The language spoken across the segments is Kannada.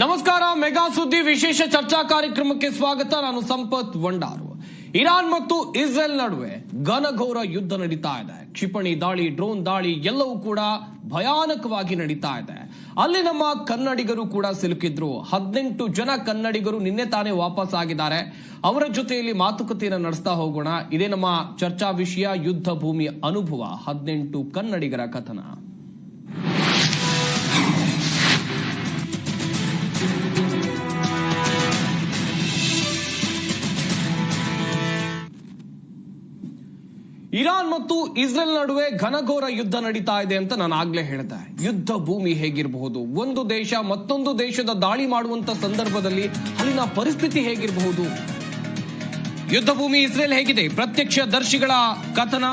ನಮಸ್ಕಾರ. ಮೆಗಾ ಸುದ್ದಿ ವಿಶೇಷ ಚರ್ಚಾ ಕಾರ್ಯಕ್ರಮಕ್ಕೆ ಸ್ವಾಗತ. ನಾನು ಸಂಪತ್ ವಂಡಾರು. ಇರಾನ್ ಮತ್ತು ಇಸ್ರೇಲ್ ನಡುವೆ ಘನಘೋರ ಯುದ್ಧ ನಡೀತಾ ಇದೆ. ಕ್ಷಿಪಣಿ ದಾಳಿ, ಡ್ರೋನ್ ದಾಳಿ ಎಲ್ಲವೂ ಕೂಡ ಭಯಾನಕವಾಗಿ ನಡೀತಾ ಇದೆ. ಅಲ್ಲಿ ನಮ್ಮ ಕನ್ನಡಿಗರು ಕೂಡ ಸಿಲುಕಿದ್ರು. 18 ಜನ ಕನ್ನಡಿಗರು ನಿನ್ನೆ ತಾನೇ ವಾಪಸ್ ಆಗಿದ್ದಾರೆ. ಅವರ ಜೊತೆಯಲ್ಲಿ ಮಾತುಕತೆಯನ್ನು ನಡೆಸ್ತಾ ಹೋಗೋಣ. ಇದೇ ನಮ್ಮ ಚರ್ಚಾ ವಿಷಯ, ಯುದ್ಧ ಭೂಮಿಯ ಅನುಭವ, 18 ಕನ್ನಡಿಗರ ಕಥನ. ಇರಾನ್ ಮತ್ತು ಇಸ್ರೇಲ್ ನಡುವೆ ಘನಘೋರ ಯುದ್ಧ ನಡೀತಾ ಇದೆ ಅಂತ ನಾನು ಆಗ್ಲೇ ಹೇಳಿದೆ. ಯುದ್ಧ ಭೂಮಿ ಹೇಗಿರಬಹುದು, ಒಂದು ದೇಶ ಮತ್ತೊಂದು ದೇಶದ ದಾಳಿ ಮಾಡುವಂತ ಸಂದರ್ಭದಲ್ಲಿ ಅಲ್ಲಿನ ಪರಿಸ್ಥಿತಿ ಹೇಗಿರಬಹುದು, ಯುದ್ಧ ಭೂಮಿ ಇಸ್ರೇಲ್ ಹೇಗಿದೆ, ಪ್ರತ್ಯಕ್ಷ ದರ್ಶಿಗಳ ಕಥನ,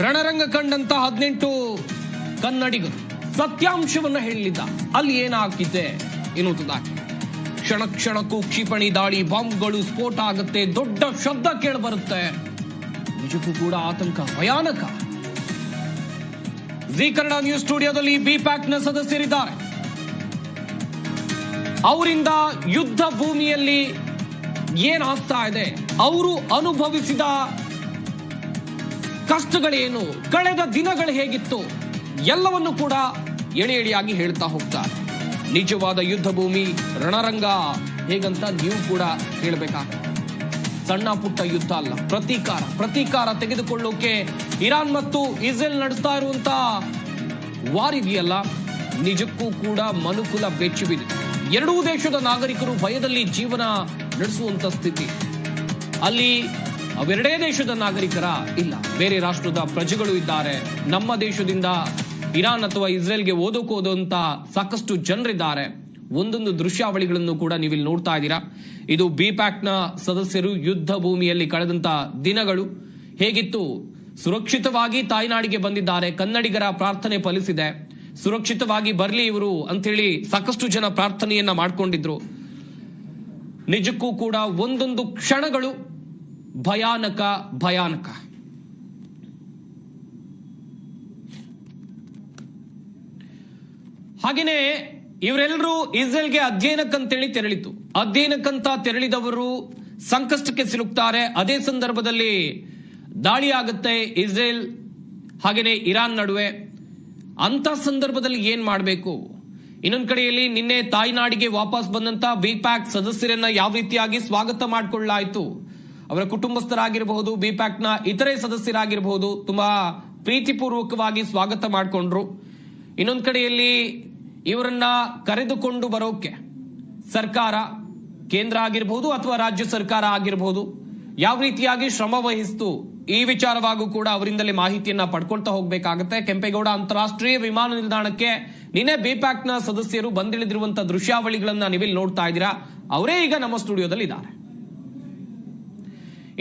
ರಣರಂಗ ಕಂಡಂತ 18 ಕನ್ನಡಿಗರು ಸತ್ಯಾಂಶವನ್ನ ಹೇಳಲಿದ್ದ ಅಲ್ಲಿ ಏನಾಗ್ತಿದೆ ಎನ್ನುವುದಾಗಿ. ಕ್ಷಣ ಕ್ಷಣಕ್ಕೂ ಕ್ಷಿಪಣಿ ದಾಳಿ, ಬಾಂಬ್ಗಳು ಸ್ಫೋಟ ಆಗುತ್ತೆ, ದೊಡ್ಡ ಶಬ್ದ ಕೇಳಿ ಬರುತ್ತೆ. ನಿಜಕ್ಕೂ ಕೂಡ ಆತಂಕ, ಭಯಾನಕ. ಜಿ ಕನ್ನಡ ನ್ಯೂಸ್ ಸ್ಟುಡಿಯೋದಲ್ಲಿ ಬಿಪ್ಯಾಕ್ ನ ಸದಸ್ಯರಿದ್ದಾರೆ. ಅವರಿಂದ ಯುದ್ಧ ಭೂಮಿಯಲ್ಲಿ ಏನಾಗ್ತಾ ಇದೆ, ಅವರು ಅನುಭವಿಸಿದ ಕಷ್ಟಗಳೇನು, ಕಳೆದ ದಿನಗಳು ಹೇಗಿತ್ತು, ಎಲ್ಲವನ್ನು ಕೂಡ ಎಳೆ ಎಳೆಯಾಗಿ ಹೇಳ್ತಾ ಹೋಗ್ತಾರೆ. ನಿಜವಾದ ಯುದ್ಧ ಭೂಮಿ, ರಣರಂಗ ಹೇಗಂತ ನೀವು ಕೂಡ ಹೇಳಬೇಕಾಗುತ್ತೆ. ಸಣ್ಣ ಪುಟ್ಟ ಯುದ್ಧ ಅಲ್ಲ, ಪ್ರತೀಕಾರ ತೆಗೆದುಕೊಳ್ಳೋಕೆ ಇರಾನ್ ಮತ್ತು ಇಸ್ರೇಲ್ ನಡೆಸ್ತಾ ಇರುವಂತ ವಾರ್ ಇದೆಯಲ್ಲ, ನಿಜಕ್ಕೂ ಕೂಡ ಮನುಕುಲ ಬೆಚ್ಚಿ ಬಿದ್ದಿದೆ. ಎರಡೂ ದೇಶದ ನಾಗರಿಕರು ಭಯದಲ್ಲಿ ಜೀವನ ನಡೆಸುವಂತ ಸ್ಥಿತಿ. ಅಲ್ಲಿ ಅವೆರಡೇ ದೇಶದ ನಾಗರಿಕರ ಇಲ್ಲ, ಬೇರೆ ರಾಷ್ಟ್ರದ ಪ್ರಜೆಗಳು ಇದ್ದಾರೆ. ನಮ್ಮ ದೇಶದಿಂದ ಇರಾನ್ ಅಥವಾ ಇಸ್ರೇಲ್ಗೆ ಓದೋಕೋದಂತ ಸಾಕಷ್ಟು ಜನರಿದ್ದಾರೆ. ಒಂದೊಂದು ದೃಶ್ಯಾವಳಿಗಳನ್ನು ಕೂಡ ನೀವಿಲ್ಲಿ ನೋಡ್ತಾ ಇದ್ದೀರಾ. ಇದು ಬಿಪ್ಯಾಕ್ ನ ಸದಸ್ಯರು ಯುದ್ಧ ಭೂಮಿಯಲ್ಲಿ ಕಳೆದಂತ ದಿನಗಳು ಹೇಗಿತ್ತು. ಸುರಕ್ಷಿತವಾಗಿ ತಾಯ್ನಾಡಿಗೆ ಬಂದಿದ್ದಾರೆ. ಕನ್ನಡಿಗರ ಪ್ರಾರ್ಥನೆ ಫಲಿಸಿದೆ. ಸುರಕ್ಷಿತವಾಗಿ ಬರ್ಲಿ ಇವರು ಅಂತೇಳಿ ಸಾಕಷ್ಟು ಜನ ಪ್ರಾರ್ಥನೆಯನ್ನ ಮಾಡ್ಕೊಂಡಿದ್ರು. ನಿಜಕ್ಕೂ ಕೂಡ ಒಂದೊಂದು ಕ್ಷಣಗಳು ಭಯಾನಕ. ಹಾಗೇನೆ ಇವರೆಲ್ಲರೂ ಇಸ್ರೇಲ್ಗೆ ಅಧ್ಯಯನಕ್ಕಂತೇಳಿ ತೆರಳಿತು. ಅಧ್ಯಯನಕ್ಕಂತ ತೆರಳಿದವರು ಸಂಕಷ್ಟಕ್ಕೆ ಸಿಲುಕ್ತಾರೆ. ಅದೇ ಸಂದರ್ಭದಲ್ಲಿ ದಾಳಿ ಆಗುತ್ತೆ ಇಸ್ರೇಲ್ ಹಾಗೇನೆ ಇರಾನ್ ನಡುವೆ. ಅಂತ ಸಂದರ್ಭದಲ್ಲಿ ಏನ್ ಮಾಡಬೇಕು? ಇನ್ನೊಂದ್ ಕಡೆಯಲ್ಲಿ ನಿನ್ನೆ ತಾಯ್ನಾಡಿಗೆ ವಾಪಸ್ ಬಂದಂತ ಬಿಪ್ಯಾಕ್ ಸದಸ್ಯರನ್ನ ಯಾವ ರೀತಿಯಾಗಿ ಸ್ವಾಗತ ಮಾಡಿಕೊಳ್ಳಲಾಯಿತು, ಅವರ ಕುಟುಂಬಸ್ಥರಾಗಿರಬಹುದು, ಬಿಪ್ಯಾಕ್ ನ ಇತರೆ ಸದಸ್ಯರಾಗಿರಬಹುದು, ತುಂಬಾ ಪ್ರೀತಿಪೂರ್ವಕವಾಗಿ ಸ್ವಾಗತ ಮಾಡಿಕೊಂಡ್ರು. ಇನ್ನೊಂದ್ ಕಡೆಯಲ್ಲಿ ಇವರನ್ನ ಕರೆದುಕೊಂಡು ಬರೋಕೆ ಸರ್ಕಾರ, ಕೇಂದ್ರ ಆಗಿರಬಹುದು ಅಥವಾ ರಾಜ್ಯ ಸರ್ಕಾರ ಆಗಿರಬಹುದು, ಯಾವ ರೀತಿಯಾಗಿ ಶ್ರಮ ವಹಿಸ್ತು, ಈ ವಿಚಾರವಾಗೂ ಕೂಡ ಅವರಿಂದಲೇ ಮಾಹಿತಿಯನ್ನ ಪಡ್ಕೊಳ್ತಾ ಹೋಗ್ಬೇಕಾಗತ್ತೆ. ಕೆಂಪೇಗೌಡ ಅಂತಾರಾಷ್ಟ್ರೀಯ ವಿಮಾನ ನಿಲ್ದಾಣಕ್ಕೆ ನಿನ್ನೆ ಬಿಪ್ಯಾಕ್ ನ ಸದಸ್ಯರು ಬಂದಿಳಿದಿರುವಂತಹ ದೃಶ್ಯಾವಳಿಗಳನ್ನ ನೀವಿಲ್ಲಿ ನೋಡ್ತಾ ಇದ್ದೀರಾ. ಅವರೇ ಈಗ ನಮ್ಮ ಸ್ಟುಡಿಯೋದಲ್ಲಿ ಇದ್ದಾರೆ.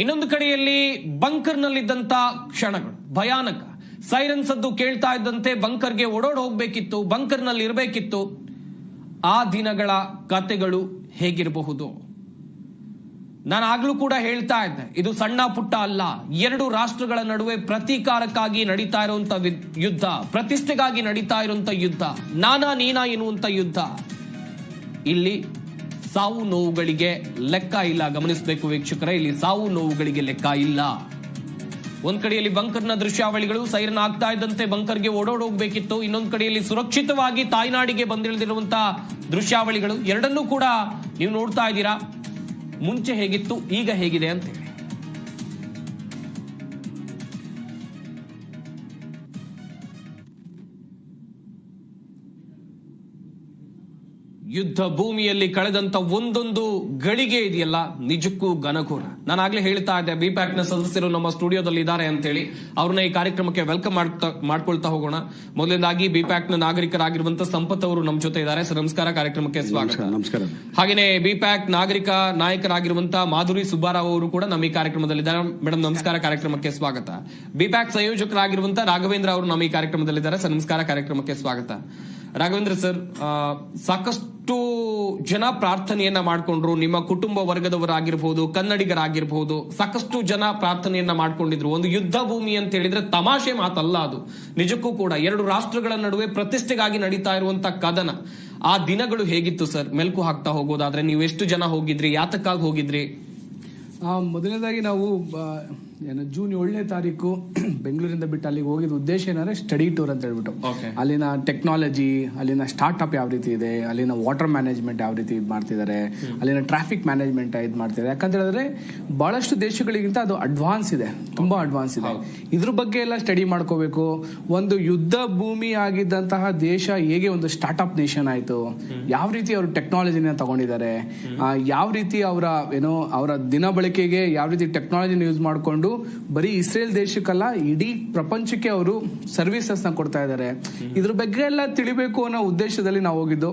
ಇನ್ನೊಂದು ಕಡೆಯಲ್ಲಿ ಬಂಕರ್ ನಲ್ಲಿದ್ದಂತ ಕ್ಷಣಗಳು ಭಯಾನಕ. ಸೈರನ್ ಸದ್ದು ಕೇಳ್ತಾ ಇದ್ದಂತೆ ಬಂಕರ್ಗೆ ಓಡೋಡ್ ಹೋಗ್ಬೇಕಿತ್ತು, ಬಂಕರ್ ನಲ್ಲಿ ಇರಬೇಕಿತ್ತು. ಆ ದಿನಗಳ ಕತೆಗಳು ಹೇಗಿರಬಹುದು? ನಾನು ಆಗ್ಲೂ ಕೂಡ ಹೇಳ್ತಾ ಇದ್ದೆ, ಇದು ಸಣ್ಣ ಪುಟ್ಟ ಅಲ್ಲ. ಎರಡು ರಾಷ್ಟ್ರಗಳ ನಡುವೆ ಪ್ರತೀಕಾರಕ್ಕಾಗಿ ನಡೀತಾ ಇರುವಂತ ಯುದ್ಧ, ಪ್ರತಿಷ್ಠೆಗಾಗಿ ನಡೀತಾ ಇರುವಂತ ಯುದ್ಧ, ನಾನಾ ನೀನಾ ಎನ್ನುವಂತ ಯುದ್ಧ. ಇಲ್ಲಿ ಸಾವು ನೋವುಗಳಿಗೆ ಲೆಕ್ಕ ಇಲ್ಲ. ಗಮನಿಸಬೇಕು ವೀಕ್ಷಕರೇ, ಇಲ್ಲಿ ಸಾವು ನೋವುಗಳಿಗೆ ಲೆಕ್ಕ ಇಲ್ಲ. ಒಂದ್ ಕಡೆಯಲ್ಲಿ ಬಂಕರ್ನ ದೃಶ್ಯಾವಳಿಗಳು, ಸೈರನ್ ಆಗ್ತಾ ಇದ್ದಂತೆ ಬಂಕರ್ಗೆ ಓಡೋಡೋಗ್ಬೇಕಿತ್ತು. ಇನ್ನೊಂದ್ ಕಡೆಯಲ್ಲಿ ಸುರಕ್ಷಿತವಾಗಿ ತಾಯ್ನಾಡಿಗೆ ಬಂದಿಳಿದಿರುವಂತಹ ದೃಶ್ಯಾವಳಿಗಳು. ಎರಡನ್ನೂ ಕೂಡ ನೀವು ನೋಡ್ತಾ ಇದ್ದೀರಾ. ಮುಂಚೆ ಹೇಗಿತ್ತು, ಈಗ ಹೇಗಿದೆ ಅಂತೇಳಿ. ಯುದ್ಧ ಭೂಮಿಯಲ್ಲಿ ಕಳೆದಂತ ಒಂದೊಂದು ಗಳಿಗೆ ಇದೆಯಲ್ಲ, ನಿಜಕ್ಕೂ ಘನಘೋರ. ನಾನು ಆಗ್ಲೇ ಹೇಳ್ತಾ ಇದ್ದೆ, ಬಿಪ್ಯಾಕ್ ನ ಸದಸ್ಯರು ನಮ್ಮ ಸ್ಟುಡಿಯೋದಲ್ಲಿ ಇದ್ದಾರೆ ಅಂತೇಳಿ. ಅವ್ರನ್ನ ಈ ಕಾರ್ಯಕ್ರಮಕ್ಕೆ ವೆಲ್ಕಮ್ ಮಾಡ್ಕೊಳ್ತಾ ಹೋಗೋಣ. ಮೊದಲನೇದಾಗಿ ಬಿಪ್ಯಾಕ್ ನ ನಾಗರಿಕರಾಗಿರುವಂತ ಸಂಪತ್ ಅವರು ನಮ್ಮ ಜೊತೆ ಇದ್ದಾರೆ. ಸರ್ ನಮಸ್ಕಾರ, ಕಾರ್ಯಕ್ರಮಕ್ಕೆ ಸ್ವಾಗತ. ನಮಸ್ಕಾರ. ಹಾಗೇನೆ ಬಿಪ್ಯಾಕ್ ನಾಗರಿಕ ನಾಯಕರಾಗಿರುವಂತ ಮಾಧುರಿ ಸುಬ್ಬಾರಾವ್ ಅವರು ಕೂಡ ನಮ್ಮ ಈ ಕಾರ್ಯಕ್ರಮದಲ್ಲಿದ್ದಾರೆ. ಮೇಡಮ್ ನಮಸ್ಕಾರ, ಕಾರ್ಯಕ್ರಮಕ್ಕೆ ಸ್ವಾಗತ. ಬಿಪ್ಯಾಕ್ ಸಂಯೋಜಕರಾಗಿರುವಂತ ರಾಘವೇಂದ್ರ ಅವರು ನಮ್ಮ ಈ ಕಾರ್ಯಕ್ರಮದಲ್ಲಿದ್ದಾರೆ. ಸರ್ ನಮಸ್ಕಾರ, ಕಾರ್ಯಕ್ರಮಕ್ಕೆ ಸ್ವಾಗತ. ರಾಘವೇಂದ್ರ ಸರ್, ಸಾಕಷ್ಟು ಜನ ಪ್ರಾರ್ಥನೆಯನ್ನ ಮಾಡ್ಕೊಂಡ್ರು. ನಿಮ್ಮ ಕುಟುಂಬ ವರ್ಗದವರಾಗಿರ್ಬಹುದು, ಕನ್ನಡಿಗರಾಗಿರ್ಬಹುದು, ಸಾಕಷ್ಟು ಜನ ಪ್ರಾರ್ಥನೆಯನ್ನ ಮಾಡ್ಕೊಂಡಿದ್ರು. ಒಂದು ಯುದ್ಧ ಭೂಮಿ ಅಂತ ಹೇಳಿದ್ರೆ ತಮಾಷೆ ಮಾತಲ್ಲ ಅದು. ನಿಜಕ್ಕೂ ಕೂಡ ಎರಡು ರಾಷ್ಟ್ರಗಳ ನಡುವೆ ಪ್ರತಿಷ್ಠೆಗಾಗಿ ನಡೀತಾ ಇರುವಂತ ಕದನ. ಆ ದಿನಗಳು ಹೇಗಿತ್ತು ಸರ್? ಮೆಲ್ಕು ಹಾಕ್ತಾ ಹೋಗೋದಾದ್ರೆ ನೀವು ಎಷ್ಟು ಜನ ಹೋಗಿದ್ರಿ, ಯಾತಕ್ಕಾಗಿ ಹೋಗಿದ್ರಿ? ಮೊದಲನೇದಾಗಿ ನಾವು ಜೂನ್ 7ನೇ ತಾರೀಕು ಬೆಂಗಳೂರಿಂದ ಬಿಟ್ಟು ಅಲ್ಲಿಗೆ ಹೋಗಿದ ಉದ್ದೇಶ ಏನಂದ್ರೆ ಸ್ಟಡಿ ಟೂರ್ ಅಂತ ಹೇಳ್ಬಿಟ್ಟು ಅಲ್ಲಿನ ಟೆಕ್ನಾಲಜಿ, ಅಲ್ಲಿನ ಸ್ಟಾರ್ಟ್ಅಪ್ ಯಾವ ರೀತಿ ಇದೆ, ಅಲ್ಲಿನ ವಾಟರ್ ಮ್ಯಾನೇಜ್ಮೆಂಟ್ ಯಾವ ರೀತಿ ಇದು ಮಾಡ್ತಿದ್ದಾರೆ, ಅಲ್ಲಿನ ಟ್ರಾಫಿಕ್ ಮ್ಯಾನೇಜ್ಮೆಂಟ್ ಇದು ಮಾಡ್ತಿದ್ದಾರೆ. ಯಾಕಂತ ಹೇಳಿದ್ರೆ ಬಹಳಷ್ಟು ದೇಶಗಳಿಗಿಂತ ಅದು ಅಡ್ವಾನ್ಸ್ ಇದೆ, ತುಂಬಾ ಅಡ್ವಾನ್ಸ್ ಇದೆ. ಇದ್ರ ಬಗ್ಗೆ ಎಲ್ಲ ಸ್ಟಡಿ ಮಾಡ್ಕೋಬೇಕು. ಒಂದು ಯುದ್ಧ ಭೂಮಿ ಆಗಿದ್ದಂತಹ ದೇಶ ಹೇಗೆ ಒಂದು ಸ್ಟಾರ್ಟ್ಅಪ್ ನೇಷನ್ ಆಯ್ತು, ಯಾವ ರೀತಿ ಅವರು ಟೆಕ್ನಾಲಜಿನ ತಗೊಂಡಿದ್ದಾರೆ, ಯಾವ ರೀತಿ ಅವರ ದಿನ ಬಳಕೆಗೆ ಯಾವ ರೀತಿ ಟೆಕ್ನಾಲಜಿನ ಯೂಸ್ ಮಾಡಿಕೊಂಡು ಬರೀ ಇಸ್ರೇಲ್ ದೇಶಕ್ಕಲ್ಲ ಇಡೀ ಪ್ರಪಂಚಕ್ಕೆ ಅವರು ಸರ್ವಿಸಸ್ ನ ಕೊಡ್ತಾ ಇದ್ದಾರೆ. ಇದ್ರ ಬಗ್ಗೆ ಎಲ್ಲ ತಿಳಿಬೇಕು ಅನ್ನೋ ಉದ್ದೇಶದಲ್ಲಿ ನಾವು ಹೋಗಿದ್ದು.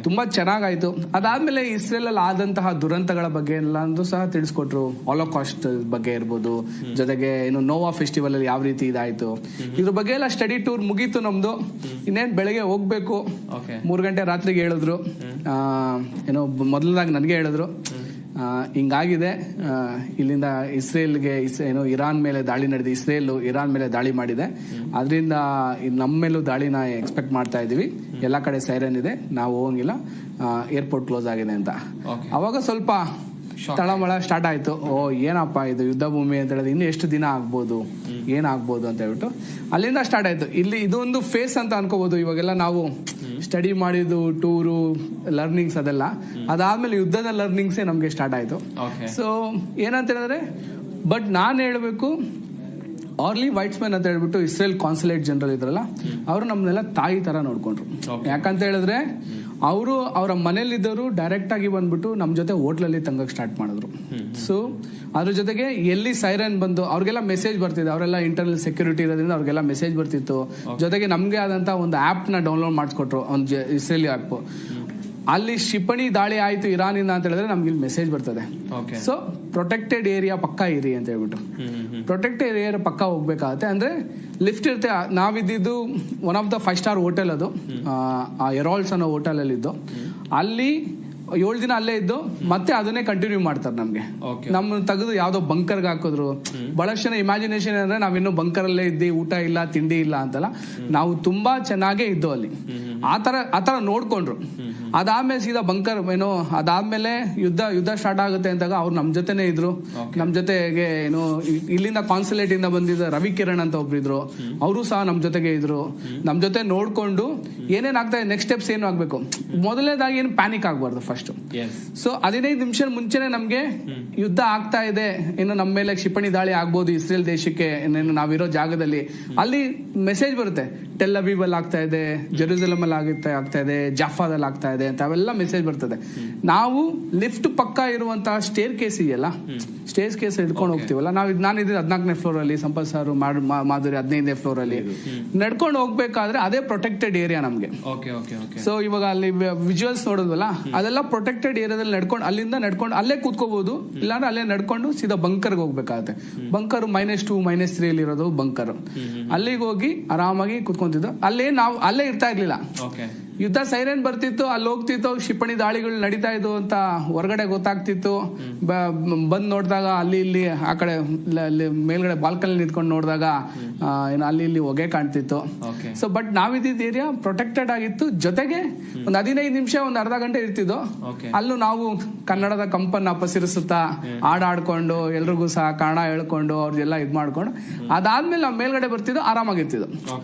ತುಂಬಾ ಚೆನ್ನಾಗಾಯ್ತು. ಅದಾದ್ಮೇಲೆ ಇಸ್ರೇಲ್ ಅಲ್ಲಿ ಆದಂತಹ ದುರಂತಗಳ ಬಗ್ಗೆ ಎಲ್ಲಾನು ಸಹ ತಿಳಿಸ್ಕೊಟ್ರು. ಹಾಲೋಕಾಸ್ಟ್ ಬಗ್ಗೆ ಇರ್ಬೋದು, ಜೊತೆಗೆ ನೋವಾ ಫೆಸ್ಟಿವಲ್ ಅಲ್ಲಿ ಯಾವ ರೀತಿ ಇದಾಯ್ತು, ಇದ್ರ ಬಗ್ಗೆ ಎಲ್ಲ ಸ್ಟಡಿ ಟೂರ್ ಮುಗೀತು ನಮ್ದು. ಇನ್ನೇನ್ ಬೆಳಗ್ಗೆ ಹೋಗ್ಬೇಕು, 3 ಗಂಟೆ ರಾತ್ರಿಗೆ ಹೇಳಿದ್ರು. ಮೊದಲದಾಗಿ ನನಗೆ ಹೇಳಿದ್ರು ಹಿಂಗಾಗಿದೆ, ಇಲ್ಲಿಂದ ಇಸ್ರೇಲ್ಗೆ ಇರಾನ್ ಮೇಲೆ ದಾಳಿ ನಡೆದಿದೆ, ಇರಾನ್ ಮೇಲೆ ದಾಳಿ ಮಾಡಿದೆ, ಅದರಿಂದ ನಮ್ಮ ಮೇಲೂ ದಾಳಿನ ಎಕ್ಸ್ಪೆಕ್ಟ್ ಮಾಡ್ತಾ ಇದೀವಿ, ಎಲ್ಲಾ ಕಡೆ ಸೈರನ್ ಇದೆ, ನಾವು ಹೋಗಂಗಿಲ್ಲ, ಏರ್ಪೋರ್ಟ್ ಕ್ಲೋಸ್ ಆಗಿದೆ ಅಂತ. ಅವಾಗ ಸ್ವಲ್ಪ ತಳಮಳ ಸ್ಟಾರ್ಟ್ ಆಯ್ತು. ಏನಪ್ಪ ಇದು ಯುದ್ಧ ಭೂಮಿ ಅಂತ ಹೇಳಿದ್ರೆ ಇನ್ನು ಎಷ್ಟು ದಿನ ಆಗ್ಬೋದು, ಏನಾಗ್ಬೋದು ಅಂತ ಹೇಳ್ಬಿಟ್ಟು ಅಲ್ಲಿಂದ ಸ್ಟಾರ್ಟ್ ಆಯ್ತು. ಇಲ್ಲಿ ಇದೊಂದು ಫೇಸ್ ಅಂತ ಅನ್ಕೋಬಹುದು. ಇವಾಗೆಲ್ಲ ನಾವು ಸ್ಟಡಿ ಮಾಡಿದ್ದು ಟೂರು, ಲರ್ನಿಂಗ್ಸ್ ಅದೆಲ್ಲ ಅದಾದ್ಮೇಲೆ ಯುದ್ಧದ ಲರ್ನಿಂಗ್ಸೇ ನಮ್ಗೆ ಸ್ಟಾರ್ಟ್ ಆಯ್ತು. ಸೊ ಏನಂತ ಹೇಳಿದ್ರೆ, ಬಟ್ ನಾನು ಹೇಳ್ಬೇಕು, ಆರ್ಲಿ ವೈಟ್ಸ್ಮನ್ ಅಂತ ಹೇಳ್ಬಿಟ್ಟು ಇಸ್ರೇಲ್ ಕಾನ್ಸುಲೇಟ್ ಜನರಲ್ ಇದ್ರಲ್ಲ, ಅವರು ನಮ್ಮನ್ನೆಲ್ಲ ತಾಯಿ ತರ ನೋಡ್ಕೊಂಡ್ರು. ಯಾಕಂತ ಹೇಳಿದ್ರೆ ಅವರು ಅವರ ಮನೇಲಿದ್ದವರು ಡೈರೆಕ್ಟ್ ಆಗಿ ಬಂದ್ಬಿಟ್ಟು ನಮ್ ಜೊತೆ ಹೋಟ್ಲಲ್ಲಿ ತಂಗಕ್ ಸ್ಟಾರ್ಟ್ ಮಾಡಿದ್ರು. ಸೊ ಅದ್ರ ಜೊತೆಗೆ ಎಲ್ಲಿ ಸೈರನ್ ಬಂದು ಅವ್ರಿಗೆಲ್ಲ ಮೆಸೇಜ್ ಬರ್ತಿದೆ, ಅವರೆಲ್ಲ ಇಂಟರ್ನಲ್ ಸೆಕ್ಯೂರಿಟಿ ಇರೋದ್ರಿಂದ ಅವ್ರಿಗೆಲ್ಲ ಮೆಸೇಜ್ ಬರ್ತಿತ್ತು. ಜೊತೆಗೆ ನಮ್ಗೆ ಆದಂತ ಒಂದು ಆಪ್ ನ ಡೌನ್ಲೋಡ್ ಮಾಡಿಸ್ಕೊಟ್ರು, ಒಂದು ಇಸ್ರೇಲಿ ಆಪ್. ಅಲ್ಲಿ ಕ್ಷಿಪಣಿ ದಾಳಿ ಆಯ್ತು ಇರಾನಿಂದ ಅಂತ ಹೇಳಿದ್ರೆ ನಮ್ಗೆ ಇಲ್ಲಿ ಮೆಸೇಜ್ ಬರ್ತದೆ. ಸೊ ಪ್ರೊಟೆಕ್ಟೆಡ್ ಏರಿಯಾ ಪಕ್ಕ ಇರಿ ಅಂತ ಹೇಳ್ಬಿಟ್ಟು, ಪ್ರೊಟೆಕ್ಟೆಡ್ ಏರಿಯಾ ಪಕ್ಕ ಹೋಗ್ಬೇಕಾಗತ್ತೆ. ಅಂದ್ರೆ ಲಿಫ್ಟ್ ಇರುತ್ತೆ. ನಾವಿದ್ದು one of the 5 star hotel, ಅದು ಎರಾಲ್ಸ್ ಅನ್ನೋ ಹೋಟೆಲ್ ಅಲ್ಲಿ ಇದ್ದು, ಅಲ್ಲಿ 7 ದಿನ ಅಲ್ಲೇ ಇದ್ದು ಮತ್ತೆ ಅದನ್ನೇ ಕಂಟಿನ್ಯೂ ಮಾಡ್ತಾರೆ. ನಮ್ಗೆ ನಮ್ಮ ತೆಗೆದು ಯಾವ್ದೋ ಬಂಕರ್ಗೆ ಹಾಕಿದ್ರು. ಬಹಳಷ್ಟು ಜನ ಇಮ್ಯಾಜಿನೇಷನ್ ಅಂದ್ರೆ ನಾವಿನ್ನು ಬಂಕರ್ ಅಲ್ಲೇ ಇದ್ದಿ, ಊಟ ಇಲ್ಲ ತಿಂಡಿ ಇಲ್ಲ ಅಂತಲ್ಲ, ನಾವು ತುಂಬಾ ಚೆನ್ನಾಗೇ ಇದ್ದು ಅಲ್ಲಿ. ಆತರ ನೋಡ್ಕೊಂಡ್ರು. ಅದಾದ್ಮೇಲೆ ಸೀದಾ ಬಂಕರ್ ಅದಾದ್ಮೇಲೆ ಯುದ್ಧ ಸ್ಟಾರ್ಟ್ ಆಗುತ್ತೆ ಅಂತಾಗ ಅವ್ರು ನಮ್ ಜೊತೆನೆ ಇದ್ರು. ನಮ್ ಜೊತೆಗೆ ಇಲ್ಲಿಂದ ಕಾನ್ಸುಲೇಟ್ ಇಂದ ಬಂದಿದ್ದ ರವಿ ಕಿರಣ್ ಅಂತ ಒಬ್ರಿದ್ರು, ಅವರು ಸಹ ನಮ್ ಜೊತೆಗೆ ಇದ್ರು. ನಮ್ ಜೊತೆ ನೋಡ್ಕೊಂಡು ಏನೇನ್ ಆಗ್ತಾ ಇದೆ, ನೆಕ್ಸ್ಟ್ ಸ್ಟೆಪ್ಸ್ ಏನು ಆಗ್ಬೇಕು, ಮೊದಲನೇದಾಗಿ ಏನು ಪ್ಯಾನಿಕ್ ಆಗ್ಬಾರ್ದು ಫಸ್ಟ್. ಸೊ 15 ನಿಮಿಷ ಮುಂಚೆನೆ ನಮ್ಗೆ ಯುದ್ಧ ಆಗ್ತಾ ಇದೆ, ಇನ್ನು ನಮ್ಮ ಮೇಲೆ ಕ್ಷಿಪಣಿ ದಾಳಿ ಆಗ್ಬೋದು ಇಸ್ರೇಲ್ ದೇಶಕ್ಕೆ, ನಾವಿರೋ ಜಾಗದಲ್ಲಿ ಅಲ್ಲಿ ಮೆಸೇಜ್ ಬರುತ್ತೆ. ಟೆಲ್ ಅವೀವ್ ಅಲ್ಲಿ ಆಗ್ತಾ ಇದೆ, ಜೆರೂಸಲಂ ಅಲ್ಲಿ ಆಗ್ತಾ ಇದೆ, ಜಾಫಾದಲ್ಲಿ ಆಗ್ತಾ ಇದೆ ಅಂತ ಅವೆಲ್ಲ ಮೆಸೇಜ್ ಬರ್ತದೆ. ನಾವು ಲಿಫ್ಟ್ ಪಕ್ಕ ಇರುವಂತಹ ಸ್ಟೇರ್ ಕೇಸ್ ಇದೆಯಲ್ಲ, ಸ್ಟೇರ್ ಕೇಸ್ ಹಿಡ್ಕೊಂಡು ಹೋಗ್ತೀವಲ್ಲ, ನಾನಿದ್ದು 14ನೇ ಫ್ಲೋರ್ ಅಲ್ಲಿ, ಸಂಪತ್ ಸರ್ ಮಾಧುರಿ 15ನೇ ಫ್ಲೋರ್ ಅಲ್ಲಿ ನಡ್ಕೊಂಡು ಹೋಗ್ಬೇಕಾದ್ರೆ ಅದೇ ಪ್ರೊಟೆಕ್ಟೆಡ್ ಏರಿಯಾ ನಮ್ಗೆ. ಸೊ ಇವಾಗ ಅಲ್ಲಿ ವಿಜುವಲ್ಸ್ ನೋಡಿದ್ವಲ್ಲ, ಅದೆಲ್ಲ ಪ್ರೊಟೆಕ್ಟೆಡ್ ಏರಿಯಾದಲ್ಲಿ ಅಲ್ಲಿಂದ ನಡ್ಕೊಂಡು ಅಲ್ಲೇ ಕೂತ್ಕೋಬಹುದು, ಇಲ್ಲಾಂದ್ರೆ ಅಲ್ಲೇ ನಡ್ಕೊಂಡು ಸೀದಾ ಬಂಕರ್ಗೆ ಹೋಗ್ಬೇಕಾಗತ್ತೆ. ಬಂಕರ್ -2 -3 ಅಲ್ಲಿ ಇರೋದು ಬಂಕರ್. ಅಲ್ಲಿಗೆ ಹೋಗಿ ಆರಾಮಾಗಿ ಕೂತ್ಕೊಂತಿದ್ದು. ನಾವು ಅಲ್ಲೇ ಇರ್ತಾ ಇರ್ಲಿಲ್ಲ. ಯುದ್ಧ ಸೈರನ್ ಬರ್ತಿತ್ತು, ಅಲ್ಲಿ ಹೋಗ್ತಿತ್ತು, ಕ್ಷಿಪಣಿ ದಾಳಿಗಳು ನಡೀತಾ ಇದ್ವು ಅಂತ ಹೊರಗಡೆ ಗೊತ್ತಾಗ್ತಿತ್ತು. ಬಂದ್ ನೋಡಿದಾಗ ಅಲ್ಲಿ ಇಲ್ಲಿ ಆ ಕಡೆ ಮೇಲ್ಗಡೆ ಬಾಲ್ಕನಿ ನಿಂತ್ಕೊಂಡು ನೋಡಿದಾಗ ಅಲ್ಲಿ ಇಲ್ಲಿ ಹೊಗೆ ಕಾಣ್ತಿತ್ತು. ಸೊ ಬಟ್ ನಾವಿದ್ದ ಏರಿಯಾ ಪ್ರೊಟೆಕ್ಟೆಡ್ ಆಗಿತ್ತು. ಜೊತೆಗೆ ಒಂದು 15 ನಿಮಿಷ ಒಂದು ಅರ್ಧ ಗಂಟೆ ಇರ್ತಿದ್ದು. ಅಲ್ಲೂ ನಾವು ಕನ್ನಡದ ಕಂಪನ್ನ ಅಪಸಿರಿಸುತ್ತಾ ಹಾಡಾಡ್ಕೊಂಡು ಎಲ್ರಿಗೂ ಸಹ ಕನ್ನಡ ಹೇಳ್ಕೊಂಡು ಅವ್ರಿಗೆಲ್ಲ ಇದ್ ಮಾಡ್ಕೊಂಡು ಅದಾದ್ಮೇಲೆ ನಾವು ಮೇಲ್ಗಡೆ ಬರ್ತಿದ್ದು, ಆರಾಮಾಗಿರ್ತಿದ್ದು.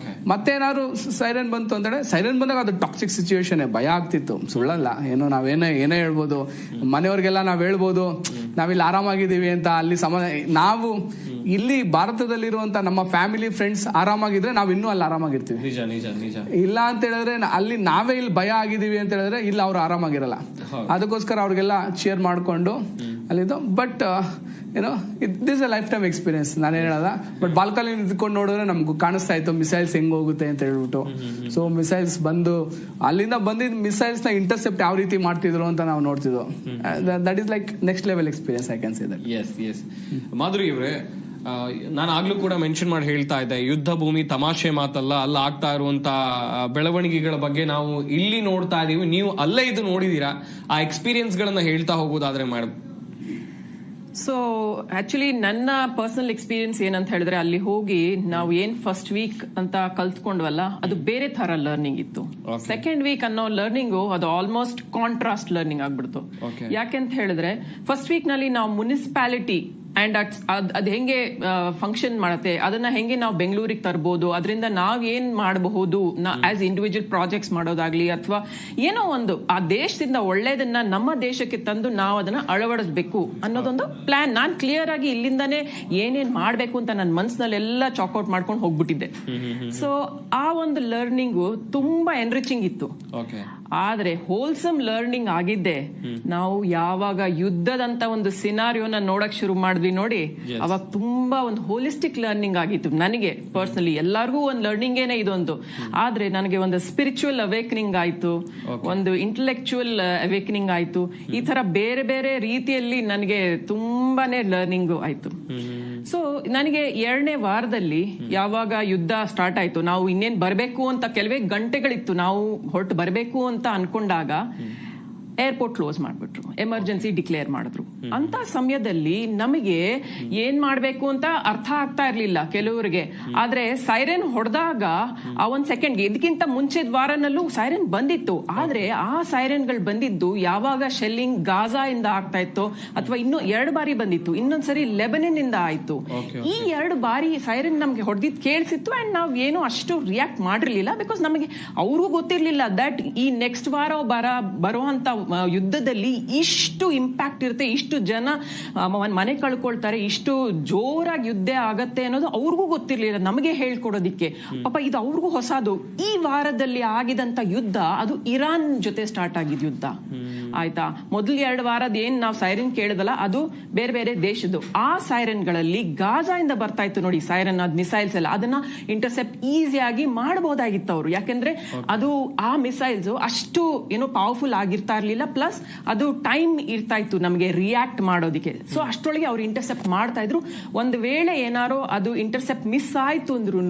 ಮತ್ತೇನಾದ್ರು ಸೈರನ್ ಬಂತು ಅಂತೇಳಿ, ಸೈರನ್ ಬಂದಾಗ ಅದು ಟಾಕ್ಸಿಕ್ ಸಿಚುವೇಶನ್, ಭಯ ಆಗ್ತಿತ್ತು, ಸುಳ್ಳಲ್ಲ. ನಾವೇನೇ ಹೇಳ್ಬೋದು, ಮನೆಯವ್ರಿಗೆಲ್ಲ ನಾವ್ ಹೇಳ್ಬೋದು ನಾವಿಲ್ಲಿ ಆರಾಮಾಗಿದ್ದೀವಿ ಅಂತ. ಅಲ್ಲಿ ನಾವು ಇಲ್ಲಿ ಭಾರತದಲ್ಲಿರುವಂತ ನಮ್ಮ ಫ್ಯಾಮಿಲಿ ಫ್ರೆಂಡ್ಸ್ ಆರಾಮಾಗಿದ್ರೆ ನಾವ್ ಇನ್ನೂ ಅಲ್ಲಿ ಆರಾಮಾಗಿರ್ತೀವಿ. ಇಲ್ಲ ಅಂತ ಹೇಳಿದ್ರೆ ಅಲ್ಲಿ ನಾವೇ ಇಲ್ಲಿ ಭಯ ಆಗಿದೀವಿ ಅಂತ ಹೇಳಿದ್ರೆ ಇಲ್ಲಿ ಅವ್ರು ಆರಾಮಾಗಿರಲ್ಲ. ಅದಕ್ಕೋಸ್ಕರ ಅವ್ರಿಗೆಲ್ಲ ಶೇರ್ ಮಾಡ್ಕೊಂಡು ಅಲ್ಲಿದ್ದು. But this a life time experience. ನಾನೇನ್ ಹೇಳದ, ಬಟ್ ಬಾಲ್ಕನಿ ನಿಂತ್ಕೊಂಡು ನೋಡಿದ್ರೆ ನಮ್ಗೆ ಕಾಣಿಸ್ತಾ ಇತ್ತು ಮಿಸೈಲ್ಸ್ ಹೆಂಗ್ ಹೋಗುತ್ತೆ ಅಂತ ಹೇಳ್ಬಿಟ್ಟು. ಸೊ ಮಿಸೈಲ್ಸ್ ಬಂದು ಅಲ್ಲಿಂದ ಬಂದಿದ್ ಮಿಸೈಲ್ಸ್ ನ ಇಂಟರ್ಸೆಪ್ಟ್ ಯಾವ ರೀತಿ ಮಾಡ್ತಿದ್ರು ಅಂತ ನಾವು ನೋಡ್ತಿದ್ವು. That is like next level experience, I can say that. Yes Madhuri ಅವರೇ, ನಾನು ಆಗ್ಲೂ ಕೂಡ ಮೆನ್ಷನ್ ಮಾಡಿ ಹೇಳ್ತಾ ಇದ್ದೆ, ಯುದ್ಧ ಭೂಮಿ ತಮಾಷೆ ಮಾತಲ್ಲ, ಅಲ್ಲ ಆಗ್ತಾ ಇರುವಂತ ಬೆಳವಣಿಗೆಗಳ ಬಗ್ಗೆ ನಾವು ಇಲ್ಲಿ ನೋಡ್ತಾ ಇದೀವಿ, ನೀವು ಅಲ್ಲೇ ಇದು ನೋಡಿದೀರಾ. ಆ ಎಕ್ಸ್ಪೀರಿಯನ್ಸ್ ಗಳನ್ನ ಹೇಳ್ತಾ ಹೋಗೋದಾದ್ರೆ ಮೇಡಮ್. ಸೊ ಆಕ್ಚುಲಿ ನನ್ನ ಪರ್ಸನಲ್ ಎಕ್ಸ್ಪೀರಿಯನ್ಸ್ ಏನಂತ ಹೇಳಿದ್ರೆ, ಅಲ್ಲಿ ಹೋಗಿ ನಾವು ಏನ್ ಫಸ್ಟ್ ವೀಕ್ ಅಂತ ಕಲ್ತ್ಕೊಂಡ್ವಲ್ಲ, ಅದು ಬೇರೆ ತರ ಲರ್ನಿಂಗ್ ಇತ್ತು. ಸೆಕೆಂಡ್ ವೀಕ್ ಅನ್ನೋ ಲರ್ನಿಂಗು ಅದು ಆಲ್ಮೋಸ್ಟ್ ಕಾಂಟ್ರಾಸ್ಟ್ ಲರ್ನಿಂಗ್ ಆಗ್ಬಿಡ್ತು. ಯಾಕೆಂತ ಹೇಳಿದ್ರೆ ಫಸ್ಟ್ ವೀಕ್ ನಲ್ಲಿ ನಾವು ಮುನಿಸಿಪಾಲಿಟಿ ಅಂಡ್ ಅದ್ ಹೆಂಗೆ ಫಂಕ್ಷನ್ ಮಾಡುತ್ತೆ, ಅದನ್ನ ಹೆಂಗೆ ನಾವು ಬೆಂಗಳೂರಿಗೆ ತರಬಹುದು, ಅದರಿಂದ ನಾವ್ ಏನ್ ಮಾಡಬಹುದು ಆಸ್ ಇಂಡಿವಿಜುವಲ್ ಪ್ರಾಜೆಕ್ಟ್ಸ್ ಮಾಡೋದಾಗ್ಲಿ, ಅಥವಾ ಏನೋ ಒಂದು ಆ ದೇಶದಿಂದ ಒಳ್ಳೇದನ್ನ ನಮ್ಮ ದೇಶಕ್ಕೆ ತಂದು ನಾವು ಅದನ್ನ ಅಳವಡಿಸಬೇಕು ಅನ್ನೋದೊಂದು ಪ್ಲಾನ್. ನಾನ್ ಕ್ಲಿಯರ್ ಆಗಿ ಇಲ್ಲಿಂದಾನೇ ಏನೇನ್ ಮಾಡ್ಬೇಕು ಅಂತ ನನ್ನ ಮನ್ಸಿನಲ್ಲೆಲ್ಲ ಚಾಕ್ಔಟ್ ಮಾಡ್ಕೊಂಡು ಹೋಗ್ಬಿಟ್ಟಿದ್ದೆ. ಸೊ ಆ ಒಂದು ಲರ್ನಿಂಗು ತುಂಬಾ ಎನ್ರಿಚಿಂಗ್ ಇತ್ತು. ಆದ್ರೆ ಹೋಲ್ಸಮ್ ಲರ್ನಿಂಗ್ ಆಗಿದ್ದೆ ನಾವು ಯಾವಾಗ ಯುದ್ಧದಂತ ಒಂದು ಸಿನಾರಿಯೋನ ನೋಡಕ್ ಶುರು ಮಾಡಿದ್ವಿ ನೋಡಿ, ಅವಾಗ ತುಂಬಾ ಒಂದು ಹೋಲಿಸ್ಟಿಕ್ ಲರ್ನಿಂಗ್ ಆಗಿತ್ತು ನನಗೆ ಪರ್ಸನಲಿ. ಎಲ್ಲಾರ್ಗೂ ಒಂದು ಲರ್ನಿಂಗ್ ಏನೇ ಇದೊಂದು, ಆದ್ರೆ ನನಗೆ ಒಂದು ಸ್ಪಿರಿಚುವಲ್ ಅವೇಕನಿಂಗ್ ಆಯ್ತು, ಒಂದು ಇಂಟೆಲೆಕ್ಚುಯಲ್ ಅವೇಕನಿಂಗ್ ಆಯ್ತು. ಈ ತರ ಬೇರೆ ಬೇರೆ ರೀತಿಯಲ್ಲಿ ನನಗೆ ತುಂಬಾನೇ ಲರ್ನಿಂಗ್ ಆಯ್ತು. ಸೊ ನನಗೆ 2ನೇ ವಾರದಲ್ಲಿ ಯಾವಾಗ ಯುದ್ಧ ಸ್ಟಾರ್ಟ್ ಆಯ್ತು, ನಾವು ಇನ್ನೇನ್ ಬರ್ಬೇಕು ಅಂತ ಕೆಲವೇ ಗಂಟೆಗಳಿತ್ತು ನಾವು ಹೊರಟು ಬರ್ಬೇಕು ಅಂತ ಅನ್ಕೊಂಡಾಗ ಏರ್ಪೋರ್ಟ್ ಕ್ಲೋಸ್ ಮಾಡ್ಬಿಟ್ರು, ಎಮರ್ಜೆನ್ಸಿ ಡಿಕ್ಲೇರ್ ಮಾಡಿದ್ರು. ಅಂತ ಸಮಯದಲ್ಲಿ ನಮಗೆ ಏನ್ ಮಾಡ್ಬೇಕು ಅಂತ ಅರ್ಥ ಆಗ್ತಾ ಇರ್ಲಿಲ್ಲ ಕೆಲವರಿಗೆ. ಆದ್ರೆ ಸೈರನ್ ಹೊಡೆದಾಗ ಆ ಒಂದ್ ಸೆಕೆಂಡ್ಗೆ, ಇದಕ್ಕಿಂತ ಮುಂಚೆದ ವಾರನಲ್ಲೂ ಸೈರನ್ ಬಂದಿತ್ತು, ಆದ್ರೆ ಆ ಸೈರನ್ಗಳು ಬಂದಿದ್ದು ಯಾವಾಗ ಶೆಲ್ಲಿಂಗ್ ಗಾಜಾ ಇಂದ ಆಗ್ತಾ ಇತ್ತು, ಅಥವಾ ಇನ್ನು 2 ಬಾರಿ ಬಂದಿತ್ತು, ಇನ್ನೊಂದ್ಸರಿ ಲೆಬನನ್ ಇಂದ ಆಯ್ತು. ಈ 2 ಬಾರಿ ಸೈರನ್ ನಮ್ಗೆ ಹೊಡೆದಿದ್ ಕೇಳಿಸಿತ್ತು ಅಂಡ್ ನಾವ್ ಏನು ಅಷ್ಟು ರಿಯಾಕ್ಟ್ ಮಾಡಿರ್ಲಿಲ್ಲ. ಬಿಕಾಸ್ ನಮಗೆ ಅವ್ರಿಗೂ ಗೊತ್ತಿರ್ಲಿಲ್ಲ ದಟ್ ಈ ನೆಕ್ಸ್ಟ್ ವಾರ ಬರುವಂತ ಯುದ್ಧದಲ್ಲಿ ಇಷ್ಟು ಇಂಪ್ಯಾಕ್ಟ್ ಇರುತ್ತೆ, ಇಷ್ಟು ಜನ ಮನೆ ಕಳ್ಕೊಳ್ತಾರೆ, ಇಷ್ಟು ಜೋರಾಗಿ ಯುದ್ಧ ಆಗತ್ತೆ ಅನ್ನೋದು ಅವ್ರಿಗೂ ಗೊತ್ತಿರ್ಲಿಲ್ಲ ನಮಗೆ ಹೇಳ್ಕೊಡೋದಿಕ್ಕೆ. ಪಾಪ ಇದು ಅವ್ರಿಗೂ ಹೊಸದು. ಈ ವಾರದಲ್ಲಿ ಆಗಿದಂತ ಯುದ್ಧ ಅದು ಇರಾನ್ ಜೊತೆ ಸ್ಟಾರ್ಟ್ ಆಗಿದ್ ಯುದ್ಧ ಆಯ್ತಾ. ಮೊದಲು 2 ವಾರದ ಏನ್ ನಾವು ಸೈರನ್ ಕೇಳಿದಲ್ಲ ಅದು ಬೇರೆ ಬೇರೆ ದೇಶದ್ದು. ಆ ಸೈರನ್ ಗಳಲ್ಲಿ ಗಾಜಾ ಇಂದ ಬರ್ತಾ ಇತ್ತು ನೋಡಿ ಸೈರನ್, ಅದ್ ಮಿಸೈಲ್ಸ್ ಎಲ್ಲ, ಅದನ್ನ ಇಂಟರ್ಸೆಪ್ಟ್ ಈಸಿಯಾಗಿ ಮಾಡಬಹುದಾಗಿತ್ತು ಅವರು. ಯಾಕೆಂದ್ರೆ ಅದು ಆ ಮಿಸೈಲ್ಸ್ ಅಷ್ಟು ಏನೋ ಪವರ್ಫುಲ್ ಆಗಿರ್ತಾ ಇರ್ಲಿಲ್ಲ, ಪ್ಲಸ್ ಅದು ಟೈಮ್ ಇರ್ತಾ ಇತ್ತು ನಮಗೆ ರಿಯಾಕ್ಟ್ ಮಾಡೋದಿಕ್ಕೆ. ಸೊ ಅಷ್ಟರೊಳಗೆ ಅವ್ರು ಇಂಟರ್ಸೆಪ್ಟ್ ಮಾಡ್ತಾ ಇದ್ರು. ಒಂದು ವೇಳೆ ಏನಾರೋ ಅದು ಇಂಟರ್ಸೆಪ್ಟ್ ಮಿಸ್ ಆಯ್ತು ಅಂದ್ರೂ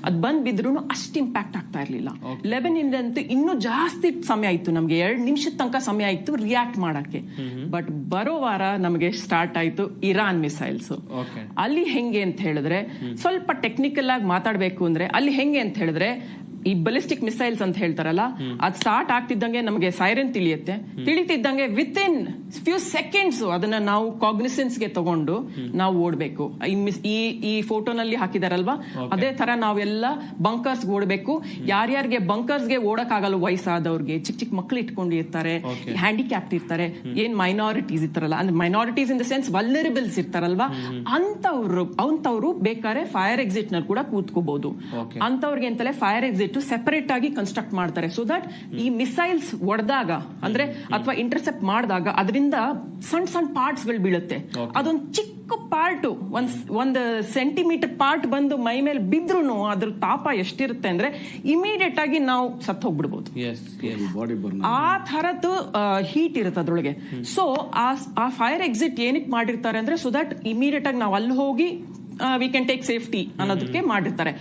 ಅದ್ ಬಂದ್ ಬಿದ್ರು ಅಷ್ಟು ಇಂಪ್ಯಾಕ್ಟ್ ಆಗ್ತಾ ಇರ್ಲಿಲ್ಲ. ಲೆಬನಿಂದ ಅಂತೂ ಇನ್ನೂ ಜಾಸ್ತಿ ಸಮಯ ಇತ್ತು, ನಮ್ಗೆ 2 ನಿಮಿಷದ ತನಕ ಸಮಯ ಇತ್ತು ರಿಯಾಕ್ಟ್ ಮಾಡಕ್ಕೆ. ಬಟ್ ಬರೋ ವಾರ ನಮಗೆ ಸ್ಟಾರ್ಟ್ ಆಯ್ತು ಇರಾನ್ ಮಿಸೈಲ್ಸ್. ಅಲ್ಲಿ ಹೆಂಗೆ ಅಂತ ಹೇಳಿದ್ರೆ, ಸ್ವಲ್ಪ ಟೆಕ್ನಿಕಲ್ ಆಗಿ ಮಾತಾಡ್ಬೇಕು ಅಂದ್ರೆ, ಅಲ್ಲಿ ಹೆಂಗೆ ಅಂತ ಹೇಳಿದ್ರೆ ಈ ಬಲಿಸ್ಟಿಕ್ ಮಿಸೈಲ್ಸ್ ಅಂತ ಹೇಳ್ತಾರಲ್ಲ, ಅದ್ ಸ್ಟಾರ್ಟ್ ಆಗ್ತಿದ್ದಂಗೆ ನಮಗೆ ಸೈರನ್ ತಿಳಿತಿದ್ದಂಗೆ ವಿತ್ ಇನ್ ಫ್ಯೂ ಸೆಕೆಂಡ್ಸ್ ಅದನ್ನ ನಾವು ಕಾಗ್ನಿಸೆನ್ಸ್ ಗೆ ತಗೊಂಡು ನಾವು ಓಡ್ಬೇಕು. ಈ ಫೋಟೋನಲ್ಲಿ ಹಾಕಿದಾರಲ್ವಾ, ಅದೇ ತರ ನಾವೆಲ್ಲ ಬಂಕರ್ಸ್ ಓಡ್ಬೇಕು. ಯಾರ್ಯಾರಿಗೆ ಬಂಕರ್ಸ್ ಗೆ ಓಡಕ್ ಆಗಲ್ಲ, ವಯಸ್ಸಾದವ್ರಿಗೆ, ಚಿಕ್ಕ ಮಕ್ಳು ಇಟ್ಕೊಂಡಿರ್ತಾರೆ, ಹ್ಯಾಂಡಿಕ್ಯಾಪ್ಟ್ ಇರ್ತಾರೆ, ಏನ್ ಮೈನಾರಿಟೀಸ್ ಇರ್ತಾರಲ್ಲ, ಅಂದ್ರೆ ಮೈನಾರಿಟೀಸ್ ಇನ್ ದ ಸೆನ್ಸ್ ವಲ್ನರಬಲ್ಸ್ ಇರ್ತಾರಲ್ವಾ, ಅಂತವ್ರು ಬೇಕಾದ್ರೆ ಫೈರ್ ಎಕ್ಸಿಟ್ ನಲ್ಲಿ ಕೂಡ ಕೂತ್ಕೋಬಹುದು. ಅಂತವ್ರಿಗೆ ಅಂತಲೇ ಫೈರ್ ಎಕ್ಸಿಟ್ ಸೆಪರೇಟ್ ಆಗಿ ಕನ್ಸ್ಟ್ರಕ್ಟ್ ಮಾಡ್ತಾರೆ. ಸೊ ದಟ್ ಈ ಮಿಸೈಲ್ಸ್ ಹೊಡೆದಾಗ ಅಂದ್ರೆ ಅಥವಾ ಇಂಟರ್ಸೆಪ್ಟ್ ಮಾಡಿದಾಗ ಅದರಿಂದ ಸಣ್ಣ ಸಣ್ಣ ಪಾರ್ಟ್ಸ್ ಗಳು ಬೀಳುತ್ತೆ. ಅದೊಂದು ಚಿಕ್ಕ ಪಾರ್ಟ್, ಒಂದ್ ಸೆಂಟಿಮೀಟರ್ ಪಾರ್ಟ್ ಬಂದು ಮೈ ಮೇಲೆ ಬಿದ್ರು ಅದ್ರ ತಾಪ ಎಷ್ಟಿರುತ್ತೆ ಅಂದ್ರೆ ಇಮಿಡಿಯೇಟ್ ಆಗಿ ನಾವು ಸತ್ತು ಹೋಗ್ಬಿಡ್ಬೋದು. ಆ ತರದ್ದು ಹೀಟ್ ಇರುತ್ತೆ ಅದ್ರೊಳಗೆ. ಸೊ ಆ ಫೈರ್ ಎಕ್ಸಿಟ್ ಏನಕ್ಕೆ ಮಾಡಿರ್ತಾರೆ ಅಂದ್ರೆ, ಸೊ ದಟ್ ಇಮಿಡಿಯೇಟ್ ಆಗಿ ನಾವು ಅಲ್ಲಿ ಹೋಗಿ ವಿ ಕ್ಯಾನ್ ಟೇಕ್ ಸೇಫ್ಟಿ ಅನ್ನೋದಕ್ಕೆ ಮಾಡಿರ್ತಾರೆ.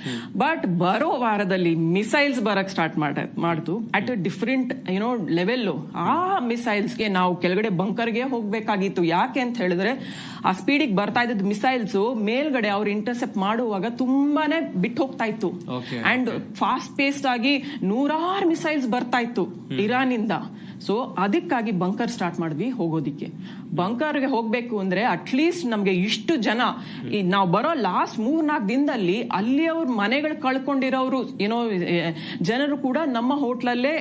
ಬಟ್ ಬರೋ ವಾರದಲ್ಲಿ ಮಿಸೈಲ್ಸ್ ಬರಕ್ ಸ್ಟಾರ್ಟ್ ಮಾಡ್ತು ಅಟ್ ಅ ಡಿಫರೆಂಟ್ ಏನೋ ಲೆವೆಲ್. ಆ ಮಿಸೈಲ್ಸ್ಗೆ ನಾವು ಕೆಳಗಡೆ ಬಂಕರ್ಗೆ ಹೋಗ್ಬೇಕಾಗಿತ್ತು. ಯಾಕೆ ಅಂತ ಹೇಳಿದ್ರೆ ಆ ಸ್ಪೀಡಿಗೆ ಬರ್ತಾ ಇದ್ದ ಮಿಸೈಲ್ಸ್ ಮೇಲ್ಗಡೆ ಅವ್ರು ಇಂಟರ್ಸೆಪ್ಟ್ ಮಾಡುವಾಗ ತುಂಬಾನೇ ಬಿಟ್ಟು ಹೋಗ್ತಾ ಇತ್ತು. ಅಂಡ್ ಫಾಸ್ಟ್ ಪೇಸ್ಡ್ ಆಗಿ 100 ಮಿಸೈಲ್ಸ್ ಬರ್ತಾ ಇತ್ತು ಇರಾನ್ ಇಂದ. ಸೊ ಅದಕ್ಕಾಗಿ ಬಂಕರ್ ಸ್ಟಾರ್ಟ್ ಮಾಡಿದ್ವಿ ಹೋಗೋದಿಕ್ಕೆ. ಬಂಕರ್ಗೆ ಹೋಗ್ಬೇಕು ಅಂದ್ರೆ ಅಟ್ಲೀಸ್ಟ್ ನಮ್ಗೆ ಇಷ್ಟು ಜನ, ನಾವು ಬರೋ ಲಾಸ್ಟ್ 3-4 ದಿನದಲ್ಲಿ ಅಲ್ಲಿ ಅವ್ರ ಮನೆಗಳು ಕಳ್ಕೊಂಡಿರೋರು ಏನೋ ಜನರು ಕೂಡ ನಮ್ಮ ಹೋಟ್ಲಲ್ಲೇ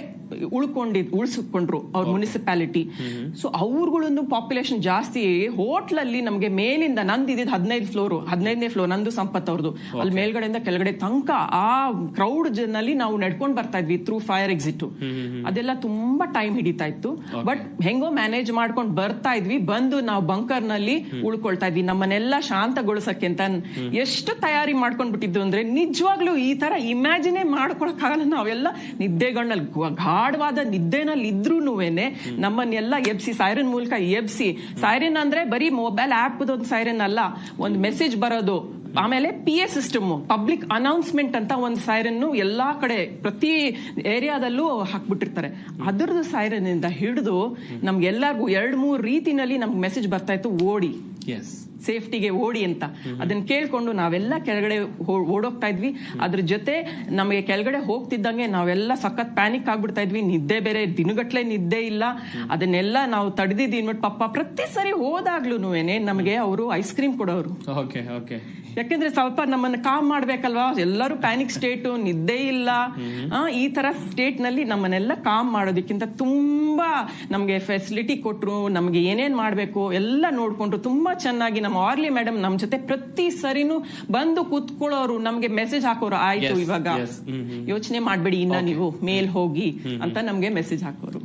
ಉಳಿಸ್ಕೊಂಡ್ರು ಅವ್ರ ಮುನಿಸಿಪಾಲಿಟಿ. ಸೊ ಅವ್ರಗಳೊಂದು ಪಾಪ್ಯುಲೇಷನ್ ಜಾಸ್ತಿ. ಹೋಟ್ಲಲ್ಲಿ ನಮ್ಗೆ ಮೇಲಿಂದ ನಂದಿದ್ 15ನೇ ಫ್ಲೋರ್ ನಂದು ಸಂಪತ್ ಅವ್ರದ್ದು, ಅಲ್ಲಿ ಮೇಲ್ಗಡೆಯಿಂದ ಕೆಳಗಡೆ ತನಕ ಆ ಕ್ರೌಡ್ ನಲ್ಲಿ ನಾವು ನಡ್ಕೊಂಡ್ ಬರ್ತಾ ಇದ್ವಿ ಥ್ರೂ ಫೈರ್ ಎಕ್ಸಿಟ್. ಅದೆಲ್ಲ ತುಂಬಾ ಟೈಮ್ ಹಿಡಿತಾ ಇತ್ತು. ಬಟ್ ಹೆಂಗೋ ಮ್ಯಾನೇಜ್ ಮಾಡ್ಕೊಂಡು ಬರ್ತಾ ಇದ್ವಿ. ಬಂದು ನಾವು ಬಂಕರ್ ನಲ್ಲಿ ಉಳ್ಕೊಳ್ತಾ ಇದ್ವಿ ನಮ್ಮನ್ನೆಲ್ಲ ಶಾಂತಗೊಳಿಸಕ್ಕೆ ಅಂತ. ಎಷ್ಟು ತಯಾರಿ ಮಾಡ್ಕೊಂಡ್ ಬಿಟ್ಟಿದ್ದು ಅಂದ್ರೆ ನಿಜವಾಗ್ಲೂ ಈ ತರ ಇಮ್ಯಾಜಿನೇ ಮಾಡ್ಕೊಳಕ್ ಆಗಲ್ಲ. ನಾವೆಲ್ಲ ನಿದ್ದೆಗಣ್ಣಲ್ಲಿ ಗಾಢವಾದ ನಿದ್ದೆನಲ್ಲಿ ಇದ್ರೂನುವೇನೆ ನಮ್ಮನ್ನೆಲ್ಲ ಎಬ್ಸಿ, ಸೈರನ್ ಮೂಲಕ ಎಬ್ಸಿ. ಸೈರನ್ ಅಂದ್ರೆ ಬರೀ ಮೊಬೈಲ್ ಆಪ್ ಒಂದು ಸೈರನ್ ಅಲ್ಲ, ಒಂದು ಮೆಸೇಜ್ ಬರೋದು, ಆಮೇಲೆ PA ಸಿಸ್ಟಮ್, ಪಬ್ಲಿಕ್ ಅನೌನ್ಸ್ಮೆಂಟ್ ಅಂತ ಒಂದು ಸೈರನ್ ಎಲ್ಲಾ ಕಡೆ ಪ್ರತಿ ಏರಿಯಾದಲ್ಲೂ ಹಾಕ್ಬಿಟ್ಟಿರ್ತಾರೆ. ಅದರದ್ದು ಸೈರನ್ ಇಂದ ಹಿಡಿದು ನಮ್ಗೆಲ್ಲರಿಗೂ 2-3 ರೀತಿನಲ್ಲಿ ನಮ್ಗೆ ಮೆಸೇಜ್ ಬರ್ತಾ ಇತ್ತು, ಓಡಿ, ಸೇಫ್ಟಿಗೆ ಓಡಿ ಅಂತ. ಅದನ್ನ ಕೇಳ್ಕೊಂಡು ನಾವೆಲ್ಲ ಕೆಳಗಡೆ ಓಡೋಗ್ತಾ ಇದ್ವಿ. ಅದ್ರ ಜೊತೆ ನಮಗೆ ಕೆಳಗಡೆ ಹೋಗ್ತಿದ್ದಂಗೆ ನಾವೆಲ್ಲ ಸಖತ್ ಪ್ಯಾನಿಕ್ ಆಗ್ಬಿಡ್ತಾ ಇದ್ವಿ. ನಿದ್ದೆ ಬೇರೆ, ದಿನಗಟ್ಲೆ ನಿದ್ದೆ ಇಲ್ಲ. ಅದನ್ನೆಲ್ಲ ನಾವು ತಡೆದಿದ್ದೀವಿ. ಪಾಪ ಪ್ರತಿ ಸರಿ ಹೋದಾಗ್ಲೂ ನಮಗೆ ಅವರು ಐಸ್ ಕ್ರೀಮ್ ಕೊಡೋರು. ಯಾಕೆಂದ್ರೆ ಸ್ವಲ್ಪ ನಮ್ಮನ್ನ ಕಾಮ್ ಮಾಡ್ಬೇಕಲ್ವಾ, ಎಲ್ಲರೂ ಪ್ಯಾನಿಕ್ ಸ್ಟೇಟ್, ನಿದ್ದೆ ಇಲ್ಲ, ಈ ತರ ಸ್ಟೇಟ್ ನಲ್ಲಿ ನಮ್ಮನ್ನೆಲ್ಲ ಕಾಮ್ ಮಾಡೋದಕ್ಕಿಂತ ತುಂಬಾ ನಮ್ಗೆ ಫೆಸಿಲಿಟಿ ಕೊಟ್ರು. ನಮ್ಗೆ ಏನೇನ್ ಮಾಡ್ಬೇಕು ಎಲ್ಲ ನೋಡ್ಕೊಂಡ್ರು. ತುಂಬಾ ಚೆನ್ನಾಗಿ ನಮ್ಮ ಆರ್ಲಿ ಮೇಡಮ್ ನಮ್ ಜೊತೆ ಪ್ರತಿ ಸರಿನೂ ಬಂದು ಕೂತ್ಕೊಳ್ಳೋರು, ನಮ್ಗೆ ಮೆಸೇಜ್ ಹಾಕೋರು, ಆಯ್ತು ಇವಾಗ ಯೋಚನೆ ಮಾಡ್ಬೇಡಿ, ಇನ್ನ ನೀವು ಮೇಲ್ ಹೋಗಿ ಅಂತ ನಮ್ಗೆ ಮೆಸೇಜ್ ಹಾಕೋರು.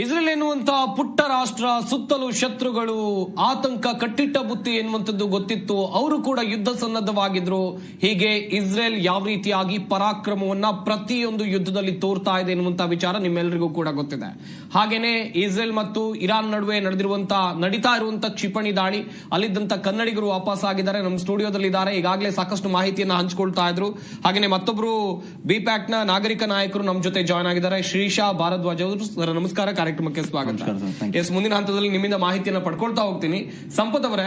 ಇಸ್ರೇಲ್ ಎನ್ನುವಂತಹ ಪುಟ್ಟ ರಾಷ್ಟ್ರ, ಸುತ್ತಲೂ ಶತ್ರುಗಳು, ಆತಂಕ, ಕಟ್ಟಿಟ್ಟ ಬುತ್ತಿ ಎನ್ನುವಂಥದ್ದು ಗೊತ್ತಿತ್ತು. ಅವರು ಕೂಡ ಯುದ್ಧ ಸನ್ನದ್ಧವಾಗಿದ್ರು. ಹೀಗೆ ಇಸ್ರೇಲ್ ಯಾವ ರೀತಿಯಾಗಿ ಪರಾಕ್ರಮವನ್ನ ಪ್ರತಿಯೊಂದು ಯುದ್ಧದಲ್ಲಿ ತೋರ್ತಾ ಇದೆ ಎನ್ನುವಂತಹ ವಿಚಾರ ನಿಮ್ಮೆಲ್ಲರಿಗೂ ಕೂಡ ಗೊತ್ತಿದೆ. ಹಾಗೇನೆ ಇಸ್ರೇಲ್ ಮತ್ತು ಇರಾನ್ ನಡುವೆ ನಡೀತಾ ಇರುವಂತಹ ಕ್ಷಿಪಣಿ ದಾಳಿ, ಅಲ್ಲಿದ್ದಂತ ಕನ್ನಡಿಗರು ವಾಪಸ್ ಆಗಿದ್ದಾರೆ, ನಮ್ಮ ಸ್ಟುಡಿಯೋದಲ್ಲಿ ಇದ್ದಾರೆ, ಈಗಾಗಲೇ ಸಾಕಷ್ಟು ಮಾಹಿತಿಯನ್ನ ಹಂಚಿಕೊಳ್ತಾ ಇದ್ರು. ಹಾಗೇನೆ ಮತ್ತೊಬ್ರು ಬಿಪ್ಯಾಕ್ ನ ನಾಗರಿಕ ನಾಯಕರು ನಮ್ಮ ಜೊತೆ ಜಾಯ್ನ್ ಆಗಿದ್ದಾರೆ, ಶ್ರೀಶಾ ಭಾರದ್ವಾಜ್ ಅವರು. ಸರ್ ನಮಸ್ಕಾರ, ಕಾರ್ಯಕ್ರಮಕ್ಕೆ ಸ್ವಾಗತ. ಮುಂದಿನ ಹಂತದಲ್ಲಿ ನಿಮ್ಮಿಂದ ಮಾಹಿತಿಯನ್ನು ಪಡ್ಕೊಳ್ತಾ ಹೋಗ್ತೀನಿ. ಸಂಪತ್ ಅವರೇ,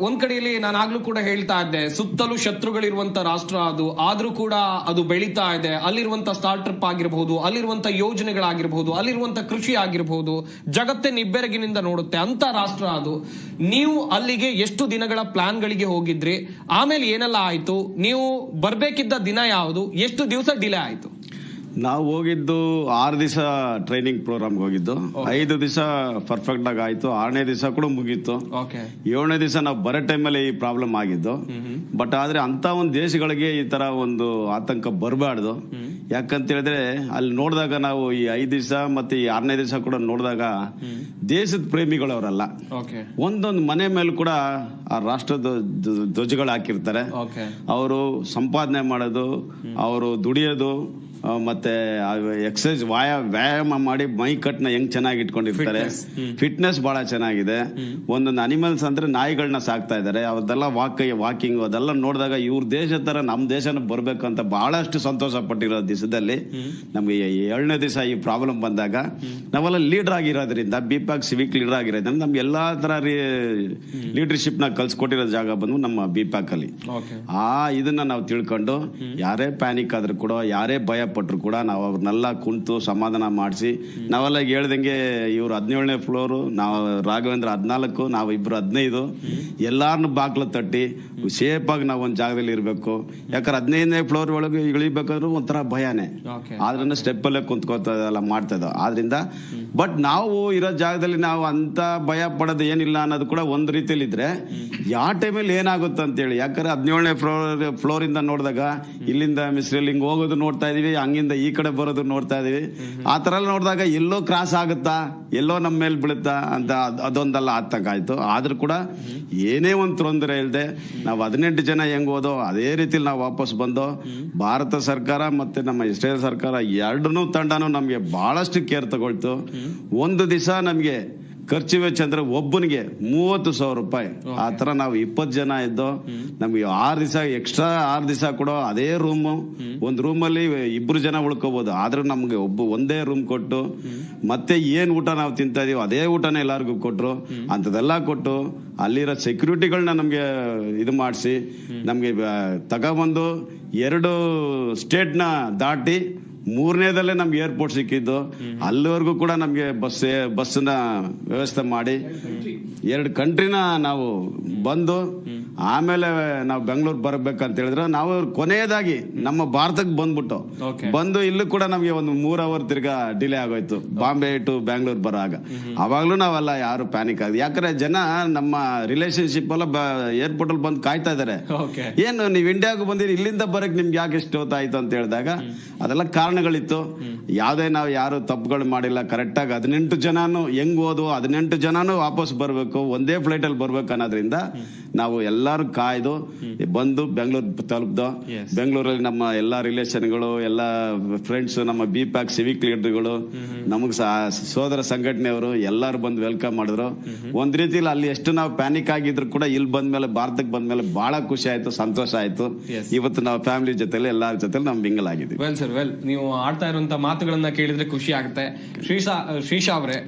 ಒಂದ್ ಕಡೆಯಲ್ಲಿ ನಾನು ಆಗ್ಲೂ ಕೂಡ ಹೇಳ್ತಾ ಇದ್ದೆ, ಸುತ್ತಲೂ ಶತ್ರುಗಳಿರುವಂತ ರಾಷ್ಟ್ರ ಅದು, ಆದ್ರೂ ಕೂಡ ಅದು ಬೆಳೀತಾ ಇದೆ. ಅಲ್ಲಿರುವಂತ ಸ್ಟಾರ್ಟ್ಅಪ್ ಆಗಿರಬಹುದು, ಅಲ್ಲಿರುವಂತ ಯೋಜನೆಗಳಾಗಿರಬಹುದು, ಅಲ್ಲಿರುವಂತ ಕೃಷಿ ಆಗಿರಬಹುದು, ಜಗತ್ತೇ ನಿಬ್ಬೆರಗಿನಿಂದ ನೋಡುತ್ತೆ ಅಂತ ರಾಷ್ಟ್ರ ಅದು. ನೀವು ಅಲ್ಲಿಗೆ ಎಷ್ಟು ದಿನಗಳ ಪ್ಲಾನ್ ಗಳಿಗೆ ಹೋಗಿದ್ರಿ? ಆಮೇಲೆ ಏನೆಲ್ಲ ಆಯ್ತು? ನೀವು ಬರ್ಬೇಕಿದ್ದ ದಿನ ಯಾವುದು? ಎಷ್ಟು ದಿವಸ ಡಿಲೇ ಆಯ್ತು? ನಾವು ಹೋಗಿದ್ದು 6 ದಿವಸ ಟ್ರೈನಿಂಗ್ ಪ್ರೋಗ್ರಾಮ್ಗೆ ಹೋಗಿದ್ದು. 5 ದಿವಸ ಪರ್ಫೆಕ್ಟ್ ಆಗಿ ಆಯ್ತು. 6ನೇ ದಿವಸ ಕೂಡ ಮುಗೀತು. 7ನೇ ದಿವಸ ನಾವು ಬರೋ ಟೈಮಲ್ಲಿ ಈ ಪ್ರಾಬ್ಲಮ್ ಆಗಿದ್ದು. ಬಟ್ ಆದ್ರೆ ಅಂತ ಒಂದು ದೇಶಗಳಿಗೆ ಈ ತರ ಒಂದು ಆತಂಕ ಬರಬಾರ್ದು. ಯಾಕಂತ ಹೇಳಿದ್ರೆ ಅಲ್ಲಿ ನೋಡಿದಾಗ ನಾವು ಈ 5 ದಿವಸ ಮತ್ತೆ ಈ 6ನೇ ದಿವಸ ಕೂಡ ನೋಡಿದಾಗ ದೇಶದ ಪ್ರೇಮಿಗಳು ಅವರಲ್ಲ. ಒಂದೊಂದು ಮನೆ ಮೇಲೆ ಕೂಡ ಆ ರಾಷ್ಟ್ರದ ಧ್ವಜಗಳು ಹಾಕಿರ್ತಾರೆ. ಅವರು ಸಂಪಾದನೆ ಮಾಡೋದು, ಅವರು ದುಡಿಯೋದು, ಮತ್ತೆ ಎಕ್ಸರ್ಸೈಸ್ ವ್ಯಾಯಾಮ ಮಾಡಿ ಮೈ ಕಟ್ನ ಹೆಂಗ್ ಚೆನ್ನಾಗಿ ಇಟ್ಕೊಂಡಿರ್ತಾರೆ. ಫಿಟ್ನೆಸ್ ಬಹಳ ಚೆನ್ನಾಗಿದೆ. ಒಂದೊಂದು ಅನಿಮಲ್ಸ್ ಅಂದ್ರೆ ನಾಯಿಗಳನ್ನ ಸಾಕ್ತಾ ಇದಾರೆ. ಅವದೆಲ್ಲ ವಾಕಿಂಗ್ ಅದೆಲ್ಲ ನೋಡಿದಾಗ ಇವ್ರ ದೇಶ ತರ ನಮ್ ದೇಶನ ಬರ್ಬೇಕಂತ ಬಹಳಷ್ಟು ಸಂತೋಷ ಪಟ್ಟಿರೋ ದಿವಸದಲ್ಲಿ ನಮ್ಗೆ 7ನೇ ದಿವಸ ಈ ಪ್ರಾಬ್ಲಮ್ ಬಂದಾಗ ನಾವೆಲ್ಲ ಲೀಡರ್ ಆಗಿರೋದ್ರಿಂದ, ಬಿಪ್ಯಾಕ್ ಸಿವಿಕ್ ಲೀಡರ್ ಆಗಿರೋದ್ರಿಂದ ನಮ್ಗೆ ಎಲ್ಲಾ ತರ ಲೀಡರ್ಶಿಪ್ ನ ಕಲ್ಸ್ಕೊಟ್ಟಿರೋ ಜಾಗ ಬಂದು ನಮ್ಮ ಬಿಪ್ಯಾಕ್ ಅಲ್ಲಿ. ಇದನ್ನ ನಾವು ತಿಳ್ಕೊಂಡು ಯಾರೇ ಪ್ಯಾನಿಕ್ ಆದ್ರೂ ಕೂಡ, ಯಾರೇ ಭಯ ಪಟ್ರು ಕೂಡ ನಾವು ಅವ್ರನ್ನೆಲ್ಲ ಕುಂತು ಸಮಾಧಾನ ಮಾಡಿಸಿ, ನಾವೆಲ್ಲ ಹೇಳ್ದಂಗೆ ಇವ್ರು 17ನೇ ಫ್ಲೋರು, ನಾವು ರಾಘವೇಂದ್ರ 14, ನಾವು ಇಬ್ರು 15, ಎಲ್ಲಾರನ್ನು ಬಾಗ್ಲು ತಟ್ಟಿ ಸೇಫ್ ಆಗಿ ನಾವು ಒಂದ್ ಜಾಗದಲ್ಲಿ ಇರ್ಬೇಕು. ಯಾಕಂದ್ರೆ 15ನೇ ಫ್ಲೋರ್ ಒಳಗೆ ಇಳಿಬೇಕಾದ್ರೂ ಒಂಥರ ಭಯನೇ. ಆದ್ರಿಂದ ಸ್ಟೆಪ್ ಅಲ್ಲೇ ಕುಂತ್ಕೋತಲ್ಲ ಮಾಡ್ತಾ ಇದ್ದೋ. ಆದ್ರಿಂದ ಬಟ್ ನಾವು ಇರೋ ಜಾಗದಲ್ಲಿ ನಾವು ಅಂತ ಭಯ ಪಡೋದು ಏನಿಲ್ಲ ಅನ್ನೋದು ಕೂಡ ಒಂದ್ ರೀತಿಯಲ್ಲಿ ಇದ್ರೆ ಯಾವ ಟೈಮಲ್ಲಿ ಏನಾಗುತ್ತೆ ಅಂತೇಳಿ. ಯಾಕಂದ್ರೆ 17ನೇ ಫ್ಲೋರ್ ಇಂದ ನೋಡಿದಾಗ ಇಲ್ಲಿಂದ ಮಿಸ್ರಲ್ಲಿ ಹಿಂಗ್ ಹೋಗೋದು ನೋಡ್ತಾ ಇದೀವಿ, ಹಂಗಿಂದ ಈ ಕಡೆ ಬರೋದು ನೋಡ್ತಾ ಇದೀವಿ. ಆ ತರ ನೋಡಿದಾಗ ಎಲ್ಲೋ ಕ್ರಾಸ್ ಆಗುತ್ತಾ, ಎಲ್ಲೋ ನಮ್ಮ ಮೇಲೆ ಬೀಳುತ್ತಾ ಅಂತ ಅದೊಂದೆಲ್ಲ ಆತಂಕ ಆಯ್ತು. ಆದ್ರೂ ಕೂಡ ಏನೇ ಒಂದು ತೊಂದರೆ ಇಲ್ಲದೆ ನಾವು 18 ಜನ ಹೆಂಗ್ ಹೋದೋ ಅದೇ ರೀತಿಲಿ ನಾವು ವಾಪಸ್ ಬಂದೋ. ಭಾರತ ಸರ್ಕಾರ ಮತ್ತೆ ನಮ್ಮ ಇಸ್ರೇಲ್ ಸರ್ಕಾರ ಎರಡನ್ನೂ ತಂಡನೂ ನಮ್ಗೆ ಬಹಳಷ್ಟು ಕೇರ್ ತಗೊಳ್ತು. ಒಂದು ದಿವಸ ನಮ್ಗೆ ಖರ್ಚು ವೆಚ್ಚ ಅಂದ್ರೆ ಒಬ್ಬನಿಗೆ 30,000 ರೂಪಾಯಿ. ಆ ತರ ನಾವು 20 ಜನ ಇದ್ದೋ. ನಮ್ಗೆ 6 ದಿವಸ ಎಕ್ಸ್ಟ್ರಾ 6 ದಿವಸ ಕೊಡೋ ಅದೇ ರೂಮು. ಒಂದ್ ರೂಮಲ್ಲಿ 2 ಜನ ಉಳ್ಕೋಬಹುದು. ಆದ್ರೂ ನಮ್ಗೆ ಒಂದೇ ರೂಮ್ ಕೊಟ್ಟು ಮತ್ತೆ ಏನ್ ಊಟ ನಾವು ತಿಂತಾ ಇದೀವಿ ಅದೇ ಊಟನ ಎಲ್ಲಾರ್ಗು ಕೊಟ್ರು. ಅಂತದೆಲ್ಲ ಕೊಟ್ಟು ಅಲ್ಲಿರೋ ಸೆಕ್ಯೂರಿಟಿಗಳನ್ನ ನಮ್ಗೆ ಇದು ಮಾಡಿಸಿ ನಮ್ಗೆ ತಗೊಬಂದು 2 ಸ್ಟೇಟ್ನ ದಾಟಿ 3ನೇದಲ್ಲೇ ನಮ್ಗೆ ಏರ್ಪೋರ್ಟ್ ಸಿಕ್ಕಿದ್ದು. ಅಲ್ಲಿವರೆಗೂ ಕೂಡ ನಮ್ಗೆ ಬಸ್ನ ವ್ಯವಸ್ಥೆ ಮಾಡಿ 2 ಕಂಟ್ರಿನ ನಾವು ಬಂದು ಆಮೇಲೆ ನಾವು ಬೆಂಗಳೂರು ಬರ್ಬೇಕಂತ ಹೇಳಿದ್ರೆ ನಾವು ಕೊನೆಯದಾಗಿ ನಮ್ಮ ಭಾರತಕ್ಕೆ ಬಂದು ಇಲ್ಲೂ ಕೂಡ ನಮ್ಗೆ ಒಂದು 3 ಅವರ್ ತಿರ್ಗಾ ಡಿಲೇ ಆಗೋಯ್ತು ಬಾಂಬೆ ಟು ಬ್ಯಾಂಗ್ಳೂರ್ ಬರುವಾಗ. ಅವಾಗ್ಲೂ ನಾವೆಲ್ಲ ಯಾರು ಪ್ಯಾನಿಕ್ ಆಗಿದೆ. ಯಾಕಂದ್ರೆ ಜನ ನಮ್ಮ ರಿಲೇಶನ್ಶಿಪ್ ಎಲ್ಲ ಏರ್ಪೋರ್ಟ್ ಅಲ್ಲಿ ಬಂದು ಕಾಯ್ತಾ ಇದಾರೆ. ಏನು ನೀವು ಇಂಡಿಯಾಗೂ ಬಂದಿರಿ, ಇಲ್ಲಿಂದ ಬರಕ್ ನಿಮ್ಗೆ ಯಾಕೆ ಎಷ್ಟು ಹೊತ್ತಾಯ್ತು ಅಂತ ಹೇಳಿದಾಗ ಅದೆಲ್ಲ ಕಾರಣಗಳಿತ್ತು. ನಾವು ಯಾರು ತಪ್ಪುಗಳು ಮಾಡಿಲ್ಲ. ಕರೆಕ್ಟ್ ಆಗಿ 18 ಜನನು ಹೆಂಗ್ ಹೋದ್ವು, 18 ಜನನು ವಾಪಸ್ ಬರ್ಬೇಕು, ಒಂದೇ ಫ್ಲೈಟ್ ಅಲ್ಲಿ ಬರ್ಬೇಕು ಅನ್ನೋದ್ರಿಂದ ನಾವು ಎಲ್ಲ ಎಲ್ಲಾರು ಕಾಯ್ದು ಬಂದು ಬೆಂಗಳೂರು ತಲುಪ್ದು. ಬೆಂಗಳೂರಲ್ಲಿ ನಮ್ಮ ಎಲ್ಲಾ ರಿಲೇಷನ್ಗಳು, ಎಲ್ಲಾ ಫ್ರೆಂಡ್ಸ್, ನಮ್ಮ BPAC ಸಿವಿಕ್ ಲೀಡರ್ಗಳು, ನಮಗ್ ಸೋದರ ಸಂಘಟನೆಯವರು ಎಲ್ಲಾರು ಬಂದು ವೆಲ್ಕಮ್ ಮಾಡಿದ್ರು. ಒಂದ್ ರೀತಿಲಿ ಅಲ್ಲಿ ಎಷ್ಟು ನಾವು ಪ್ಯಾನಿಕ್ ಆಗಿದ್ರು ಕೂಡ ಇಲ್ಲಿ ಬಂದ್ಮೇಲೆ, ಭಾರತಕ್ಕೆ ಬಂದ್ಮೇಲೆ ಬಹಳ ಖುಷಿ ಆಯ್ತು, ಸಂತೋಷ ಆಯ್ತು. ಇವತ್ತು ನಾವು ಫ್ಯಾಮಿಲಿ ಜೊತೆಲಿ ಎಲ್ಲಾರ ಜೊತೆಲಿ ನಾವು ಮಿಂಗಲ್ ಆಗಿದ್ದೀವಿ. ವೆಲ್ ಸರ್, ವೆಲ್, ನೀವು ಆಡ್ತಾ ಇರುವಂತ ಮಾತುಗಳನ್ನ ಕೇಳಿದ್ರೆ ಖುಷಿ ಆಗುತ್ತೆ. ಶ್ರೀಶಾ ಅವರೇ,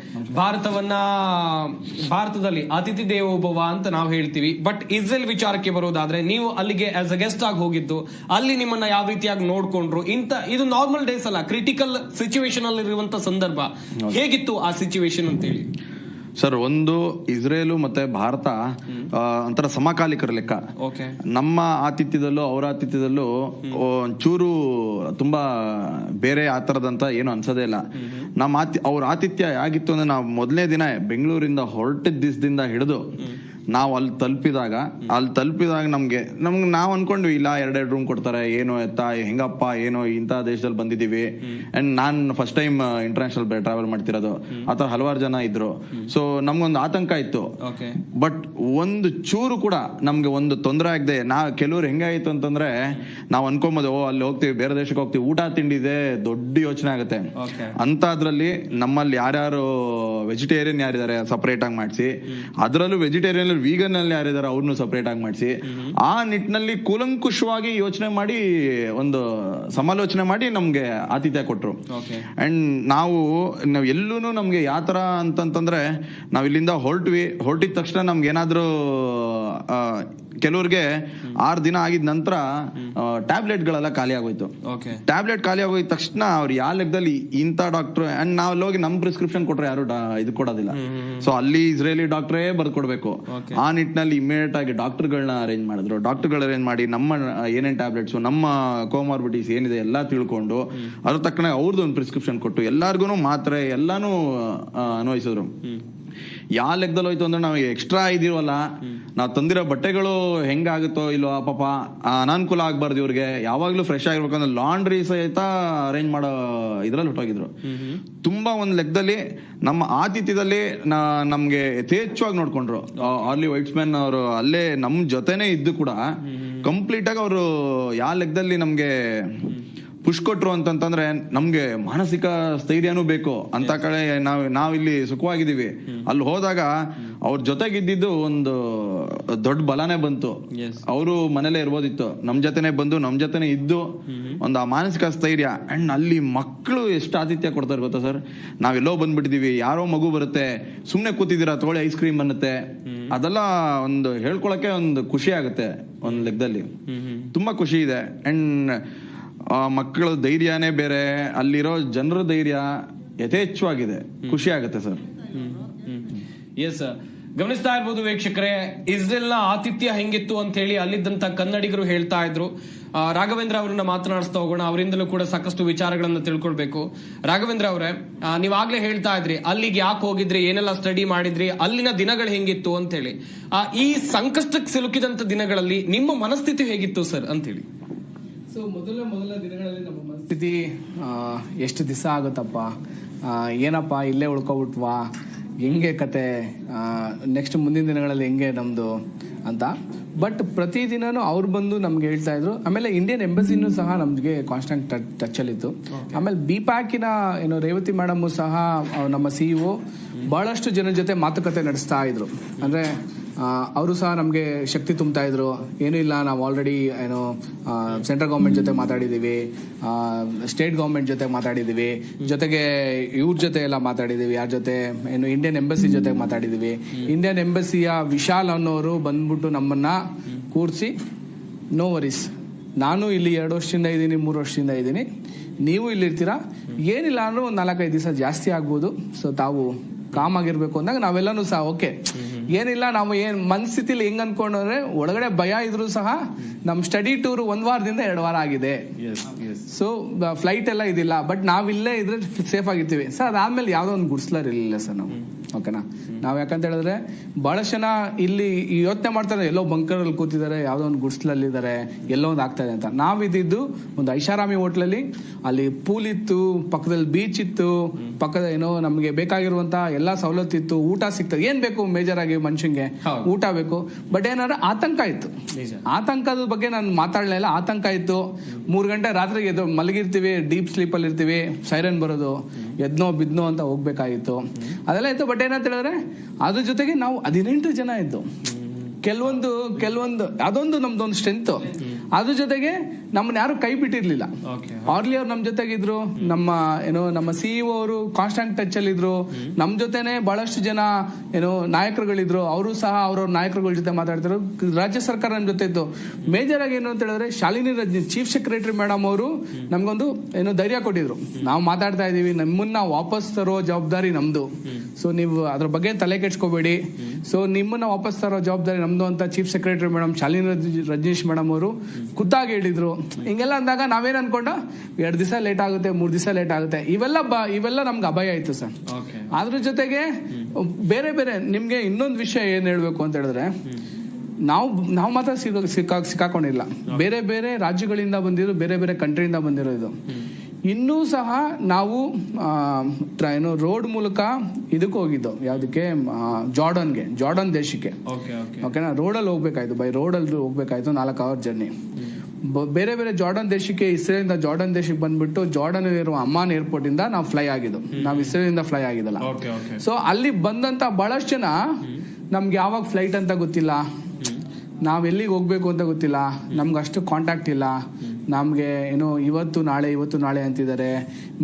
ಭಾರತದಲ್ಲಿ ಅತಿಥಿ ದೇವೋಭವ ಅಂತ ನಾವು ಹೇಳ್ತೀವಿ, ಬಟ್ ಇಸ್ರೇಲ್ ವಿಚಾರಕ್ಕೆ ಬರೋದಾದ್ರೆ ನೀವು ಅಲ್ಲಿಗೆ ಆಸ್ ಅ ಗೆಸ್ಟ್ ಆಗಿ ಹೋಗಿದ್ದು, ಅಲ್ಲಿ ನಿಮ್ಮನ್ನ ಯಾವ ರೀತಿಯಾಗಿ ನೋಡ್ಕೊಂಡ್ರು, ಇದು ನಾರ್ಮಲ್ ಡೇಸ್ ಅಲ್ಲ, ಕ್ರಿಟಿಕಲ್ ಸಿಚುವೇಶನ್ ಅಲ್ಲಿ ಇರುವಂತ ಸಂದರ್ಭ, ಹೇಗಿತ್ತು ಆ ಸಿಚುವೇಶನ್ ಅಂತ ಹೇಳಿ? ಸರ್, ಒಂದು ಇಸ್ರೇಲು ಮತ್ತೆ ಭಾರತ ಒಂಥರ ಸಮಕಾಲಿಕರ ಲೆಕ್ಕ. ನಮ್ಮ ಆತಿಥ್ಯದಲ್ಲೂ ಅವರ ಆತಿಥ್ಯದಲ್ಲೂ ಒಂಚೂರು ತುಂಬಾ ಬೇರೆ ಆ ತರದಂತ ಏನು ಅನ್ಸೋದೇ ಇಲ್ಲ. ಅವ್ರ ಆತಿಥ್ಯ ಹೇಗಿತ್ತು ಅಂದ್ರೆ, ನಾವು ಮೊದಲನೇ ದಿನ ಬೆಂಗಳೂರಿಂದ ಹೊರಟಿದ್ದ ದಿವಸದಿಂದ ಹಿಡಿದು ನಾವು ಅಲ್ಲಿ ತಲುಪಿದಾಗ ನಮ್ಗೆ ನಾವ್ ಅನ್ಕೊಂಡ್ವಿ, ಇಲ್ಲ 2 ರೂಮ್ ಕೊಡ್ತಾರೆ, ಏನೋ ಹೆಂಗಪ್ಪ, ಏನೋ ಇಂಥ ದೇಶದಲ್ಲಿ ಬಂದಿದೀವಿ. And non first time international travel ಮಾಡ್ತಿರೋದು, ಆತರ ಹಲವಾರು ಜನ ಇದ್ರು. ಸೊ ನಮ್ಗೊಂದು ಆತಂಕ ಇತ್ತು. ಬಟ್ ಒಂದು ಚೂರು ಕೂಡ ನಮ್ಗೆ ಒಂದು ತೊಂದರೆ ಆಗದೆ, ಕೆಲವ್ರು ಹೆಂಗಾಯ್ತು ಅಂತಂದ್ರೆ, ನಾವ್ ಅನ್ಕೊಂಬೋದು ಅಲ್ಲಿ ಹೋಗ್ತೀವಿ, ಬೇರೆ ದೇಶಕ್ಕೆ ಹೋಗ್ತೀವಿ, ಊಟ ತಿಂಡಿ ಇದೆ, ದೊಡ್ಡ ಯೋಚನೆ ಆಗುತ್ತೆ ಅಂತ. ಅದ್ರಲ್ಲಿ ನಮ್ಮಲ್ಲಿ ಯಾರ್ಯಾರು ವೆಜಿಟೇರಿಯನ್ ಯಾರಿದ್ದಾರೆ ಸಪರೇಟ್ ಆಗಿ ಮಾಡಿಸಿ, ಅದರಲ್ಲೂ ವೆಜಿಟೇರಿಯನ್ ವೀಗನ್ ಅಲ್ಲಿ ಯಾರಿದ್ದಾರೆ ಅವ್ರನ್ನು ಸಪರೇಟ್ ಆಗಿ ಮಾಡಿಸಿ, ಆ ನಿಟ್ಟಿನಲ್ಲಿ ಕೂಲಂಕುಷವಾಗಿ ಯೋಚನೆ ಮಾಡಿ, ಒಂದು ಸಮಾಲೋಚನೆ ಮಾಡಿ ನಮ್ಗೆ ಆತಿಥ್ಯ ಕೊಟ್ರು. ಅಂಡ್ ನಾವು ಎಲ್ಲೂ ನಮ್ಗೆ ಯಾವ ತರ ಅಂತಂತಂದ್ರೆ, ನಾವ್ ಇಲ್ಲಿಂದ ಹೊರಟಿದ ತಕ್ಷಣ ನಮ್ಗೆ ಏನಾದ್ರು ಕೆಲವ್ರಿಗೆ 6 ದಿನ ಆಗಿದ ನಂತರ ಟ್ಯಾಬ್ಲೆಟ್ ಗಳೆಲ್ಲ ಖಾಲಿ ಆಗೋಯ್ತು. ಟ್ಯಾಬ್ಲೆಟ್ ಖಾಲಿ ಆಗೋಯ್ದ ತಕ್ಷಣ ಅವ್ರು ಯಾವ ಲೆಕ್ಕದಲ್ಲಿ ಇಂಥ ಡಾಕ್ಟರ್, ಅಂಡ್ ನಾವ್ ಹೋಗಿ ನಮ್ ಪ್ರಿಸ್ಕ್ರಿಪ್ಷನ್ ಕೊಟ್ರೆ ಯಾರು ಇದು ಕೊಡೋದಿಲ್ಲ. ಸೊ ಅಲ್ಲಿ ಇಸ್ರೇಲಿ ಡಾಕ್ಟ್ರೇ ಬರ್ಕೊಡ್ಬೇಕು. ಆ ನಿಟ್ಟಿನಲ್ಲಿ ಇಮಿಡಿಯೇಟ್ ಆಗಿ ಡಾಕ್ಟರ್ಗಳನ್ನ ಅರೇಂಜ್ ಮಾಡಿದ್ರು. ಡಾಕ್ಟರ್ಗಳು ಅರೇಂಜ್ ಮಾಡಿ ನಮ್ಮ ಏನೇನ್ ಟ್ಯಾಬ್ಲೆಟ್ಸ್, ನಮ್ಮ ಕೋಮಾರ್ಬಿಟೀಸ್ ಏನಿದೆ ಎಲ್ಲ ತಿಳ್ಕೊಂಡು ಅದ್ರ ತಕ್ಕನೆ ಅವ್ರದ್ದು ಒಂದು ಪ್ರಿಸ್ಕ್ರಿಪ್ಷನ್ ಕೊಟ್ಟು ಎಲ್ಲಾರ್ಗು ಮಾತ್ರೆ ಎಲ್ಲಾನು ಅನ್ವಯಿಸಿದ್ರು. ಯಾವ ಲೆಕ್ಕದಲ್ಲಿ ಹೋಯ್ತು ಅಂದ್ರೆ, ನಾವು ಎಕ್ಸ್ಟ್ರಾ ಇದೀವಲ್ಲ, ನಾವ್ ತಂದಿರೋ ಬಟ್ಟೆಗಳು ಹೆಂಗಾಗುತ್ತೋ ಇಲ್ವೋ ಪಾಪ ಅನಾನುಕೂಲ ಆಗ್ಬಾರ್ದು ಇವ್ರಿಗೆ, ಯಾವಾಗ್ಲೂ ಫ್ರೆಶ್ ಆಗಿರ್ಬೇಕಂದ್ರೆ ಲಾಂಡ್ರಿ ಸಹಿತ ಅರೇಂಜ್ ಮಾಡೋ ಇದ್ರಲ್ಲಿ ಹೊಟ್ಟೋಗಿದ್ರು. ತುಂಬಾ ಒಂದ್ ಲೆಕ್ಕದಲ್ಲಿ ನಮ್ಮ ಆತಿಥ್ಯದಲ್ಲಿ ನಮ್ಗೆ ಯಥೇಚ್ಛವಾಗಿ ನೋಡ್ಕೊಂಡ್ರು. ಆರ್ಲಿ ವೈಟ್ಸ್ಮ್ಯಾನ್ ಅವರು ಅಲ್ಲೇ ನಮ್ ಜೊತೆನೆ ಇದ್ದು ಕೂಡ ಕಂಪ್ಲೀಟ್ ಆಗಿ ಅವರು ಯಾವ ಲೆಕ್ಕದಲ್ಲಿ ನಮ್ಗೆ ಪುಷ್ ಕೊಟ್ರು ಅಂತಂತಂದ್ರೆ, ನಮ್ಗೆ ಮಾನಸಿಕ ಸ್ಥೈರ್ಯನೂ ಬೇಕು. ಅಂತ ಕಡೆ ನಾವಿಲ್ಲಿ ಸುಖವಾಗಿದ್ದೀವಿ, ಅಲ್ಲಿ ಹೋದಾಗ ಅವ್ರ ಜೊತೆಗಿದ್ದು ಒಂದು ದೊಡ್ಡ ಬಲನೇ ಬಂತು. ಅವರು ಮನೇಲೆ ಇರ್ಬೋದಿತ್ತು, ನಮ್ ಜೊತೆನೆ ಬಂದು ನಮ್ ಜೊತೆನೆ ಇದ್ದು ಒಂದು ಆ ಮಾನಸಿಕ ಸ್ಥೈರ್ಯ. ಅಂಡ್ ಅಲ್ಲಿ ಮಕ್ಕಳು ಎಷ್ಟು ಆತಿಥ್ಯ ಕೊಡ್ತಾರೆ ಗೊತ್ತಾ ಸರ್. ನಾವೆಲ್ಲೋ ಬಂದ್ಬಿಟ್ಟಿದೀವಿ, ಯಾರೋ ಮಗು ಬರುತ್ತೆ, ಸುಮ್ನೆ ಕೂತಿದ್ದೀರಾ, ತಗೊಳ್ಳಿ ಐಸ್ ಕ್ರೀಮ್ ಅನ್ನತ್ತೆ. ಅದೆಲ್ಲ ಒಂದು ಹೇಳ್ಕೊಳಕ್ಕೆ ಒಂದು ಖುಷಿ ಆಗುತ್ತೆ. ಒಂದ್ ಲೆಕ್ಕದಲ್ಲಿ ತುಂಬಾ ಖುಷಿ ಇದೆ. ಅಂಡ್ ಮಕ್ಕಳ ಧೈರ್ಯನೇ ಬೇರೆ, ಅಲ್ಲಿರೋ ಜನರ ಧೈರ್ಯ ಯಥೇಚ್ಛವಾಗಿದೆ, ಖುಷಿ ಆಗುತ್ತೆ ಸರ್. ಎಸ್, ಗಮನಿಸ್ತಾ ಇರ್ಬೋದು ವೀಕ್ಷಕರೇ, ಇಸ್ರೇಲ್ ನ ಆತಿಥ್ಯ ಹೆಂಗಿತ್ತು ಅಂತ ಹೇಳಿ ಅಲ್ಲಿದ್ದಂತ ಕನ್ನಡಿಗರು ಹೇಳ್ತಾ ಇದ್ರು. ರಾಘವೇಂದ್ರ ಅವರನ್ನ ಮಾತನಾಡಿಸ್ತಾ ಹೋಗೋಣ, ಅವರಿಂದಲೂ ಕೂಡ ಸಾಕಷ್ಟು ವಿಚಾರಗಳನ್ನ ತಿಳ್ಕೊಳ್ಬೇಕು. ರಾಘವೇಂದ್ರ ಅವರೇ, ನೀವಾಗ್ಲೇ ಹೇಳ್ತಾ ಇದ್ರಿ ಅಲ್ಲಿಗೆ ಯಾಕೆ ಹೋಗಿದ್ರಿ, ಏನೆಲ್ಲ ಸ್ಟಡಿ ಮಾಡಿದ್ರಿ, ಅಲ್ಲಿನ ದಿನಗಳು ಹೆಂಗಿತ್ತು ಅಂತ ಹೇಳಿ. ಈ ಸಂಕಷ್ಟಕ್ಕೆ ಸಿಲುಕಿದಂತ ದಿನಗಳಲ್ಲಿ ನಿಮ್ಮ ಮನಸ್ಥಿತಿ ಹೇಗಿತ್ತು ಸರ್ ಅಂತ ಹೇಳಿ? ಸೊ ಮೊದಲ ದಿನಗಳಲ್ಲಿ ನಮ್ಮ ಮನಸ್ಥಿತಿ, ಎಷ್ಟು ದಿವಸ ಆಗುತ್ತಪ್ಪ, ಏನಪ್ಪ ಇಲ್ಲೇ ಉಳ್ಕೊಬಿಟ್ವಾ, ಹೆಂಗೆ ಕತೆ, ನೆಕ್ಸ್ಟ್ ಮುಂದಿನ ದಿನಗಳಲ್ಲಿ ಹೆಂಗೆ ನಮ್ದು ಅಂತ. ಬಟ್ ಪ್ರತಿದಿನನೂ ಅವ್ರು ಬಂದು ನಮ್ಗೆ ಹೇಳ್ತಾ ಇದ್ರು. ಆಮೇಲೆ ಇಂಡಿಯನ್ ಎಂಬಸಿನೂ ಸಹ ನಮ್ಗೆ ಕಾನ್ಸ್ಟೆಂಟ್ ಟಚ್ ಅಲ್ಲಿತ್ತು. ಆಮೇಲೆ BPACನ ರೇವತಿ ಮೇಡಮ್ ಸಹ ನಮ್ಮ CEO ಬಹಳಷ್ಟು ಜನರ ಜೊತೆ ಮಾತುಕತೆ ನಡೆಸ್ತಾ ಇದ್ರು. ಅಂದ್ರೆ ಅವರು ಸಹ ನಮಗೆ ಶಕ್ತಿ ತುಂಬ್ತಾ ಇದ್ರು. ಏನೂ ಇಲ್ಲ, ನಾವು ಆಲ್ರೆಡಿ ಸೆಂಟ್ರಲ್ ಗೌರ್ಮೆಂಟ್ ಜೊತೆ ಮಾತಾಡಿದ್ದೀವಿ, ಸ್ಟೇಟ್ ಗೌರ್ಮೆಂಟ್ ಜೊತೆ ಮಾತಾಡಿದ್ದೀವಿ, ಜೊತೆಗೆ ಇವ್ರ ಜೊತೆ ಎಲ್ಲ ಮಾತಾಡಿದ್ದೀವಿ. ಯಾರ ಜೊತೆ, ಇಂಡಿಯನ್ ಎಂಬಸಿ ಜೊತೆ ಮಾತಾಡಿದ್ದೀವಿ. ಇಂಡಿಯನ್ ಎಂಬಸಿಯ ವಿಶಾಲ್ ಅನ್ನೋರು ಬಂದ್ಬಿಟ್ಟು ನಮ್ಮನ್ನ ಕೂರಿಸಿ, ನೋ ವರೀಸ್, ನಾನು ಇಲ್ಲಿ 2 ವರ್ಷದಿಂದ ಇದ್ದೀನಿ, 3 ವರ್ಷದಿಂದ ಇದ್ದೀನಿ, ನೀವು ಇಲ್ಲಿರ್ತೀರಾ, ಏನಿಲ್ಲ ಅಂದ್ರೂ ಒಂದು 4-5 ದಿವಸ ಜಾಸ್ತಿ ಆಗ್ಬೋದು, ಸೊ ತಾವು ಕಾಮ್ ಆಗಿರ್ಬೇಕು ಅಂದಾಗ ನಾವೆಲ್ಲನೂ ಸಹ ಓಕೆ, ಏನಿಲ್ಲ, ನಾವು ಮನಸ್ಥಿತಿಲಿ ಹೆಂಗ್ ಅನ್ಕೊಂಡ್ರೆ, ಒಳಗಡೆ ಭಯ ಇದ್ರು ಸಹ ನಮ್ ಸ್ಟಡಿ ಟೂರ್ 1 ವಾರದಿಂದ 2 ವಾರ ಆಗಿದೆ. ಸೊ ಫ್ಲೈಟ್ ಎಲ್ಲ ಇದಿಲ್ಲ, ಬಟ್ ನಾವಿಲ್ಲೇ ಇದ್ರೆ ಸೇಫ್ ಆಗಿರ್ತೀವಿ ಸರ್. ಅದಾದ್ಮೇಲೆ ಯಾವ್ದೋ ಒಂದು ಗುಡ್ಸ್ಲರ್ ಇರಲಿಲ್ಲ ಸರ್ ನಾವು. ಓಕೆನಾ. ನಾವು ಯಾಕಂತ ಹೇಳಿದ್ರೆ ಬಹಳಷ್ಟು ಜನ ಇಲ್ಲಿ ಯೋಚನೆ ಮಾಡ್ತಾರೆ, ಎಲ್ಲೋ ಬಂಕರ್ ಅಲ್ಲಿ ಕೂತಿದ್ದಾರೆ, ಯಾವ್ದೋ ಒಂದು ಗುಡ್ಸ್ಲಲ್ಲಿದ್ದಾರೆ, ಎಲ್ಲೋ ಒಂದು ಆಗ್ತಾ ಇದೆ ಅಂತ. ನಾವಿದ್ದು ಒಂದು ಐಷಾರಾಮಿ ಹೋಟ್ಲಲ್ಲಿ, ಅಲ್ಲಿ ಪೂಲ್ ಇತ್ತು, ಪಕ್ಕದಲ್ಲಿ ಬೀಚ್ ಇತ್ತು, ಪಕ್ಕದ ಏನೋ ನಮ್ಗೆ ಬೇಕಾಗಿರುವಂತ ಎಲ್ಲಾ ಸವಲತ್ತು ಇತ್ತು, ಊಟ ಸಿಗ್ತದೆ. ಏನ್ ಬೇಕು ಮೇಜರ್ ಆಗಿ ಮನುಷ್ಯಂಗೆ? ಊಟ ಬೇಕು. ಬಟ್ ಏನಾದ್ರೆ ಆತಂಕ ಇತ್ತು. ಆತಂಕದ ಬಗ್ಗೆ ನಾನು ಮಾತಾಡ್ಲಿಲ್ಲ. ಆತಂಕ ಇತ್ತು. 3 ಗಂಟೆ ರಾತ್ರಿಗೆ ಎದ್ದು ಮಲಗಿರ್ತೀವಿ, ಡೀಪ್ ಸ್ಲೀಪ್ ಅಲ್ಲಿ ಇರ್ತೀವಿ, ಸೈರನ್ ಬರೋದು, ಎದ್ನೋ ಬಿದ್ನೋ ಅಂತ ಹೋಗ್ಬೇಕಾಗಿತ್ತು. ಅದೆಲ್ಲ ಇತ್ತು. ಬಟ್ ಏನಂತ ಹೇಳಿದ್ರೆ ಅದ್ರ ಜೊತೆಗೆ ನಾವು 18 ಜನ ಇದ್ದು, ಕೆಲವೊಂದು ಅದೊಂದು ನಮ್ದೊಂದು ಸ್ಟ್ರೆಂತ್. ಅದ್ರ ಜೊತೆಗೆ ನಮ್ಮನ್ನ ಯಾರು ಕೈ ಬಿಟ್ಟಿರ್ಲಿಲ್ಲ. ಆರ್ಲಿ ಅವ್ರು ನಮ್ ಜೊತೆಗಿದ್ರು, ನಮ್ಮ ಸಿಇಒ ಅವರು ಕಾನ್ಸ್ಟೆಂಟ್ ಟಚ್ ಅಲ್ಲಿ ಇದ್ರು. ನಮ್ ಜೊತೆನೆ ಬಹಳಷ್ಟು ಜನ ನಾಯಕರುಗಳಿದ್ರು, ಅವರು ಸಹ ಅವ್ರವ್ರ ನಾಯಕರುಗಳ ಜೊತೆ ಮಾತಾಡ್ತಿದ್ರು. ರಾಜ್ಯ ಸರ್ಕಾರ ನಮ್ ಜೊತೆ ಇತ್ತು. ಮೇಜರ್ ಆಗಿ ಏನು ಅಂತ ಹೇಳಿದ್ರೆ Shalini Rajneesh chief secretary madam ಅವರು ನಮ್ಗೊಂದು ಧೈರ್ಯ ಕೊಟ್ಟಿದ್ರು. ನಾವು ಮಾತಾಡ್ತಾ ಇದೀವಿ, ನಮ್ಮನ್ನ ವಾಪಸ್ ತರೋ ಜವಾಬ್ದಾರಿ ನಮ್ದು. ಸೊ ನೀವು ಅದ್ರ ಬಗ್ಗೆ ತಲೆ ಕೆಡ್ಸ್ಕೋಬೇಡಿ. ಸೊ ನಿಮ್ಮನ್ನ ವಾಪಸ್ ತರೋ ಜವಾಬ್ದಾರಿ ನಮ್ದು ಅಂತ chief secretary madam Shalini Rajneesh madam ಅವರು ಖುದ್ದಾಗಿ ಹೇಳಿದ್ರು. ಹಿಂಗೆಲ್ಲ ಅಂದಾಗ ನಾವೇನ್ ಅನ್ಕೊಂಡ 2 ದಿವಸ ಲೇಟ್ ಆಗುತ್ತೆ, 3 ದಿವಸ ಲೇಟ್ ಆಗುತ್ತೆ, ಇವೆಲ್ಲ ನಮ್ಗೆ ಅಭಯ ಆಯ್ತು ಸರ್. ಅದ್ರ ಜೊತೆಗೆ ಬೇರೆ ನಿಮ್ಗೆ ಇನ್ನೊಂದು ವಿಷಯ ಏನ್ ಹೇಳ್ಬೇಕು ಅಂತ ಹೇಳಿದ್ರೆ, ನಾವು ಮಾತ್ರ ಸಿಕ್ಕಾಕೊಂಡಿಲ್ಲ. ಬೇರೆ ಬೇರೆ ರಾಜ್ಯಗಳಿಂದ ಬಂದಿರೋ, ಬೇರೆ ಬೇರೆ ಕಂಟ್ರಿಯಿಂದ ಬಂದಿರೋ ಇದು. ಇನ್ನೂ ಸಹ ನಾವು ರೋಡ್ ಮೂಲಕ ಇದಕ್ಕೆ ಹೋಗಿದ್ದು, ಯಾವ್ದಕ್ಕೆ? ಜಾರ್ಡನ್ ದೇಶಕ್ಕೆ. ಓಕೆನಾ. ರೋಡಲ್ಲಿ ಹೋಗ್ಬೇಕಾಯ್ತು, ಬೈ ರೋಡಲ್ಲಿ ಹೋಗ್ಬೇಕಾಯ್ತು, 4 ಅವರ್ ಜರ್ನಿ. ಬೇರೆ ಬೇರೆ ಜಾರ್ಡನ್ ದೇಶಕ್ಕೆ, ಇಸ್ರೇಲ್ ಇಂದ ಜಾರ್ಡನ್ ದೇಶಕ್ಕೆ ಬಂದ್ಬಿಟ್ಟು ಜಾರ್ಡನ್ ಇರುವ ಅಮ್ಮಾನ್ ಏರ್ಪೋರ್ಟ್ ಇಂದ ನಾವು ಫ್ಲೈ ಆಗಿದ್ದು. ನಾವು ಇಸ್ರೇಲ್ ಇಂದ ಫ್ಲೈ ಆಗಿದ್ದಲ್ಲ. ಸೊ ಅಲ್ಲಿ ಬಂದಂತ ಬಹಳಷ್ಟು ಜನ ನಮ್ಗೆ ಯಾವಾಗ ಫ್ಲೈಟ್ ಅಂತ ಗೊತ್ತಿಲ್ಲ, ನಾವ್ ಎಲ್ಲಿಗೆ ಹೋಗ್ಬೇಕು ಅಂತ ಗೊತ್ತಿಲ್ಲ, ನಮ್ಗೆ ಅಷ್ಟು ಕಾಂಟ್ಯಾಕ್ಟ್ ಇಲ್ಲ. ನಮ್ಗೆ ಇವತ್ತು ನಾಳೆ ಅಂತಿದ್ದಾರೆ,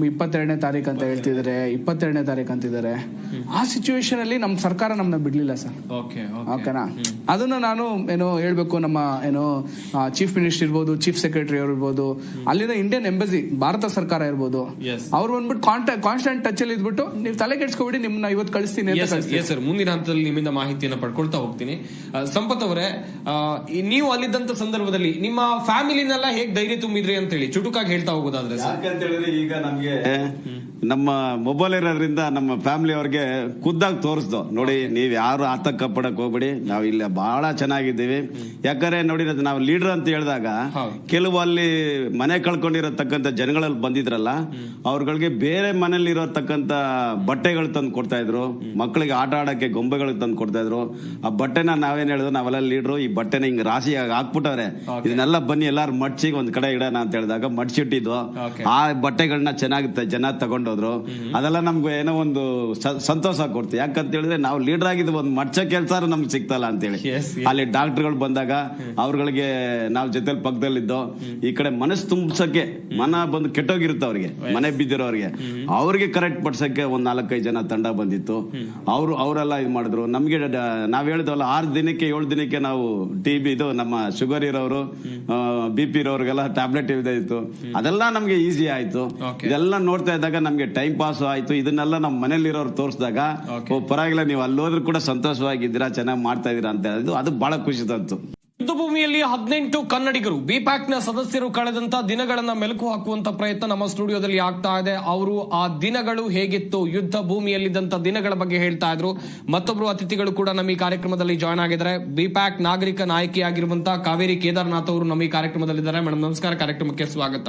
22ನೇ ತಾರೀಕು ಅಂತ ಹೇಳ್ತಿದ್ದಾರೆ, 22ನೇ ತಾರೀಕು ಅಂತಿದ್ದಾರೆ. ಆ ಸಿಚುವೇಶನ್ ಅಲ್ಲಿ ನಮ್ ಸರ್ಕಾರ ನಮ್ನ ಬಿಡ್ಲಿಲ್ಲ ಸರ್. ಓಕೆನಾ. ಅದನ್ನ ನಾನು ಹೇಳ್ಬೇಕು, ನಮ್ಮ ಚೀಫ್ ಮಿನಿಸ್ಟರ್ ಇರ್ಬೋದು, ಚೀಫ್ ಸೆಕ್ರೆಟರಿ ಅವ್ರು ಇರ್ಬೋದು, ಅಲ್ಲಿನ ಇಂಡಿಯನ್ ಎಂಬಸಿ, ಭಾರತ ಸರ್ಕಾರ ಇರ್ಬೋದು, ಅವ್ರು ಬಂದ್ಬಿಟ್ಟು ಕಾನ್ಸ್ಟೆಂಟ್ ಟಚ್ ಅಲ್ಲಿ ಇದ್ಬಿಟ್ಟು ನೀವು ತಲೆ ಕೆಡ್ಸ್ಕೊಬಿಡಿ, ನಿಮ್ನ ಇವತ್ತು ಕಳಿಸ್ತೀನಿ ಸರ್. ಮುಂದಿನ ಹಂತದಲ್ಲಿ ನಿಮ್ಮಿಂದ ಮಾಹಿತಿಯನ್ನು ಪಡ್ಕೊಳ್ತಾ ಹೋಗ್ತೀನಿ. ಸಂಪತ್ ಅವರೇ, ನೀವು ಅಲ್ಲಿದ್ದಂತ ಸಂದರ್ಭದಲ್ಲಿ ನಿಮ್ಮ ಫ್ಯಾಮಿಲಿನೆಲ್ಲ ಹೇಗ್ ಧೈರ್ಯ ತುಂಬಿದ್ರಿ ಅಂತ ಹೇಳಿ ಚುಟುಕಾಗಿ ಹೇಳ್ತಾ ಹೋಗೋದಾದ್ರೆ? ಯಾಕಂತ ಹೇಳಿದ್ರೆ ಈಗ ನಮ್ಗೆ ನಮ್ಮ ಮೊಬೈಲ್ ಇರೋದ್ರಿಂದ ನಮ್ಮ ಫ್ಯಾಮಿಲಿ ಅವ್ರಿಗೆ ಖುದ್ದಾಗಿ ತೋರಿಸ್ದು, ನೋಡಿ ನೀವ್ ಯಾರು ಆತಂಕ ಪಡಕ್ ಹೋಗ್ಬೇಡಿ, ನಾವ್ ಇಲ್ಲಿ ಬಹಳ ಚೆನ್ನಾಗಿದ್ದೀವಿ. ಯಾಕಂದ್ರೆ ನೋಡಿ, ನಾವು ಲೀಡರ್ ಅಂತ ಹೇಳಿದಾಗ ಕೆಲವು ಅಲ್ಲಿ ಮನೆ ಕಳ್ಕೊಂಡಿರತಕ್ಕಂತ ಜನಗಳಲ್ಲಿ ಬಂದಿದ್ರಲ್ಲ, ಅವ್ರಗಳಿಗೆ ಬೇರೆ ಮನೇಲಿ ಇರತಕ್ಕಂತ ಬಟ್ಟೆಗಳು ತಂದು ಕೊಡ್ತಾ ಇದ್ರು, ಮಕ್ಕಳಿಗೆ ಆಟ ಆಡಕ್ಕೆ ಗೊಂಬೆಗಳು ತಂದು ಕೊಡ್ತಾ ಇದ್ರು. ಆ ಬಟ್ಟೆನ ನಾವೇನ್ ಹೇಳಿದ್ರು, ನಾವೆಲ್ಲ ಲೀಡ್ರು, ಈ ಬಟ್ಟೆನ ಹಿಂಗ್ ರಾಶಿಯಾಗಿ ಹಾಕ್ಬಿಟ್ಟವ್ರೆ, ಇದನ್ನೆಲ್ಲ ಬನ್ನಿ ಎಲ್ಲಾರು ಮಡ್ಚಿಗೆ ಒಂದ್ ಕಡೆ ಇಡೋಣ ಅಂತ ಹೇಳಿದಾಗ ಮಡ್ಚಿಟ್ಟಿದ್ವು. ಆ ಬಟ್ಟೆಗಳನ್ನ ಚೆನ್ನಾಗಿತ್ತ ಜನ ತಗೊಂಡೋದ್ರು. ಅದೆಲ್ಲ ನಮ್ಗೆ ಏನೋ ಒಂದು ಸಂತೋಷ ಕೊಡ್ತೀವಿ. ಯಾಕಂತ ಹೇಳಿದ್ರೆ ನಾವು ಲೀಡರ್ ಆಗಿದ್ದು ಒಂದು ಮಡ್ಚ ಕೆಲಸ ನಮ್ಗೆ ಸಿಗ್ತಲ್ಲ ಅಂತೇಳಿ. ಅಲ್ಲಿ ಡಾಕ್ಟರ್ಗಳು ಬಂದಾಗ ಅವ್ರಗಳಿಗೆ ನಾವು ಜೊತೆಲಿ ಪಕ್ಕದಲ್ಲಿದ್ದೋ, ಈ ಕಡೆ ಮನಸ್ಸು ತುಂಬಿಸಕ್ಕೆ, ಮನ ಬಂದು ಕೆಟ್ಟೋಗಿರುತ್ತೆ ಅವ್ರಿಗೆ, ಮನೆ ಬಿದ್ದಿರೋರಿಗೆ, ಅವ್ರಿಗೆ ಕರೆಕ್ಟ್ ಪಡ್ಸಕ್ಕೆ ಒಂದ್ 4-5 ಜನ ತಂಡ ಬಂದಿತ್ತು. ಅವರೆಲ್ಲ ಇದು ಮಾಡಿದ್ರು. ನಮ್ಗೆ ನಾವ್ ಹೇಳಿದ್ವಲ್ಲ, 6 ದಿನಕ್ಕೆ 7 ದಿನಕ್ಕೆ ನಾವು TB ಇದು ನಮ್ಮ ಶುಗರ್ ಇರೋರು, BP ಇರೋರಿಗೆಲ್ಲ ಟ್ಯಾಬ್ಲೆಟ್ ಇತ್ತು. ಅದೆಲ್ಲ ನಮ್ಗೆ ಈಸಿ ಆಯ್ತು. ಇದೆಲ್ಲ ನೋಡ್ತಾ ಇದ್ದಾಗ ನಮ್ಗೆ ಟೈಮ್ ಪಾಸ್ ಆಯ್ತು. ಇದನ್ನೆಲ್ಲ ನಮ್ಮ ಮನೇಲಿ ಇರೋರು ತೋರಿಸಿದಾಗ, ಪರವಾಗಿಲ್ಲ, ನೀವು ಅಲ್ಲೋದ್ರೂ ಕೂಡ ಸಂತೋಷವಾಗಿದ್ದೀರಾ, ಚೆನ್ನಾಗಿ ಮಾಡ್ತಾ ಇದೀರಾ ಅಂತ ಹೇಳಿದ್ರು. ಅದು ಬಹಳ ಖುಷಿ ತಂತು. ಯುದ್ಧ ಭೂಮಿಯಲ್ಲಿ 18 ಕನ್ನಡಿಗರು BPAC ನ ಸದಸ್ಯರು ಕಳೆದಂತ ದಿನಗಳನ್ನ ಮೆಲುಕು ಹಾಕುವಂತ ಪ್ರಯತ್ನ ನಮ್ಮ ಸ್ಟುಡಿಯೋದಲ್ಲಿ ಆಗ್ತಾ ಇದೆ. ಅವರು ಆ ದಿನಗಳು ಹೇಗಿತ್ತು, ಯುದ್ಧ ಭೂಮಿಯಲ್ಲಿದ್ದಂತ ದಿನಗಳ ಬಗ್ಗೆ ಹೇಳ್ತಾ ಇದ್ರು. ಮತ್ತೊಬ್ರು ಅತಿಥಿಗಳು ಕೂಡ ನಮ್ಮ ಈ ಕಾರ್ಯಕ್ರಮದಲ್ಲಿ ಜಾಯ್ನ್ ಆಗಿದ್ದಾರೆ. BPAC ನಾಗರಿಕ ನಾಯಕಿಯಾಗಿರುವಂತಹ ಕಾವೇರಿ ಕೇದಾರ್ನಾಥ್ ಅವರು ನಮ್ಮ ಈ ಕಾರ್ಯಕ್ರಮದಲ್ಲಿದ್ದಾರೆ. ಮೇಡಮ್ ನಮಸ್ಕಾರ, ಕಾರ್ಯಕ್ರಮಕ್ಕೆ ಸ್ವಾಗತ.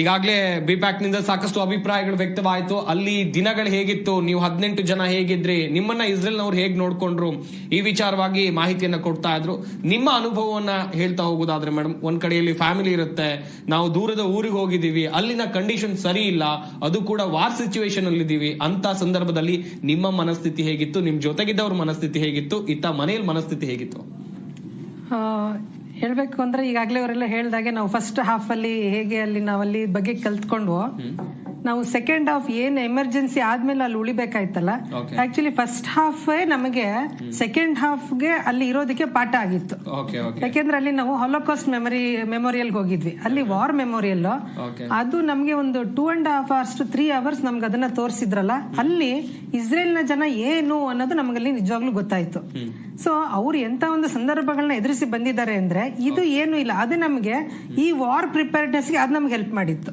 ಈಗಾಗಲೇ BPAC ನಿಂದ ಸಾಕಷ್ಟು ಅಭಿಪ್ರಾಯಗಳು ವ್ಯಕ್ತವಾಯಿತು. ಅಲ್ಲಿ ದಿನಗಳು ಹೇಗಿತ್ತು, ನೀವು 18 ಜನ ಹೇಗಿದ್ರಿ, ನಿಮ್ಮನ್ನ ಇಸ್ರೇಲ್ ನವರು ಹೇಗ್ ನೋಡ್ಕೊಂಡ್ರು, ಈ ವಿಚಾರವಾಗಿ ಮಾಹಿತಿಯನ್ನ ಕೊಡ್ತಾ ಇದ್ರು. ನಿಮ್ಮ ಅನುಭವವನ್ನ ಹೇಳ್ತಾ ಹೋಗೋದಾದ್ರೆ ಮೇಡಮ್, ಒಂದ್ ಕಡೆಯಲ್ಲಿ ಫ್ಯಾಮಿಲಿ ಇರುತ್ತೆ, ನಾವು ದೂರದ ಊರಿಗೆ ಹೋಗಿದ್ದೀವಿ, ಅಲ್ಲಿನ ಕಂಡೀಷನ್ ಸರಿ ಇಲ್ಲ, ಅದು ಕೂಡ ವಾರ್ ಸಿಚುವೇಶನ್ ಅಲ್ಲಿ ಇದೀವಿ. ಅಂತ ಸಂದರ್ಭದಲ್ಲಿ ನಿಮ್ಮ ಮನಸ್ಥಿತಿ ಹೇಗಿತ್ತು, ನಿಮ್ ಜೊತೆಗಿದ್ದವ್ರ ಮನಸ್ಥಿತಿ ಹೇಗಿತ್ತು, ಇತ್ತ ಮನೆಯಲ್ಲಿ ಮನಸ್ಥಿತಿ ಹೇಗಿತ್ತು? ಹೇಳ್ಬೇಕು ಅಂದ್ರೆ ಈಗಾಗಲೇ ಅವರೆಲ್ಲ ಹೇಳ್ದಾಗೆ ನಾವು ಫಸ್ಟ್ ಹಾಫ್ ಅಲ್ಲಿ ಹೇಗೆ ಅಲ್ಲಿ ನಾವಲ್ಲಿ ಬಗ್ಗೆ ಕಲ್ತ್ಕೊಂಡು, ನಾವು ಸೆಕೆಂಡ್ ಹಾಫ್ ಏನ್ ಎಮರ್ಜೆನ್ಸಿ ಆದ್ಮೇಲೆ ಅಲ್ಲಿ ಉಳಿಬೇಕಾಯ್ತಲ್ಲ, ಆಕ್ಚುಲಿ ಫಸ್ಟ್ ಹಾಫ್ ನಮಗೆ ಸೆಕೆಂಡ್ ಹಾಫ್ಗೆ ಅಲ್ಲಿ ಇರೋದಕ್ಕೆ ಪಾಠ ಆಗಿತ್ತು. ಯಾಕೆಂದ್ರೆ ಅಲ್ಲಿ ನಾವು ಹಾಲೋಕಾಸ್ಟ್ ಮೆಮೋರಿಯಲ್ ಹೋಗಿದ್ವಿ. ಅಲ್ಲಿ ವಾರ್ ಮೆಮೋರಿಯಲ್, ಅದು ನಮ್ಗೆ ಒಂದು 2.5 hours to 3 hours ನಮ್ಗೆ ಅದನ್ನ ತೋರಿಸಿದ್ರಲ್ಲ, ಅಲ್ಲಿ ಇಸ್ರೇಲ್ ನ ಜನ ಏನು ಅನ್ನೋದು ನಮಗಲ್ಲಿ ನಿಜವಾಗ್ಲೂ ಗೊತ್ತಾಯ್ತು. ಸೊ ಅವ್ರು ಎಂತ ಒಂದು ಸಂದರ್ಭಗಳನ್ನ ಎದುರಿಸಿ ಬಂದಿದ್ದಾರೆ ಅಂದ್ರೆ ಇದು ಏನು ಇಲ್ಲ, ಅದು ನಮ್ಗೆ ಈ ವಾರ್ ಪ್ರಿಪೇರ್ಡ್ನೆಸ್ ಗೆ ಅದು ನಮ್ಗೆ ಹೆಲ್ಪ್ ಮಾಡಿತ್ತು.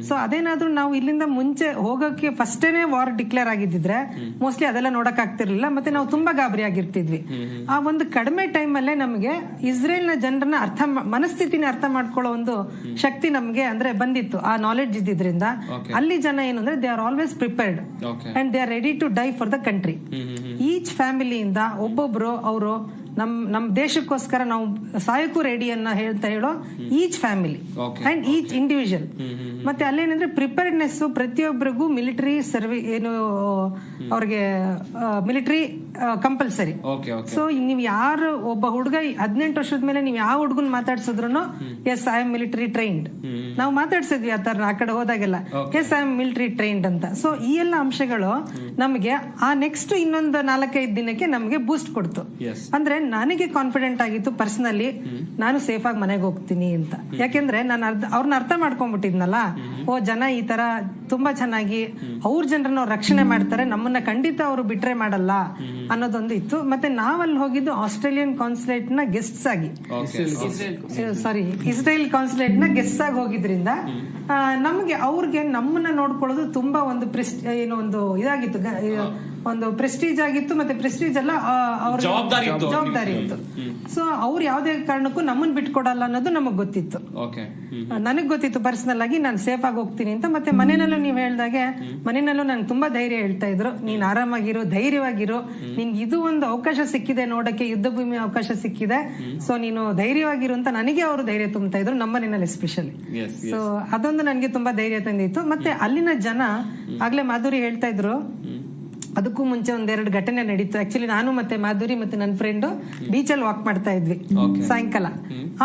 ಸೊ ಅದೇನಾದ್ರೂ ನಾವು ಇಲ್ಲಿಂದ ಮುಂಚೆ ಹೋಗೋಕೆ ಫಸ್ಟೇನೆ ವಾರ್ ಡಿಕ್ಲೇರ್ ಆಗಿದ್ದಿದ್ರೆ ಮೋಸ್ಟ್ಲಿ ಅದೆಲ್ಲ ನೋಡಕ್ ಆಗ್ತಿರ್ಲಿಲ್ಲ, ಮತ್ತೆ ನಾವು ತುಂಬಾ ಗಾಬರಿ ಆಗಿರ್ತಿದ್ವಿ. ಆ ಒಂದು ಕಡಿಮೆ ಟೈಮ್ ಅಲ್ಲೇ ನಮಗೆ ಇಸ್ರೇಲ್ ನ ಜನರನ್ನ ಮನಸ್ಥಿತಿನ ಅರ್ಥ ಮಾಡ್ಕೊಳ್ಳೋ ಒಂದು ಶಕ್ತಿ ನಮ್ಗೆ ಅಂದ್ರೆ ಬಂದಿತ್ತು, ಆ ನಾಲೆಡ್ಜ್ ಇದ್ದಿದ್ರಿಂದ. ಅಲ್ಲಿ ಜನ ಏನು ಅಂದ್ರೆ they are always prepared and they are ready to die for the country. Each ಫ್ಯಾಮಿಲಿಯಿಂದ ಒಬ್ಬೊಬ್ರು ಅವರು ನಮ್ ದೇಶಕ್ಕೋಸ್ಕರ ನಾವು ಸಾಯಕ್ಕೂ ರೆಡಿ ಅನ್ನ ಹೇಳೋ each family and each individual. ಮತ್ತೆ ಅಲ್ಲೇನಂದ್ರೆ ಪ್ರಿಪೇರ್ಡ್ನೆಸ್ ಪ್ರತಿಯೊಬ್ಬರಿಗೂ ಮಿಲಿಟರಿ ಏನು ಅವ್ರಿಗೆ ಮಿಲಿಟರಿ ಕಂಪಲ್ಸರಿ. ಸೊ ನೀವು ಯಾರು ಒಬ್ಬ ಹುಡುಗ 18 ವರ್ಷದ ಮೇಲೆ ನೀವು ಯಾವ ಹುಡುಗನ್ ಮಾತಾಡ್ಸಿದ್ರು yes I am military trained, ನಾವು ಮಾತಾಡ್ಸಿದ್ವಿ ಆ ತರ ಆ ಕಡೆ ಹೋದಾಗೆಲ್ಲ yes I am military trained ಅಂತ. ಸೊ ಈ ಎಲ್ಲ ಅಂಶಗಳು ನಮಗೆ ಆ ನೆಕ್ಸ್ಟ್ ಇನ್ನೊಂದು 4-5 ದಿನಕ್ಕೆ ನಮಗೆ ಬೂಸ್ಟ್ ಕೊಡ್ತು. ಅಂದ್ರೆ ನನಗೆ ಕಾನ್ಫಿಡೆಂಟ್ ಆಗಿತ್ತು ಪರ್ಸನಲಿ, ನಾನು ಸೇಫ್ ಆಗಿ ಮನೆಗೆ ಹೋಗ್ತೀನಿ ಅಂತ. ಯಾಕೆಂದ್ರೆ ನಾನು ಅವ್ರನ್ನ ಅರ್ಥ ಮಾಡ್ಕೊಂಡ್ಬಿಟ್ಟಿದ್ನಲ್ಲ, ಓ ಜನ ಈ ತರ ತುಂಬಾ ಚೆನ್ನಾಗಿ ಅವ್ರ ಜನರನ್ನ ಅವ್ರು ರಕ್ಷಣೆ ಮಾಡ್ತಾರೆ, ನಮ್ಮನ್ನ ಖಂಡಿತ ಅವರು ಬಿಟ್ರೆ ಮಾಡಲ್ಲ ಅನ್ನೋದೊಂದು ಇತ್ತು. ಮತ್ತೆ ನಾವಲ್ಲಿ ಹೋಗಿದ್ದು ಆಸ್ಟ್ರೇಲಿಯನ್ ಕಾನ್ಸುಲೇಟ್ ನ ಗೆಸ್ಟ್ಸ್ ಆಗಿ, ಇಸ್ರೇಲ್ ಕಾನ್ಸುಲೇಟ್ ನ ಗೆಸ್ಟ್ಸ್ ಆಗಿ ಹೋಗಿದ್ರಿಂದ ನಮ್ಗೆ ಅವ್ರಿಗೆ ನಮ್ಮನ್ನ ನೋಡ್ಕೊಳ್ಳೋದು ತುಂಬಾ ಒಂದು ಏನೋ ಒಂದು ಇದಾಗಿತ್ತು, ಒಂದು ಪ್ರೆಸ್ಟೀಜ್ ಆಗಿತ್ತು. ಮತ್ತೆ ಪ್ರೆಸ್ಟೀಜ್ ಅಲ್ಲ, ಅವ್ರ ಜವಾಬ್ದಾರಿ ಇತ್ತು. ಸೊ ಅವ್ರು ಯಾವ್ದೇ ಕಾರಣಕ್ಕೂ ನಮ್ಮನ್ ಬಿಟ್ಕೊಡಲ್ಲ ಅನ್ನೋದು ನಮಗ್ ಗೊತ್ತಿತ್ತು. ನನಗ್ ಗೊತ್ತಿತ್ತು ಪರ್ಸನಲ್ ಆಗಿ ನಾನು ಸೇಫ್ ಆಗಿ ಹೋಗ್ತೀನಿ ಅಂತ. ಮತ್ತೆ ಮನೆಯಲ್ಲೂ ನೀವ್ ಹೇಳ್ದಾಗೆ ಮನೆಯಲ್ಲೂ ನನ್ಗೆ ತುಂಬಾ ಧೈರ್ಯ ಹೇಳ್ತಾ ಇದ್ರು, ನೀನ್ ಆರಾಮಾಗಿರು, ಧೈರ್ಯವಾಗಿರು, ನಿನ್ಗೆ ಇದು ಒಂದು ಅವಕಾಶ ಸಿಕ್ಕಿದೆ ನೋಡಕ್ಕೆ, ಯುದ್ಧ ಭೂಮಿ ಅವಕಾಶ ಸಿಕ್ಕಿದೆ, ಸೊ ನೀನು ಧೈರ್ಯವಾಗಿರು ಅಂತ ನನಗೆ ಅವರು ಧೈರ್ಯ ತುಂಬ್ತಾ ಇದ್ರು, ನಮ್ಮ ಮನೆಯಲ್ಲಿ ಎಸ್ಪೆಷಲಿ. ಸೊ ಅದೊಂದು ನನ್ಗೆ ತುಂಬಾ ಧೈರ್ಯ ತಂದಿತ್ತು. ಮತ್ತೆ ಅಲ್ಲಿನ ಜನ ಆಗ್ಲೇ ಮಾಧುರಿ ಹೇಳ್ತಾ ಇದ್ರು, ಅದಕ್ಕೂ ಮುಂಚೆ 1-2 ಘಟನೆ ನಡೀತು. ಆಕ್ಚುಲಿ ನಾನು ಮತ್ತೆ ಮಾಧುರಿ ಮತ್ತೆ ನನ್ನ ಫ್ರೆಂಡ್ ಬೀಚಲ್ಲಿ ವಾಕ್ ಮಾಡ್ತಾ ಇದ್ವಿ ಸಾಯಂಕಾಲ.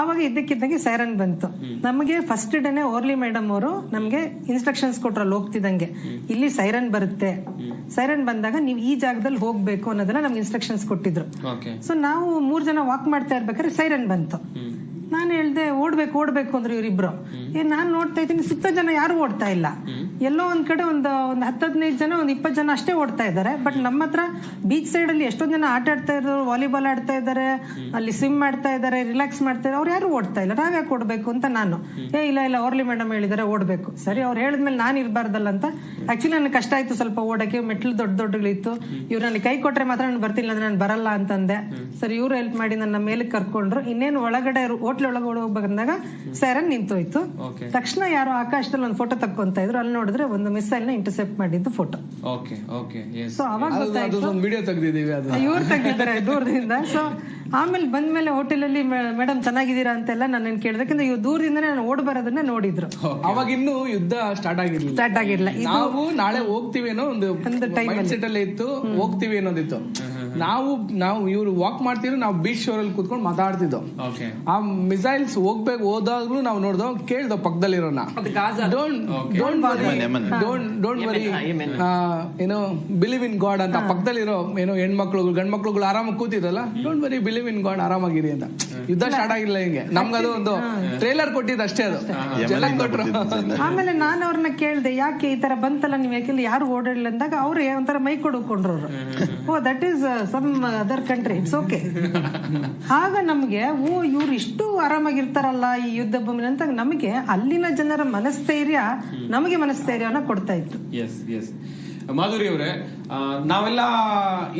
ಆವಾಗ ಇದ್ದಕ್ಕಿದ್ದಂಗೆ ಸೈರನ್ ಬಂತು. ನಮಗೆ ಫಸ್ಟ್ ಡೇನೆ ಓರ್ಲಿ ಮೇಡಮ್ ಅವರು ನಮ್ಗೆ ಇನ್ಸ್ಟ್ರಕ್ಷನ್ಸ್ ಕೊಟ್ರಲ್ಲಿ ಹೋಗ್ತಿದ್ದಂಗೆ, ಇಲ್ಲಿ ಸೈರನ್ ಬರುತ್ತೆ, ಸೈರನ್ ಬಂದಾಗ ನೀವು ಈ ಜಾಗದಲ್ಲಿ ಹೋಗ್ಬೇಕು ಅನ್ನೋದನ್ನ ನಮ್ಗೆ ಇನ್ಸ್ಟ್ರಕ್ಷನ್ಸ್ ಕೊಟ್ಟಿದ್ರು. ಸೊ ನಾವು 3 ಜನ ವಾಕ್ ಮಾಡ್ತಾ ಇರ್ಬೇಕಾದ್ರೆ ಸೈರನ್ ಬಂತು. ನಾನು ಹೇಳ್ದೆ ಓಡ್ಬೇಕು ಅಂದ್ರೆ ಇವರಿಬ್ರು. ನಾನ್ ನೋಡ್ತಾ ಇದ್ದೀನಿ ಸುತ್ತ ಜನ ಯಾರು ಓಡ್ತಾ ಇಲ್ಲ, ಎಲ್ಲೋ ಒಂದ್ ಕಡೆ ಒಂದು 10-15 ಜನ, 20 ಜನ ಅಷ್ಟೇ ಓಡ್ತಾ ಇದ್ದಾರೆ. ಬಟ್ ನಮ್ಮ ಹತ್ರ ಬೀಚ್ ಸೈಡ್ ಅಲ್ಲಿ ಎಷ್ಟೊಂದ್ ಜನ ಆಟ ಆಡ್ತಾ ಇದ್ರು, ವಾಲಿಬಾಲ್ ಆಡ್ತಾ ಇದಾರೆ, ಅಲ್ಲಿ ಸ್ವಿಮ್ ಮಾಡ್ತಾ ಇದಾರೆ, ರಿಲ್ಯಾಕ್ಸ್ ಮಾಡ್ತಾ ಇದ್ದಾರೆ, ಅವ್ರು ಯಾರು ಓಡ್ತಾ ಇಲ್ಲ, ನಾವ್ಯಾಕೆ ಓಡ್ಬೇಕು ಅಂತ ನಾನು ಇಲ್ಲ ಓರ್ಲಿ ಮೇಡಮ್ ಹೇಳಿದಾರೆ ಓಡ್ಬೇಕು. ಸರಿ, ಅವ್ರು ಹೇಳಿದ್ಮೇಲೆ ನಾನು ಇರ್ಬಾರ್ದಲ್ಲ ಅಂತ. ಆಕ್ಚುಲಿ ನನಗೆ ಕಷ್ಟ ಆಯ್ತು ಸ್ವಲ್ಪ ಓಡಕ್ಕೆ, ಮೆಟ್ಲು ದೊಡ್ಡಗಳಿತ್ತು. ಇವ್ರು ನನಗೆ ಕೈ ಕೊಟ್ರೆ ಮಾತ್ರ ನಾನು ಬರ್ತಿಲ್ಲ ಅಂದ್ರೆ ನಾನು ಬರಲ್ಲ ಅಂತಂದೆ. ಸರಿ, ಇವ್ರು ಹೆಲ್ಪ್ ಮಾಡಿ ನನ್ನ ಮೇಲೆ ಕರ್ಕೊಂಡ್ರು. ಇನ್ನೇನು ಒಳಗಡೆ ಹೋಟ್ಲ್ ಒಳಗಡೆ ಹೋಗ್ಬೇಕಂದಾಗ ಸೈರನ್ ನಿಂತೋಯ್ತು. ತಕ್ಷಣ ಯಾರೋ ಆಕಾಶದಲ್ಲಿ ಒಂದು ಫೋಟೋ ತಕ್ಕೊಂತ ಇದ್ರು, ಅಲ್ಲಿ ನೋಡಿದ್ರೆ ಒಂದು ಮಿಸೈಲ್ ನ ಇಂಟರ್ಸೆಪ್ಟ್ ಮಾಡಿದ್ದು ಫೋಟೋ. ಸೊ ಅವಾಗ ಗೊತ್ತಾಯ್ತು ಇವ್ರು ತೆಗ್ದಿದ್ದಾರೆ ದೂರದಿಂದ. ಸೊ ಆಮೇಲೆ ಬಂದ್ಮೇಲೆ ಹೋಟೆಲ್ ಅಲ್ಲಿ ಮೇಡಮ್ ಚೆನ್ನಾಗಿದ್ದೀರಾ ಅಂತೆಲ್ಲ ನನ್ನ ಕೇಳಿದ್ರೆ, ಯಾಕಂದ್ರೆ ಇವ್ ದೂರದಿಂದನೇ ನಾನು ಓಡ್ ಬರೋದನ್ನ ನೋಡಿದ್ರು. ಅವಾಗ ಇನ್ನು ಯುದ್ಧ ಸ್ಟಾರ್ಟ್ ಆಗಿರ್ಲಿಲ್ಲ. ನಾವು ನಾಳೆ ಹೋಗ್ತೀವಿ ಅನ್ನೋ ಒಂದು ಮೈಂಡ್ ಸೆಟ್ ಅಲ್ಲಿ ಇತ್ತು, ಹೋಗ್ತೀವಿ ಅನ್ನೋದಿತ್ತು. ನಾವು ಇವ್ರು ವಾಕ್ ಮಾಡ್ತಿದ್ರು, ನಾವು ಬೀಚ್ ಶೋರ್ ಅಲ್ಲಿ ಕೂತ್ಕೊಂಡು ಮಾತಾಡ್ತಿದ್ದೋ. ಆ ಮಿಸೈಲ್ಸ್ ಹೋದಾಗ್ಲೂ ನಾವು ನೋಡ್ದೋ, ಕೇಳ್ದೋ ಪಕ್ಕದಲ್ಲಿರೋನ, ಡೋಂಟ್ ವರಿ, ಏನೋ ಬಿಲೀವ್ ಇನ್ ಗಾಡ್ ಅಂತ. ಪಕ್ಕದಲ್ಲಿರೋ ಏನೋ ಹೆಣ್ಮಕ್ಳು ಗಂಡ್ಮಕ್ಳುಗಳು ಆರಾಮಾಗಿ ಕೂತಿದ್ರಲ್ಲ, don't worry, believe in God, ಆರಾಮಾಗಿರಿ ಅಂತ. ಯುದ್ಧ ಸ್ಟಾರ್ಟ್ ಆಗಿಲ್ಲ ಹಿಂಗೆ, ನಮ್ಗದು ಒಂದು ಟ್ರೇಲರ್ ಕೊಟ್ಟಿದ್ದು ಅಷ್ಟೇ, ಅದು ಜನ ಕೊಟ್ರು. ಆಮೇಲೆ ನಾನು ಅವ್ರನ್ನ ಕೇಳ್ದೆ, ಯಾಕೆ ಈ ತರ ಬಂತಲ್ಲ ನೀವು, ಯಾಕೆಂದ್ರೆ ಯಾರು ಓಡಾಡಿಲ್ಲ ಅಂದಾಗ ಅವ್ರು ಒಂಥರ ಮೈ ಕೊಡ್ಕೊಂಡ್ರು. Oh that is some other country, it's okay. ಆಗ ನಮ್ಗೆ ಇವ್ರು ಇಷ್ಟು ಆರಾಮಾಗಿರ್ತಾರಲ್ಲ ಈ ಯುದ್ಧ ಭೂಮಿ ಅಂತ ನಮಗೆ ಅಲ್ಲಿನ ಜನರ ನಮಗೆ ಮನಸ್ಥೈರ್ಯವನ್ನ ಕೊಡ್ತಾ ಇತ್ತು. ಮಾಧುರಿ ಅವರೇ, ನಾವೆಲ್ಲ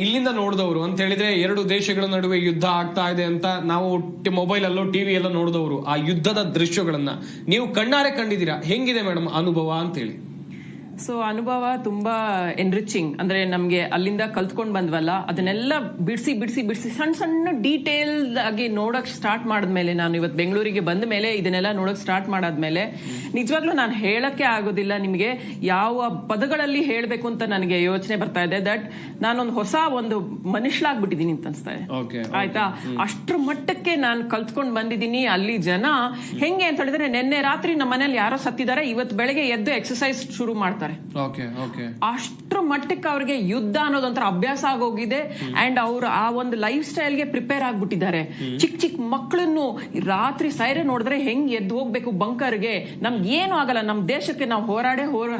ಇಲ್ಲಿಂದ ನೋಡಿದವರು ಅಂತ ಹೇಳಿದ್ರೆ 2 ದೇಶಗಳ ನಡುವೆ ಯುದ್ಧ ಆಗ್ತಾ ಇದೆ ಅಂತ ನಾವು ಮೊಬೈಲ್ ಅಲ್ಲೋ ಟಿವಿ ಎಲ್ಲೋ ನೋಡಿದವರು, ಆ ಯುದ್ಧದ ದೃಶ್ಯಗಳನ್ನ ನೀವು ಕಣ್ಣಾರೆ ಕಂಡಿದ್ದೀರಾ. ಹೆಂಗಿದೆ ಮೇಡಮ್ ಅನುಭವ ಅಂತ ಹೇಳಿ? ಸೊ ಅನುಭವ ತುಂಬಾ ಎನ್ರಿಚಿಂಗ್. ಅಂದ್ರೆ ನಮ್ಗೆ ಅಲ್ಲಿಂದ ಕಲ್ತ್ಕೊಂಡ್ ಬಂದ್ವಲ್ಲ, ಅದನ್ನೆಲ್ಲ ಬಿಡಿಸಿ ಸಣ್ಣ ಡೀಟೇಲ್ ಆಗಿ ನೋಡಕ್ ಸ್ಟಾರ್ಟ್ ಮಾಡಿದ್ಮೇಲೆ, ನಾನು ಇವತ್ತು ಬೆಂಗಳೂರಿಗೆ ಬಂದ ಮೇಲೆ ಇದನ್ನೆಲ್ಲ ನೋಡಕ್ ಸ್ಟಾರ್ಟ್ ಮಾಡಾದ್ಮೇಲೆ ನಿಜವಾಗ್ಲೂ ನಾನು ಹೇಳಕ್ಕೆ ಆಗೋದಿಲ್ಲ ನಿಮ್ಗೆ, ಯಾವ ಪದಗಳಲ್ಲಿ ಹೇಳ್ಬೇಕು ಅಂತ ನನಗೆ ಯೋಚನೆ ಬರ್ತಾ ಇದೆ. ದಟ್ ನಾನೊಂದು ಹೊಸ ಒಂದು ಮನುಷ್ಯಲಾಗ್ಬಿಟ್ಟಿದೀನಿ ಅಂತ ಅನ್ಸ್ತಾ ಇದೆ. ಆಯ್ತಾ, ಅಷ್ಟ್ರ ಮಟ್ಟಕ್ಕೆ ನಾನು ಕಲ್ತ್ಕೊಂಡ್ ಬಂದಿದ್ದೀನಿ. ಅಲ್ಲಿ ಜನ ಹೆಂಗೆ ಅಂತ ಹೇಳಿದ್ರೆ, ನಿನ್ನೆ ರಾತ್ರಿ ನಮ್ಮ ಮನೇಲಿ ಯಾರೋ ಸತ್ತಿದ್ದಾರೆ, ಇವತ್ತು ಬೆಳಗ್ಗೆ ಎದ್ದು ಎಕ್ಸರ್ಸೈಸ್ ಶುರು ಮಾಡ್ತಾರೆ. ಮಾಡ್ತಾರೆ. Okay okay. ಅಷ್ಟ್ರ ಮಟ್ಟಕ್ಕೆ ಅವ್ರಿಗೆ ಯುದ್ಧ ಅನ್ನೋದೊಂಥರ ಅಭ್ಯಾಸ ಆಗೋಗಿದೆ. ಅಂಡ್ ಅವ್ರು ಆ ಒಂದು ಲೈಫ್ ಸ್ಟೈಲ್ಗೆ ಪ್ರಿಪೇರ್ ಆಗ್ಬಿಟ್ಟಿದ್ದಾರೆ. ಚಿಕ್ಕ ಚಿಕ್ಕ ಮಕ್ಕಳನ್ನು ರಾತ್ರಿ ಸೈರನ್ ನೋಡಿದ್ರೆ ಹೆಂಗ್ ಎದ್ದು ಹೋಗ್ಬೇಕು ಬಂಕರ್ಗೆ, ನಮ್ಗೆ ಏನು ಆಗಲ್ಲ, ನಮ್ ದೇಶಕ್ಕೆ ನಾವು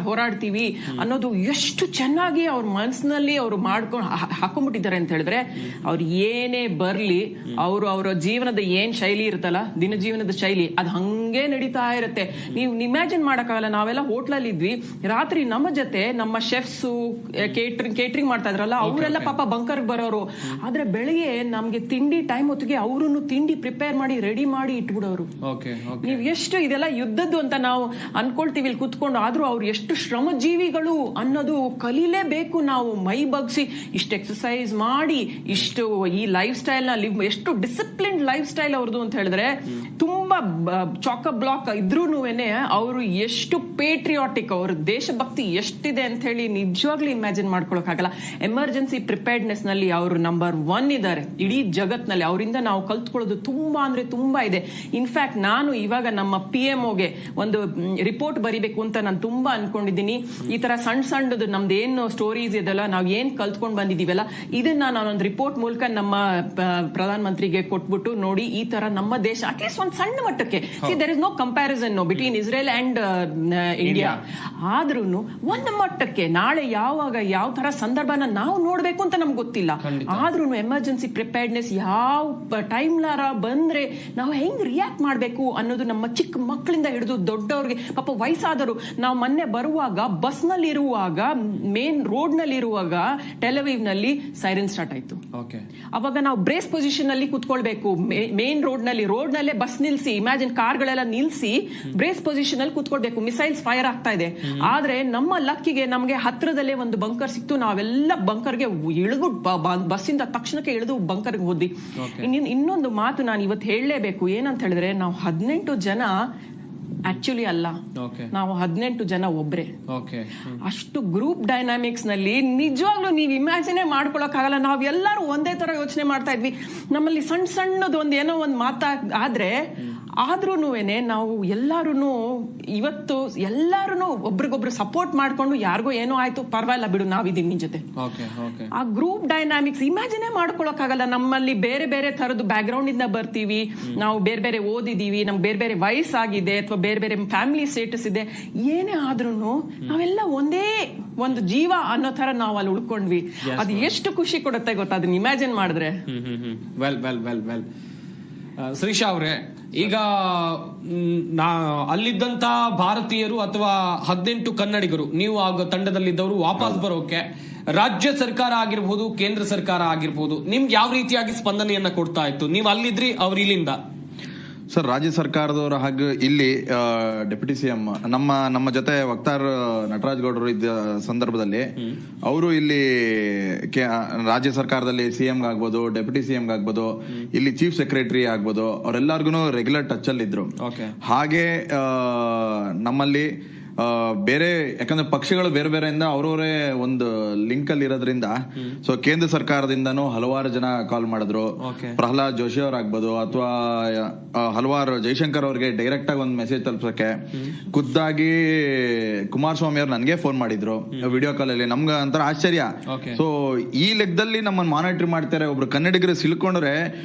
ಹೋರಾಡ್ತೀವಿ ಅನ್ನೋದು ಎಷ್ಟು ಚೆನ್ನಾಗಿ ಅವ್ರ ಮನಸ್ಸಿನಲ್ಲಿ ಅವ್ರು ಮಾಡ್ಕೊಂಡು ಹಾಕೊಂಡ್ಬಿಟ್ಟಿದ್ದಾರೆ ಅಂತ ಹೇಳಿದ್ರೆ, ಅವ್ರು ಏನೇ ಬರ್ಲಿ ಅವರ ಜೀವನದ ಏನ್ ಶೈಲಿ ಇರುತ್ತಲ್ಲ, ದಿನ ಜೀವನದ ಶೈಲಿ ಅದು ಹಂಗೆ ನಡೀತಾ ಇರುತ್ತೆ. ನೀವು ಇಮ್ಯಾಜಿನ್ ಮಾಡಕ್ಕಾಗಲ್ಲ. ನಾವೆಲ್ಲ ಹೋಟ್ಲಲ್ಲಿ ಇದ್ವಿ, ರಾತ್ರಿ ನಮ್ಮ ಜೊತೆ ನಮ್ಮ ಶೆಫ್ಸ್ ಕೇಟ್ರಿಂಗ್ ಮಾಡ್ತಾ ಇದ್ರಲ್ಲ, ಅವರೆಲ್ಲ ಪಾಪ ಬಂಕರ್ ಬರೋರು. ಆದ್ರೆ ಬೆಳಿಗ್ಗೆ ನಮ್ಗೆ ತಿಂಡಿ ಟೈಮ್ ಹೊತ್ತಿಗೆ ಅವ್ರನ್ನು ತಿಂಡಿ ಪ್ರಿಪೇರ್ ಮಾಡಿ ರೆಡಿ ಮಾಡಿ ಇಟ್ಬಿಡೋರು. ನೀವ್ ಎಷ್ಟು ಇದೆಲ್ಲ ಯುದ್ಧದ್ದು ಅಂತ ನಾವು ಅನ್ಕೊಳ್ತೀವಿ ಇಲ್ಲಿ ಕುತ್ಕೊಂಡು, ಆದ್ರೂ ಅವ್ರು ಎಷ್ಟು ಶ್ರಮಜೀವಿಗಳು ಅನ್ನೋದು ಕಲೀಲೇಬೇಕು ನಾವು. ಮೈ ಬಗ್ಸಿ ಇಷ್ಟು ಎಕ್ಸರ್ಸೈಸ್ ಮಾಡಿ ಇಷ್ಟು ಈ ಲೈಫ್ ಸ್ಟೈಲ್ ನ ಎಷ್ಟು ಡಿಸಿಪ್ಲಿನ್ ಲೈಫ್ ಸ್ಟೈಲ್ ಅವ್ರದ್ದು ಅಂತ ಹೇಳಿದ್ರೆ, ತುಂಬಾ ಚಾಕ ಬ್ಲಾಕ್ ಇದ್ರೂನುವೇನೆ ಅವರು ಎಷ್ಟು ಪೇಟ್ರಿಯಾಟಿಕ್, ಅವ್ರ ದೇಶಭಕ್ತಿ ಎಷ್ಟಿದೆ ಅಂತ ಹೇಳಿ ನಿಜವಾಗ್ಲೂ ಇಮ್ಯಾಜಿನ್ ಮಾಡ್ಕೊಳಕ್ ಆಗಲ್ಲ. ಎಮರ್ಜೆನ್ಸಿ ಪ್ರಿಪೇರ್ಡ್ನೆಸ್ ನಲ್ಲಿ ಅವರು ನಂಬರ್ 1 ಇದ್ದಾರೆ ಇಡೀ ಜಗತ್ನಲ್ಲಿ. ಅವರಿಂದ ನಾವು ಕಲ್ತ್ಕೊಳ್ಳೋದು ತುಂಬಾ ಅಂದ್ರೆ ತುಂಬಾ ಇದೆ. ಇನ್ಫ್ಯಾಕ್ಟ್ ನಾನು ಇವಾಗ ನಮ್ಮ PMOಗೆ ಒಂದು ರಿಪೋರ್ಟ್ ಬರಿಬೇಕು ಅಂತ ನಾನು ತುಂಬಾ ಅನ್ಕೊಂಡಿದ್ದೀನಿ. ಈ ತರ ಸಣ್ಣದು ನಮ್ದು ಏನು ಸ್ಟೋರೀಸ್ ಇದೆಲ್ಲ, ನಾವ್ ಏನ್ ಕಲ್ತ್ಕೊಂಡ್ ಬಂದಿದೀವಲ್ಲ, ಇದನ್ನ ನಾನೊಂದು ರಿಪೋರ್ಟ್ ಮೂಲಕ ನಮ್ಮ ಪ್ರಧಾನ ಮಂತ್ರಿಗೆ ಕೊಟ್ಬಿಟ್ಟು, ನೋಡಿ ಈ ತರ ನಮ್ಮ ದೇಶ ಅಟ್ಲೀಸ್ಟ್ ಒಂದ್ ಸಣ್ಣ ಮಟ್ಟಕ್ಕೆ, there is no comparison between Israel and India, ಆದ್ರೂ ಒಂದು ಮಟ್ಟಕ್ಕೆ ನಾಳೆ ಯಾವಾಗ ಯಾವ ತರ ಸಂದರ್ಭನ ನಾವು ನೋಡ್ಬೇಕು ಅಂತ ನಮ್ಗೆ ಗೊತ್ತಿಲ್ಲ. ಆದ್ರೂ ಎಮರ್ಜೆನ್ಸಿ ಪ್ರಿಪೇರ್ಡ್ನೆಸ್ ಯಾವ ಟೈಮ್ ಲಾರ ಬಂದ್ರೆ ನಾವು ಹೆಂಗ್ ರಿಯಾಕ್ಟ್ ಮಾಡ್ಬೇಕು ಅನ್ನೋದು ನಮ್ಮ ಚಿಕ್ಕ ಮಕ್ಕಳಿಂದ ಹಿಡಿದು ದೊಡ್ಡವ್ರಿಗೆ, ಪಾಪ ವಯಸ್ಸಾದರು. ನಾವು ಮೊನ್ನೆ ಬರುವಾಗ ಬಸ್ ನಲ್ಲಿ ಇರುವಾಗ, ಮೇನ್ ರೋಡ್ ನಲ್ಲಿ ಇರುವಾಗ ಟೆಲವೀವ್ ನಲ್ಲಿ ಸೈರನ್ ಸ್ಟಾರ್ಟ್ ಆಯ್ತು. ಅವಾಗ ನಾವು ಬ್ರೇಸ್ ಪೊಸಿಷನ್ ಅಲ್ಲಿ ಕುತ್ಕೊಳ್ಬೇಕು. ಮೇನ್ ರೋಡ್ ನಲ್ಲೇ ಬಸ್ ನಿಲ್ಸಿ, ಇಮ್ಯಾಜಿನ್ ಕಾರ್ಗಳೆಲ್ಲ ನಿಲ್ಸಿ ಬ್ರೇಸ್ ಪೊಸಿಷನ್ ಅಲ್ಲಿ ಕುತ್ಕೊಳ್ಬೇಕು. ಮಿಸೈಲ್ಸ್ ಫೈರ್ ಆಗ್ತಾ ಇದೆ. ಆದ್ರೆ ನಮ್ಮ ಲಕ್ಕಿಗೆ ನಮ್ಗೆ ಹತ್ರದಲ್ಲೇ ಒಂದು ಬಂಕರ್ ಸಿಕ್ತು. ನಾವೆಲ್ಲ ಬಂಕರ್ಗೆ ಇಳಿದು ಬಸ್ಸಿಂದ ತಕ್ಷಣಕ್ಕೆ ಇಳಿದು ಬಂಕರ್ಗೆ ಹೋದ್ವಿ. ಇನ್ನೊಂದು ಮಾತು ನಾನು ಇವತ್ತು ಹೇಳಲೇಬೇಕು. ಏನಂತ ಹೇಳಿದ್ರೆ, ನಾವು 18 ಜನ ಆಕ್ಚುಲಿ ಅಲ್ಲ, ನಾವು 18 ಜನ ಒಬ್ರೆ. ಅಷ್ಟು ಗ್ರೂಪ್ ಡೈನಾಮಿಕ್ಸ್ ನಲ್ಲಿ ನಿಜವಾಗ್ಲೂ ನೀವು ಇಮ್ಯಾಜಿನೇ ಮಾಡ್ಕೊಳಕ್ ಆಗಲ್ಲ. ನಾವ್ ಎಲ್ಲರೂ ಒಂದೇ ತರ ಯೋಚನೆ ಮಾಡ್ತಾ ಇದ್ವಿ. ನಮ್ಮಲ್ಲಿ ಸಣ್ಣದು ಒಂದ್ ಏನೋ ಒಂದ್ ಆದ್ರೆ ಆದ್ರೂನುವೇನೆ ನಾವು ಎಲ್ಲಾರು ಇವತ್ತು ಎಲ್ಲಾರು ಒಬ್ರಿಗೊಬ್ರು ಸಪೋರ್ಟ್ ಮಾಡ್ಕೊಂಡು, ಯಾರಿಗೋ ಏನೋ ಆಯ್ತು ಪರವಾಗಿಲ್ಲ ಬಿಡು ನಾವಿದೀವಿ ನಿನ್ ಜೊತೆ. ಆ ಗ್ರೂಪ್ ಡೈನಾಮಿಕ್ಸ್ ಇಮ್ಯಾಜಿನೇ ಮಾಡ್ಕೊಳಕ್ ಆಗಲ್ಲ. ನಮ್ಮಲ್ಲಿ ಬೇರೆ ಬೇರೆ ತರದ್ದು ಬ್ಯಾಕ್ ಗ್ರೌಂಡ್ ಇಂದ ಬರ್ತೀವಿ, ನಾವು ಬೇರೆ ಬೇರೆ ಓದಿದೀವಿ, ನಮ್ಗೆ ಬೇರೆ ಬೇರೆ ವಯಸ್ಸಾಗಿದೆ ಅಥವಾ ಬೇರೆ ಬೇರೆ ಫ್ಯಾಮಿಲಿ ಸ್ಟೇಟಸ್ ಇದೆ. ಏನೇ ಆದ್ರೂ ನಾವೆಲ್ಲ ಒಂದೇ ಒಂದು ಜೀವ ಅನ್ನೋ ತರ ನಾವು ಅಲ್ಲಿ ಉಳ್ಕೊಂಡ್ವಿ. ಅದು ಎಷ್ಟು ಖುಷಿ ಕೊಡುತ್ತೆ ಗೊತ್ತಾ ಅದನ್ನ ಇಮ್ಯಾಜಿನ್ ಮಾಡಿದ್ರೆ. Well well well well Shreesha ಅವರೇ, ಈಗ ಅಲ್ಲಿದ್ದಂತ ಭಾರತೀಯರು ಅಥವಾ 18 ಕನ್ನಡಿಗರು, ನೀವು ಆಗ ತಂಡದಲ್ಲಿದ್ದವರು ವಾಪಸ್ ಬರೋಕೆ ರಾಜ್ಯ ಸರ್ಕಾರ ಆಗಿರ್ಬೋದು, ಕೇಂದ್ರ ಸರ್ಕಾರ ಆಗಿರ್ಬೋದು, ನಿಮ್ಗೆ ಯಾವ ರೀತಿಯಾಗಿ ಸ್ಪಂದನೆಯನ್ನ ಕೊಡ್ತಾ ಇತ್ತು? ನೀವು ಅಲ್ಲಿದ್ರಿ, ಅವ್ರು ಇಲ್ಲಿಂದ. ಸರ್, ರಾಜ್ಯ ಸರ್ಕಾರದವರು ಹಾಗೂ ಇಲ್ಲಿ ಡೆಪ್ಯೂಟಿ CM ನಮ್ಮ ಜೊತೆ ವಕ್ತಾರ್ ನಟರಾಜ್ ಗೌಡರು ಇದ್ದ ಸಂದರ್ಭದಲ್ಲಿ ಅವರು ಇಲ್ಲಿ ರಾಜ್ಯ ಸರ್ಕಾರದಲ್ಲಿ CM ಆಗ್ಬೋದು, ಡೆಪ್ಯೂಟಿ CM ಆಗ್ಬೋದು, ಇಲ್ಲಿ ಚೀಫ್ ಸೆಕ್ರೆಟರಿ ಆಗ್ಬೋದು, ಅವರೆಲ್ಲರಿಗೂ ರೆಗ್ಯುಲರ್ ಟಚ್ ಅಲ್ಲಿ ಇದ್ರು. ಹಾಗೆ ನಮ್ಮಲ್ಲಿ ಬೇರೆ, ಯಾಕಂದ್ರೆ ಪಕ್ಷಗಳು ಬೇರೆ ಬೇರೆಯಿಂದ ಅವ್ರವರೇ ಒಂದು ಲಿಂಕ್ ಅಲ್ಲಿ ಇರೋದ್ರಿಂದ, ಸೊ ಕೇಂದ್ರ ಸರ್ಕಾರದಿಂದನೂ ಹಲವಾರು ಜನ ಕಾಲ್ ಮಾಡಿದ್ರು. ಪ್ರಹ್ಲಾದ್ ಜೋಶಿ ಅವ್ರಾಗ್ಬೋದು ಅಥವಾ ಹಲವಾರು ಜೈಶಂಕರ್ ಅವ್ರಿಗೆ ಡೈರೆಕ್ಟ್ ಆಗಿ ಒಂದು ಮೆಸೇಜ್ ತಲುಪಕ್ಕೆ ಖುದ್ದಾಗಿ ಕುಮಾರಸ್ವಾಮಿ ಅವ್ರು ನನ್ಗೆ ಫೋನ್ ಮಾಡಿದ್ರು ವಿಡಿಯೋ ಕಾಲ್ ಅಲ್ಲಿ. ನಮ್ಗೆ ಒಂಥರ ಆಶ್ಚರ್ಯ. ಸೊ ಈ ಲೆಕ್ಕದಲ್ಲಿ ನಮ್ಮನ್ನ ಮಾನಿಟರ್ ಮಾಡ್ತಾರೆ. ಒಬ್ರು ಕನ್ನಡಿಗರು ಸಿಲ್ಕೊಂಡ್ರೆ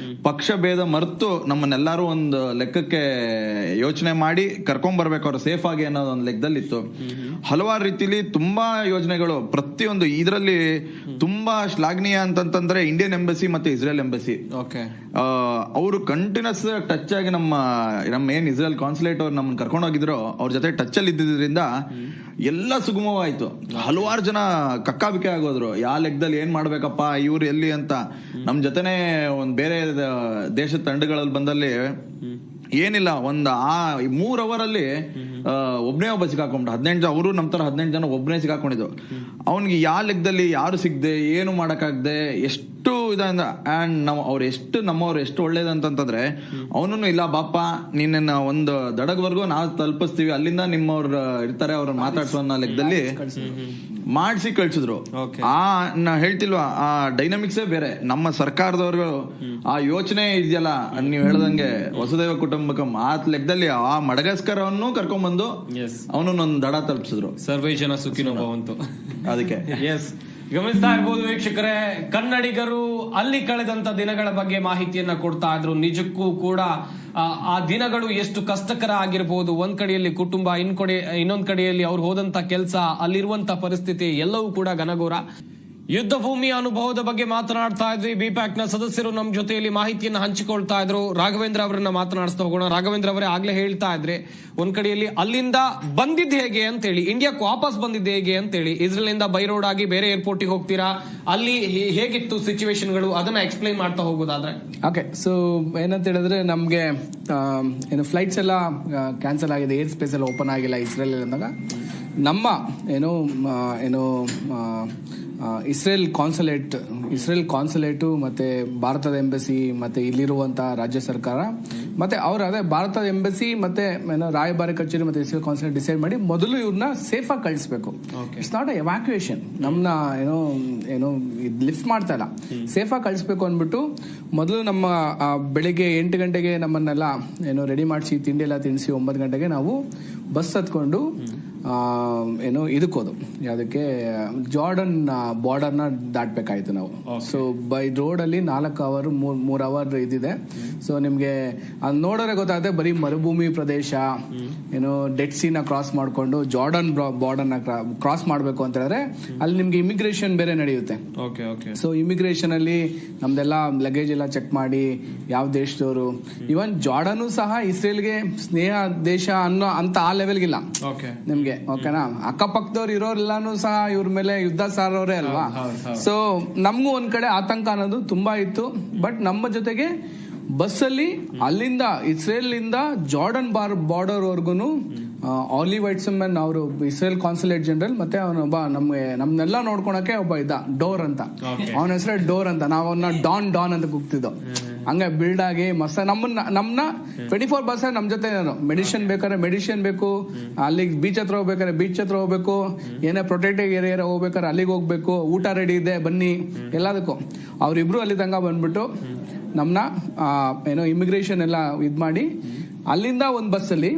ಪಕ್ಷ ಭೇದ ಮರೆತು ನಮ್ಮನ್ನೆಲ್ಲಾರು ಒಂದು ಲೆಕ್ಕಕ್ಕೆ ಯೋಚನೆ ಮಾಡಿ ಕರ್ಕೊಂಡ್ ಬರ್ಬೇಕು ಅವ್ರು ಸೇಫ್ ಆಗಿ ಅನ್ನೋ ಒಂದು ಲೆಕ್ಕದಲ್ಲಿ ಇತ್ತು. ಹಲವಾರು ರೀತಿಲಿ ತುಂಬಾ ಯೋಜನೆಗಳು, ಪ್ರತಿಯೊಂದು ಇದರಲ್ಲಿ ತುಂಬಾ ಶ್ಲಾಘನೀಯ ಅಂತಂದ್ರೆ ಇಂಡಿಯನ್ ಎಂಬಸಿ ಮತ್ತೆ ಇಸ್ರೇಲ್ ಎಂಬಸಿ ಅವರು ಕಂಟಿನ್ಯೂಸ್ ಟಚ್ ಆಗಿ ನಮ್ಮ ಏನ್ ಇಸ್ರೇಲ್ ಕಾನ್ಸುಲೇಟ್ ಅವ್ರು ನಮ್ಮನ್ನ ಕರ್ಕೊಂಡು ಹೋಗಿದ್ರು, ಅವ್ರ ಜೊತೆ ಟಚ್ ಅಲ್ಲಿ ಇದ್ದಿದ್ರಿಂದ ಎಲ್ಲ ಸುಗಮವಾಯ್ತು. ಹಲವಾರು ಜನ ಕಕ್ಕಾಬಿಕೆ ಆಗೋದ್ರು, ಯಾವ ಲೆಕ್ಕದಲ್ಲಿ ಏನ್ ಮಾಡ್ಬೇಕಪ್ಪ ಇವ್ರು ಎಲ್ಲಿ ಅಂತ. ನಮ್ ಜೊತೆನೆ ಒಂದ್ ಬೇರೆ ದೇಶದ ತಂಡಗಳಲ್ಲಿ ಬಂದಲ್ಲಿ ಏನಿಲ್ಲ, ಒಂದು 3 ಅವರ್ ಅಲ್ಲಿ ಒಬ್ನೇ ಒಬ್ಬ ಸಿಕ್ಕಾಕೊಂಡ್ಬಿಟ್ಟು 18 ಜನ, ಅವರು ನಮ್ ತರ 18 ಜನ ಒಬ್ನೇ ಸಿಕ್ಕಾಕೊಂಡಿದ್ದು. ಅವ್ನಿಗೆ ಯಾವ ಲೆಕ್ಕದಲ್ಲಿ ಯಾರು ಸಿಗದೆ ಏನು ಮಾಡಕ್ಕಾಗದೆ ಎಷ್ಟು ಇದಂದ. ಅಂಡ್ ನಾವು ನಮ್ಮವ್ರು ಎಷ್ಟು ಒಳ್ಳೇದಂತಂದ್ರೆ, ಅವನು ಇಲ್ಲ ಬಾಪ ನಿನ್ನ ಒಂದು ದಡಗವರೆಗೂ ನಾವು ತಲುಪಿಸ್ತೀವಿ, ಅಲ್ಲಿಂದ ನಿಮ್ಮವ್ರು ಇರ್ತಾರೆ, ಅವ್ರನ್ನ ಮಾತಾಡ್ಸೋ ಅನ್ನೋ ಲೆಕ್ಕದಲ್ಲಿ ಮಾಡಿಸಿ ಕಳ್ಸಿದ್ರು. ನಾ ಹೇಳ್ತಿಲ್ವಾ, ಆ ಡೈನಾಮಿಕ್ಸೇ ಬೇರೆ. ನಮ್ಮ ಸರ್ಕಾರದವ್ರು ಆ ಯೋಚನೆ ಇದೆಯಲ್ಲ, ನೀವ್ ಹೇಳ್ದಂಗೆ ವಸುದೈವ ಕುಟುಂಬಕಂ ಆ ಲೆಕ್ಕದಲ್ಲಿ ಆ ಮಡಗಾಸ್ಕರವನ್ನು ಕರ್ಕೊಂಡ್ಬಂದು ಅವನೊಂದು ದಡ ತಲುಪಿಸಿದ್ರು. ಸರ್ವೇ ಜನ ಸುಖಿನೋ ಭವಂತು. ಅದಕ್ಕೆ ಎಸ್, ಗಮನಿಸ್ತಾ ಇರ್ಬೋದು ವೀಕ್ಷಕರೇ, ಕನ್ನಡಿಗರು ಅಲ್ಲಿ ಕಳೆದಂತ ದಿನಗಳ ಬಗ್ಗೆ ಮಾಹಿತಿಯನ್ನ ಕೊಡ್ತಾ ಇದ್ರು. ನಿಜಕ್ಕೂ ಕೂಡ ಆ ದಿನಗಳು ಎಷ್ಟು ಕಷ್ಟಕರ ಆಗಿರ್ಬೋದು. ಒಂದ್ ಕಡೆಯಲ್ಲಿ ಕುಟುಂಬ, ಇನ್ನೊಂದ್ ಕಡೆಯಲ್ಲಿ ಅವ್ರು ಹೋದಂತ ಕೆಲಸ, ಅಲ್ಲಿರುವಂತ ಪರಿಸ್ಥಿತಿ ಎಲ್ಲವೂ ಕೂಡ ಘನಘೋರ. ಯುದ್ಧ ಭೂಮಿಯ ಅನುಭವದ ಬಗ್ಗೆ ಮಾತನಾಡ್ತಾ ಇದ್ವಿ. ಬಿಪ್ಯಾಕ್ ನ ಸದಸ್ಯರು ನಮ್ಮ ಜೊತೆಯಲ್ಲಿ ಮಾಹಿತಿಯನ್ನ ಹಂಚಿಕೊಳ್ತಾ ಇದ್ರು. ರಾಘವೇಂದ್ರ ಅವರನ್ನ ಮಾತನಾಡಿಸ್ತಾ ಹೋಗೋಣ. ರಾಘವೇಂದ್ರ ಅವರೇ ಆಗ್ಲೇ ಹೇಳ್ತಾ ಇದ್ರೆ, ಒಂದ್ ಕಡೆಯಲ್ಲಿ ಅಲ್ಲಿಂದ ಬಂದಿದ್ದು ಹೇಗೆ ಅಂತೇಳಿ, ಇಂಡಿಯಾಕ್ಕೆ ವಾಪಸ್ ಬಂದಿದ್ದು ಹೇಗೆ ಅಂತೇಳಿ, ಇಸ್ರೇಲ್ ಇಂದ ಬೈ ರೋಡ್ ಆಗಿ ಬೇರೆ ಏರ್ಪೋರ್ಟ್ ಗೆ ಹೋಗ್ತೀರಾ, ಅಲ್ಲಿ ಹೇಗಿತ್ತು ಸಿಚುವೇಶನ್ಗಳು, ಅದನ್ನ ಎಕ್ಸ್ಪ್ಲೈನ್ ಮಾಡ್ತಾ ಹೋಗೋದಾದ್ರೆ. ಓಕೆ, ಸೊ ಏನಂತ ಹೇಳಿದ್ರೆ, ನಮ್ಗೆ ಏನು ಫ್ಲೈಟ್ಸ್ ಎಲ್ಲ ಕ್ಯಾನ್ಸಲ್ ಆಗಿದೆ, ಏರ್ ಸ್ಪೇಸ್ ಎಲ್ಲ ಓಪನ್ ಆಗಿಲ್ಲ ಇಸ್ರೇಲ್ ಅಂದಾಗ ನಮ್ಮ ಇಸ್ರೇಲ್ ಕಾನ್ಸುಲೇಟು ಮತ್ತೆ ಭಾರತದ ಎಂಬಸಿ ಮತ್ತೆ ಇಲ್ಲಿರುವಂತಹ ರಾಜ್ಯ ಸರ್ಕಾರ ಮತ್ತೆ ಅದೇ ಭಾರತದ ಎಂಬಸಿ ಮತ್ತೆ ರಾಯಭಾರಿ ಕಚೇರಿ ಮತ್ತೆ ಇಸ್ರೇಲ್ ಕಾನ್ಸುಲೇಟ್ ಡಿಸೈಡ್ ಮಾಡಿ ಮೊದಲು ಇವ್ರನ್ನ ಸೇಫ್ ಆಗಿ ಕಳಿಸ್ಬೇಕು. ಇಟ್ಸ್ ನಾಟ್ ಎವಾಕ್ಯುಯೇಷನ್, ನಮ್ನ ಲಿಫ್ಟ್ ಮಾಡ್ತಾ ಇಲ್ಲ, ಸೇಫ್ ಆಗಿ ಕಳಿಸ್ಬೇಕು ಅಂದ್ಬಿಟ್ಟು ಮೊದಲು ನಮ್ಮ ಬೆಳಿಗ್ಗೆ 8 ಗಂಟೆಗೆ ನಮ್ಮನ್ನೆಲ್ಲ ರೆಡಿ ಮಾಡಿಸಿ ತಿಂಡಿ ಎಲ್ಲ ತಿನ್ನಿಸಿ 9 ಗಂಟೆಗೆ ನಾವು ಬಸ್ ಹತ್ಕೊಂಡು ಇದಕ್ಕೆ ಹೋದು, ಯಾವುದಕ್ಕೆ ಜಾರ್ಡನ್ ಬಾರ್ಡರ್ನ ದಾಟ್ಬೇಕಾಯ್ತು ನಾವು. ಸೊ ಬೈ ರೋಡ್ ಅಲ್ಲಿ 4 ಅವರ್ 3 ಅವರ್ ಇದಿದೆ. ಸೊ ನಿಮ್ಗೆ ಅದ್ ನೋಡೋರೆ ಗೊತ್ತಾಗುತ್ತೆ, ಬರೀ ಮರುಭೂಮಿ ಪ್ರದೇಶ, ಡೆಡ್ ಸೀನ ಕ್ರಾಸ್ ಮಾಡ್ಕೊಂಡು ಜಾರ್ಡನ್ ಬಾರ್ಡರ್ನ ಕ್ರಾಸ್ ಮಾಡ್ಬೇಕು ಅಂತ ಹೇಳಿದ್ರೆ ಅಲ್ಲಿ ನಿಮ್ಗೆ ಇಮಿಗ್ರೇಷನ್ ಬೇರೆ ನಡೆಯುತ್ತೆ. ಸೊ ಇಮಿಗ್ರೇಷನ್ ಅಲ್ಲಿ ನಮ್ದೆಲ್ಲ ಲಗೇಜ್ ಎಲ್ಲ ಚೆಕ್ ಮಾಡಿ ಯಾವ ದೇಶದವರು, ಇವನ್ ಜಾರ್ಡನ್ ಸಹ ಇಸ್ರೇಲ್ಗೆ ಸ್ನೇಹ ದೇಶ ಅನ್ನೋ ಅಂತ ಆ ಲೆವೆಲ್ಗಿಲ್ಲ ನಿಮ್ಗೆ. ಓಕೆನಾ, ಅಕ್ಕಪಕ್ಕದವ್ರು ಇರೋರೆಲ್ಲಾನು ಸಹ ಇವ್ರ ಮೇಲೆ ಯುದ್ಧ ಸಾರೋರೇ ಅಲ್ವಾ. ಸೊ ನಮ್ಗೂ ಒಂದ್ ಕಡೆ ಆತಂಕ ಅನ್ನೋದು ತುಂಬಾ ಇತ್ತು. ಬಟ್ ನಮ್ಮ ಜೊತೆಗೆ ಬಸ್ಸಲ್ಲಿ ಅಲ್ಲಿಂದ ಇಸ್ರೇಲ್ ಇಂದ ಜಾರ್ಡನ್ ಬಾರ್ಡರ್ ವರ್ಗುನು ಆಲಿವ್ ವೈಟ್ಸಮನ್ ಅವರು ಇಸ್ರೇಲ್ ಕಾನ್ಸುಲೇಟ್ ಜನರಲ್ ಮತ್ತೆ ಅವನೊಬ್ಬ ನಮ್ನೆಲ್ಲ ನೋಡ್ಕೊಳಕ್ಕೆ ಒಬ್ಬ ಇದ್ದ, ಡೋರ್ ಅಂತ, ಅವನ ಹೆಸರೇ ಡೋರ್ ಅಂತ. ನಾವು ಅವನ್ನ ಡಾನ್ ಅಂತ ಕೂಗ್ತಿದ್ದೋ. ಹಂಗೆ ಬಿಲ್ಡ್ ಆಗಿ ಮಸ್ತ್ ನಮ್ಮನ್ನ 24 ಬಸ್ ನಮ್ ಜೊತೆ ಮೆಡಿಸಿನ್ ಬೇಕಾದ್ರೆ ಮೆಡಿಸಿನ್ ಬೇಕು, ಅಲ್ಲಿ ಬೀಚ್ ಹತ್ರ ಹೋಗ್ಬೇಕಾದ್ರೆ ಬೀಚ್ ಹತ್ರ ಹೋಗ್ಬೇಕು, ಏನೇ ಪ್ರೊಟೆಕ್ಟೆಡ್ ಏರಿಯಾ ಹೋಗ್ಬೇಕಾದ್ರೆ ಅಲ್ಲಿಗೆ ಹೋಗ್ಬೇಕು, ಊಟ ರೆಡಿ ಇದೆ ಬನ್ನಿ ಎಲ್ಲದಕ್ಕೂ. ಅವ್ರಿಬ್ರು ಅಲ್ಲಿ ತಂಗ ಬಂದ್ಬಿಟ್ಟು ನಮ್ನ ಇಮಿಗ್ರೇಷನ್ ಎಲ್ಲ ಇದ್ ಮಾಡಿ ಅಲ್ಲಿಂದ ಒಂದ್ ಬಸ್ಸಲ್ಲಿ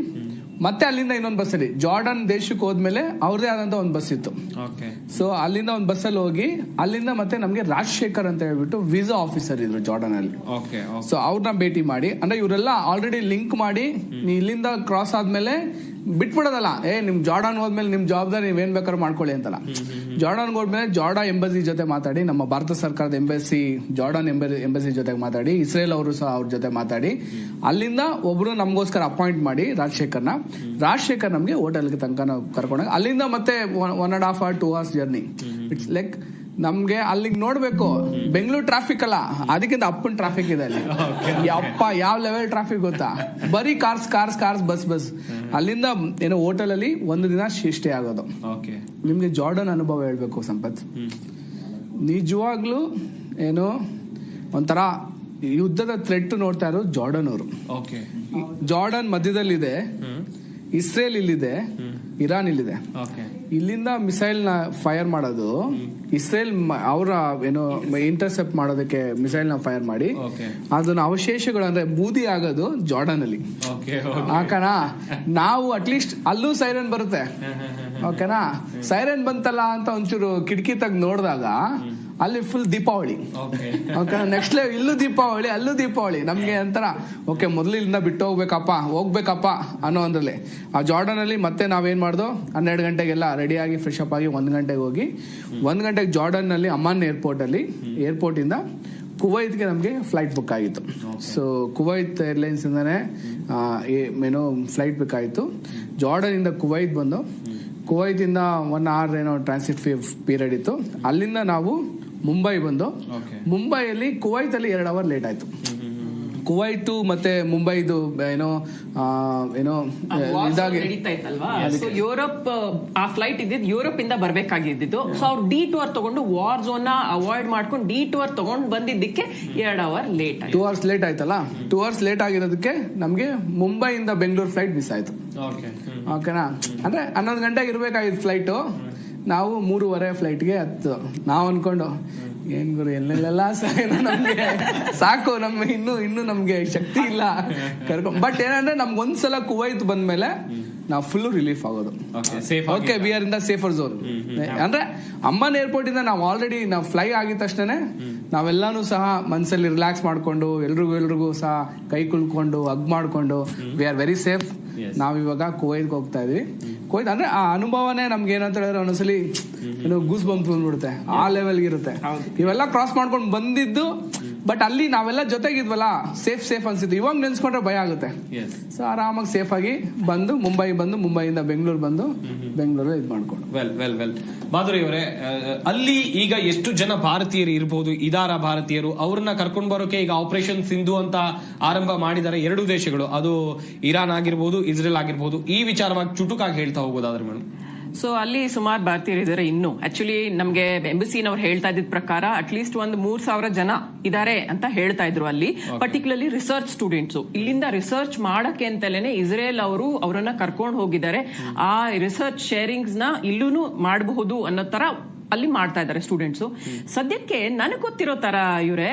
ಮತ್ತೆ ಅಲ್ಲಿಂದ ಇನ್ನೊಂದು ಬಸ್ಸಲ್ಲಿ ಜಾರ್ಡನ್ ದೇಶಕ್ಕೆ ಹೋದ್ಮೇಲೆ ಅವ್ರದೇ ಆದಂತ ಒಂದು ಬಸ್ ಇತ್ತು. ಸೊ ಅಲ್ಲಿಂದ ಒಂದು ಬಸ್ಸಲ್ಲಿ ಹೋಗಿ ಅಲ್ಲಿಂದ ಮತ್ತೆ ನಮ್ಗೆ ರಾಜಶೇಖರ್ ಅಂತ ಹೇಳ್ಬಿಟ್ಟು ವೀಸಾ ಆಫೀಸರ್ ಇದ್ರು ಜಾರ್ಡನ್ ಅಲ್ಲಿ. ಸೊ ಅವ್ರನ್ನ ಭೇಟಿ ಮಾಡಿ, ಅಂದ್ರೆ ಇವರೆಲ್ಲ ಆಲ್ರೆಡಿ ಲಿಂಕ್ ಮಾಡಿ ಇಲ್ಲಿಂದ ಕ್ರಾಸ್ ಆದ್ಮೇಲೆ ಬಿಟ್ಬಿಡೋದಲ್ಲ, ನಿಮ್ ಜಾರ್ಡನ್ ಹೋದ್ಮೇಲೆ ನಿಮ್ ಜವಾಬ್ದಾರಿ ನೀವೇನ್ ಬೇಕಾದ್ರೂ ಮಾಡ್ಕೊಳ್ಳಿ ಅಂತಲ್ಲ. ಜಾರ್ಡನ್ ಹೋದ್ಮೇಲೆ ಜಾರ್ಡನ್ ಎಂಬಸಿ ಜೊತೆ ಮಾತಾಡಿ, ನಮ್ಮ ಭಾರತ ಸರ್ಕಾರದ ಎಂಬಸಿ ಜಾರ್ಡನ್ ಎಂಬಸಿ ಜೊತೆ ಮಾತಾಡಿ, ಇಸ್ರೇಲ್ ಅವರು ಸಹ ಅವ್ರ ಜೊತೆ ಮಾತಾಡಿ, ಅಲ್ಲಿಂದ ಒಬ್ರು ನಮಗೋಸ್ಕರ ಅಪಾಯಿಂಟ್ ಮಾಡಿ ರಾಜಶೇಖರ್ ನಮ್ಗೆ ಹೋಟೆಲ್ಗೆ ತನಕ ಕರ್ಕೊಂಡಾಗ ಅಲ್ಲಿಂದ ಮತ್ತೆ 1.5 hour 2 hours journey. It's like ನಮ್ಗೆ ಅಲ್ಲಿಗೆ ನೋಡ್ಬೇಕು, ಬೆಂಗಳೂರು ಟ್ರಾಫಿಕ್ ಅಲ್ಲ, ಅದಕ್ಕಿಂತ ಅಪ್ಪನ್ ಟ್ರಾಫಿಕ್ ಇದೆ ಅಲ್ಲಿ. ಅಪ್ಪ ಯಾವ ಲೆವೆಲ್ ಟ್ರಾಫಿಕ್ ಗೊತ್ತಾ, ಬರೀ ಕಾರ್ಸ್ ಬಸ್. ಅಲ್ಲಿಂದ ಹೋಟೆಲ್ ಅಲ್ಲಿ 1 ದಿನ ಸ್ಟೇ ಆಗೋದು. ನಿಮ್ಗೆ ಜಾರ್ಡನ್ ಅನುಭವ ಹೇಳ್ಬೇಕು ಸಂಪತ್, ನಿಜವಾಗ್ಲೂ ಒಂಥರ ಯುದ್ಧದ ಥ್ರೆಟ್ ನೋಡ್ತಾ ಇರೋದು ಜಾರ್ಡನ್ ಅವರು. ಜಾರ್ಡನ್ ಮಧ್ಯದಲ್ಲಿದೆ, ಇಸ್ರೇಲ್ ಇಲ್ಲಿದೆ, ಇರಾನ್ ಇಲ್ಲಿದೆ. ಇಲ್ಲಿಂದ ಮಿಸೈಲ್ ನ ಫೈರ್ ಮಾಡೋದು ಇಸ್ರೇಲ್ ಅವರ ಇಂಟರ್ಸೆಪ್ಟ್ ಮಾಡೋದಕ್ಕೆ ಮಿಸೈಲ್ ನ ಫೈರ್ ಮಾಡಿ ಅದನ್ನ ಅವಶೇಷಗಳು ಅಂದ್ರೆ ಬೂದಿ ಆಗೋದು ಜಾರ್ಡನ್ ಅಲ್ಲಿ. ಓಕೆನಾ, ನಾವು ಅಟ್ಲೀಸ್ಟ್ ಅಲ್ಲೂ ಸೈರನ್ ಬರುತ್ತೆ. ಓಕೆನಾ, ಸೈರನ್ ಬಂತಲ್ಲ ಅಂತ ಒಂಚೂರು ಕಿಟಕಿ ತೆಗ್ದು ನೋಡಿದಾಗ ಅಲ್ಲಿ full Deepavali. Okay, next level, ಇಲ್ಲೂ ದೀಪಾವಳಿ ಅಲ್ಲೂ ದೀಪಾವಳಿ. ನಮ್ಗೆ ಒಂಥರ ಓಕೆ, ಮೊದಲು ಇಲ್ಲಿಂದ ಬಿಟ್ಟು ಹೋಗ್ಬೇಕಪ್ಪ ಅನ್ನೋ ಅಂದ್ರಲ್ಲಿ ಆ ಜಾರ್ಡನ್ ಅಲ್ಲಿ ಮತ್ತೆ ನಾವೇನ್ ಮಾಡ್ದೋ 12 ಗಂಟೆಗೆಲ್ಲ ರೆಡಿ ಆಗಿ ಫ್ರೆಶ್ ಅಪ್ ಆಗಿ 1 ಗಂಟೆಗೆ ಹೋಗಿ 1 ಗಂಟೆಗೆ ಜಾರ್ಡನ್ ನಲ್ಲಿ ಅಮ್ಮನ್ ಏರ್ಪೋರ್ಟ್ ಇಂದ ಕುವೈತ್ಗೆ ನಮಗೆ ಫ್ಲೈಟ್ ಬುಕ್ ಆಗಿತ್ತು. ಸೊ ಕುವೈತ್ ಏರ್ಲೈನ್ಸ್ ಇಂದಾನೆ ಫ್ಲೈಟ್ ಬುಕ್ ಆಯಿತು. ಜಾರ್ಡನ್ ಇಂದ ಕುವೈತ್ ಬಂದು ಕುವೈತ್ ಇಂದ 1 hour ಟ್ರಾನ್ಸಿಟ್ ಪೀರಿಯಡ್ ಇತ್ತು. ಅಲ್ಲಿಂದ ನಾವು ಮುಂಬೈ ಬಂದು ಮುಂಬೈಯಲ್ಲಿ ಕುವೈತ್ ಅಲ್ಲಿ 2 hour ಲೇಟ್ ಆಯ್ತು. ಕುವೈಟ್ ಮತ್ತೆ ಮುಂಬೈದು ಯುರೋಪ್ ಆ ಫ್ಲೈಟ್ ಇದ್ದಿದ್ದು ಯುರೋಪ್ ಇಂದ ಬರ್ಬೇಕಾಗಿದ್ದು. ಸೊ ಅವ್ರು D-Tour ತಗೊಂಡು ವಾರ್ ಝೋನ್ ಅವಾಯ್ಡ್ ಮಾಡ್ಕೊಂಡು D-Tour ತಗೊಂಡು ಬಂದಿದ್ದಕ್ಕೆ 2 hour ಲೇಟ್ ಆಯ್ತು. 2 hours ಲೇಟ್ ಆಯ್ತಲ್ಲ, 2 hours ಲೇಟ್ ಆಗಿರೋದಕ್ಕೆ ನಮ್ಗೆ ಮುಂಬೈಯಿಂದ ಬೆಂಗಳೂರು ಫ್ಲೈಟ್ ಮಿಸ್ ಆಯ್ತು. ಓಕೆನಾ, ಅಂದ್ರೆ 11 ಗಂಟೆಗೆ ಇರ್ಬೇಕಾಗಿತ್ತು ಫ್ಲೈಟ್, ನಾವು 3:30 ಫ್ಲೈಟ್ಗೆ ಹತ್ತು. ನಾವು ಅನ್ಕೊಂಡು ಏನ್ ಗುರು ಎಲ್ಲೆಲ್ಲ ನಮ್ಗೆ ಸಾಕು, ಇನ್ನು ನಮ್ಗೆ ಶಕ್ತಿ ಇಲ್ಲ ಬಟ್ ಏನಂದ್ರೆ ನಮ್ಗೆ ಒಂದ್ಸಲ ಕುವೈತ್ ಬಂದ್ಮೇಲೆ ನಾವು ಫುಲ್ ರಿಲೀಫ್ ಆಗೋದು. Okay, we are in the safer zone. ಅಂದ್ರೆ ಅಮ್ಮನ್ ಏರ್ಪೋರ್ಟ್ ಇಂದ ನಾವು ಆಲ್ರೆಡಿ ನಾವು ಫ್ಲೈ ಆಗಿದ ತಕ್ಷಣ ನಾವೆಲ್ಲಾನು ಸಹ ಮನ್ಸಲ್ಲಿ ರಿಲ್ಯಾಕ್ಸ್ ಮಾಡ್ಕೊಂಡು ಎಲ್ರಿಗೂ ಸಹ ಕೈ ಕುಲ್ಕೊಂಡು ಹಗ್ ಮಾಡ್ಕೊಂಡು ವಿ ಆರ್ ವೆರಿ ಸೇಫ್. ನಾವಿವಾಗ ಕುವೈತ್ಗೆ ಹೋಗ್ತಾ ಇದೀವಿ. ಕುವೈತ್ ಅಂದ್ರೆ ಆ ಅನುಭವನೇ ನಮ್ಗೆ ಏನಂತ ಹೇಳಿದ್ರೆ ಒಂದೊಂದ್ಸಲಿ ಗೂಸ್ ಬಂಪ್ ಬಂದ್ಬಿಡುತ್ತೆ, ಆ ಲೆವೆಲ್ಗೆ ಇರುತ್ತೆ. ಇವೆಲ್ಲ ಕ್ರಾಸ್ ಮಾಡ್ಕೊಂಡು ಬಂದಿದ್ದು, ಬಟ್ ಅಲ್ಲಿ ನಾವೆಲ್ಲ ಜೊತೆಗಿದ್ವಲ್ಲ, ಸೇಫ್ ಅನ್ಸಿತ್ತು. ಇವಾಗ ನೆನ್ಸ್ಕೊಂಡ್ರೆ ಭಯ ಆಗುತ್ತೆ. ಸೊ ಆರಾಮಾಗಿ ಸೇಫ್ ಆಗಿ ಬಂದು ಮುಂಬೈಯಿಂದ ಬೆಂಗಳೂರು ಬಂದು ಬೆಂಗಳೂರು ಇದು ಮಾಡ್ಕೊಂಡು. ವೆಲ್ ಮಾಧುರಿ ಅವರೇ, ಅಲ್ಲಿ ಈಗ ಎಷ್ಟು ಜನ ಭಾರತೀಯರು ಇರಬಹುದು, ಇದಾರ ಭಾರತೀಯರು, ಅವ್ರನ್ನ ಕರ್ಕೊಂಡು ಬರೋಕೆ ಈಗ ಆಪರೇಷನ್ ಸಿಂಧು ಅಂತ ಆರಂಭ ಮಾಡಿದ್ದಾರೆ ಎರಡೂ ದೇಶಗಳು, ಅದು ಇರಾನ್ ಆಗಿರ್ಬೋದು, ಇಸ್ರೇಲ್ ಆಗಿರ್ಬೋದು. ಈ ವಿಚಾರವಾಗಿ ಚುಟುಕಾಗಿ ಹೇಳ್ತಾ ಹೋಗೋದಾದ್ರೆ ಮೇಡಮ್. ಸೊ ಅಲ್ಲಿ ಸುಮಾರು ಭಾರತೀಯರು ಇದ್ದಾರೆ. ಇನ್ನು ಆಕ್ಚುಲಿ ನಮ್ಗೆ ಎಂಬಸಿನವ್ರು ಹೇಳ್ತಾ ಇದ್ದ ಪ್ರಕಾರ ಅಟ್ಲೀಸ್ಟ್ ಒಂದು 3,000 ಜನ ಇದಾರೆ ಅಂತ ಹೇಳ್ತಾ ಇದ್ರು ಅಲ್ಲಿ, ಪರ್ಟಿಕ್ಯುಲರ್ಲಿ ರಿಸರ್ಚ್ ಸ್ಟೂಡೆಂಟ್ಸ್. ಇಲ್ಲಿಂದ ರಿಸರ್ಚ್ ಮಾಡಕ್ಕೆ ಅಂತಲೇನೆ ಇಸ್ರೇಲ್ ಅವರು ಅವರನ್ನ ಕರ್ಕೊಂಡು ಹೋಗಿದ್ದಾರೆ. ಆ ರಿಸರ್ಚ್ ಶೇರಿಂಗ್ಸ್ ನ ಇಲ್ಲೂ ಮಾಡಬಹುದು ಅನ್ನೋ ತರ ಅಲ್ಲಿ ಮಾಡ್ತಾ ಇದ್ದಾರೆ ಸ್ಟೂಡೆಂಟ್ಸ್. ಸದ್ಯಕ್ಕೆ ನನಗೆ ಗೊತ್ತಿರೋ ತರ ಇವ್ರೆ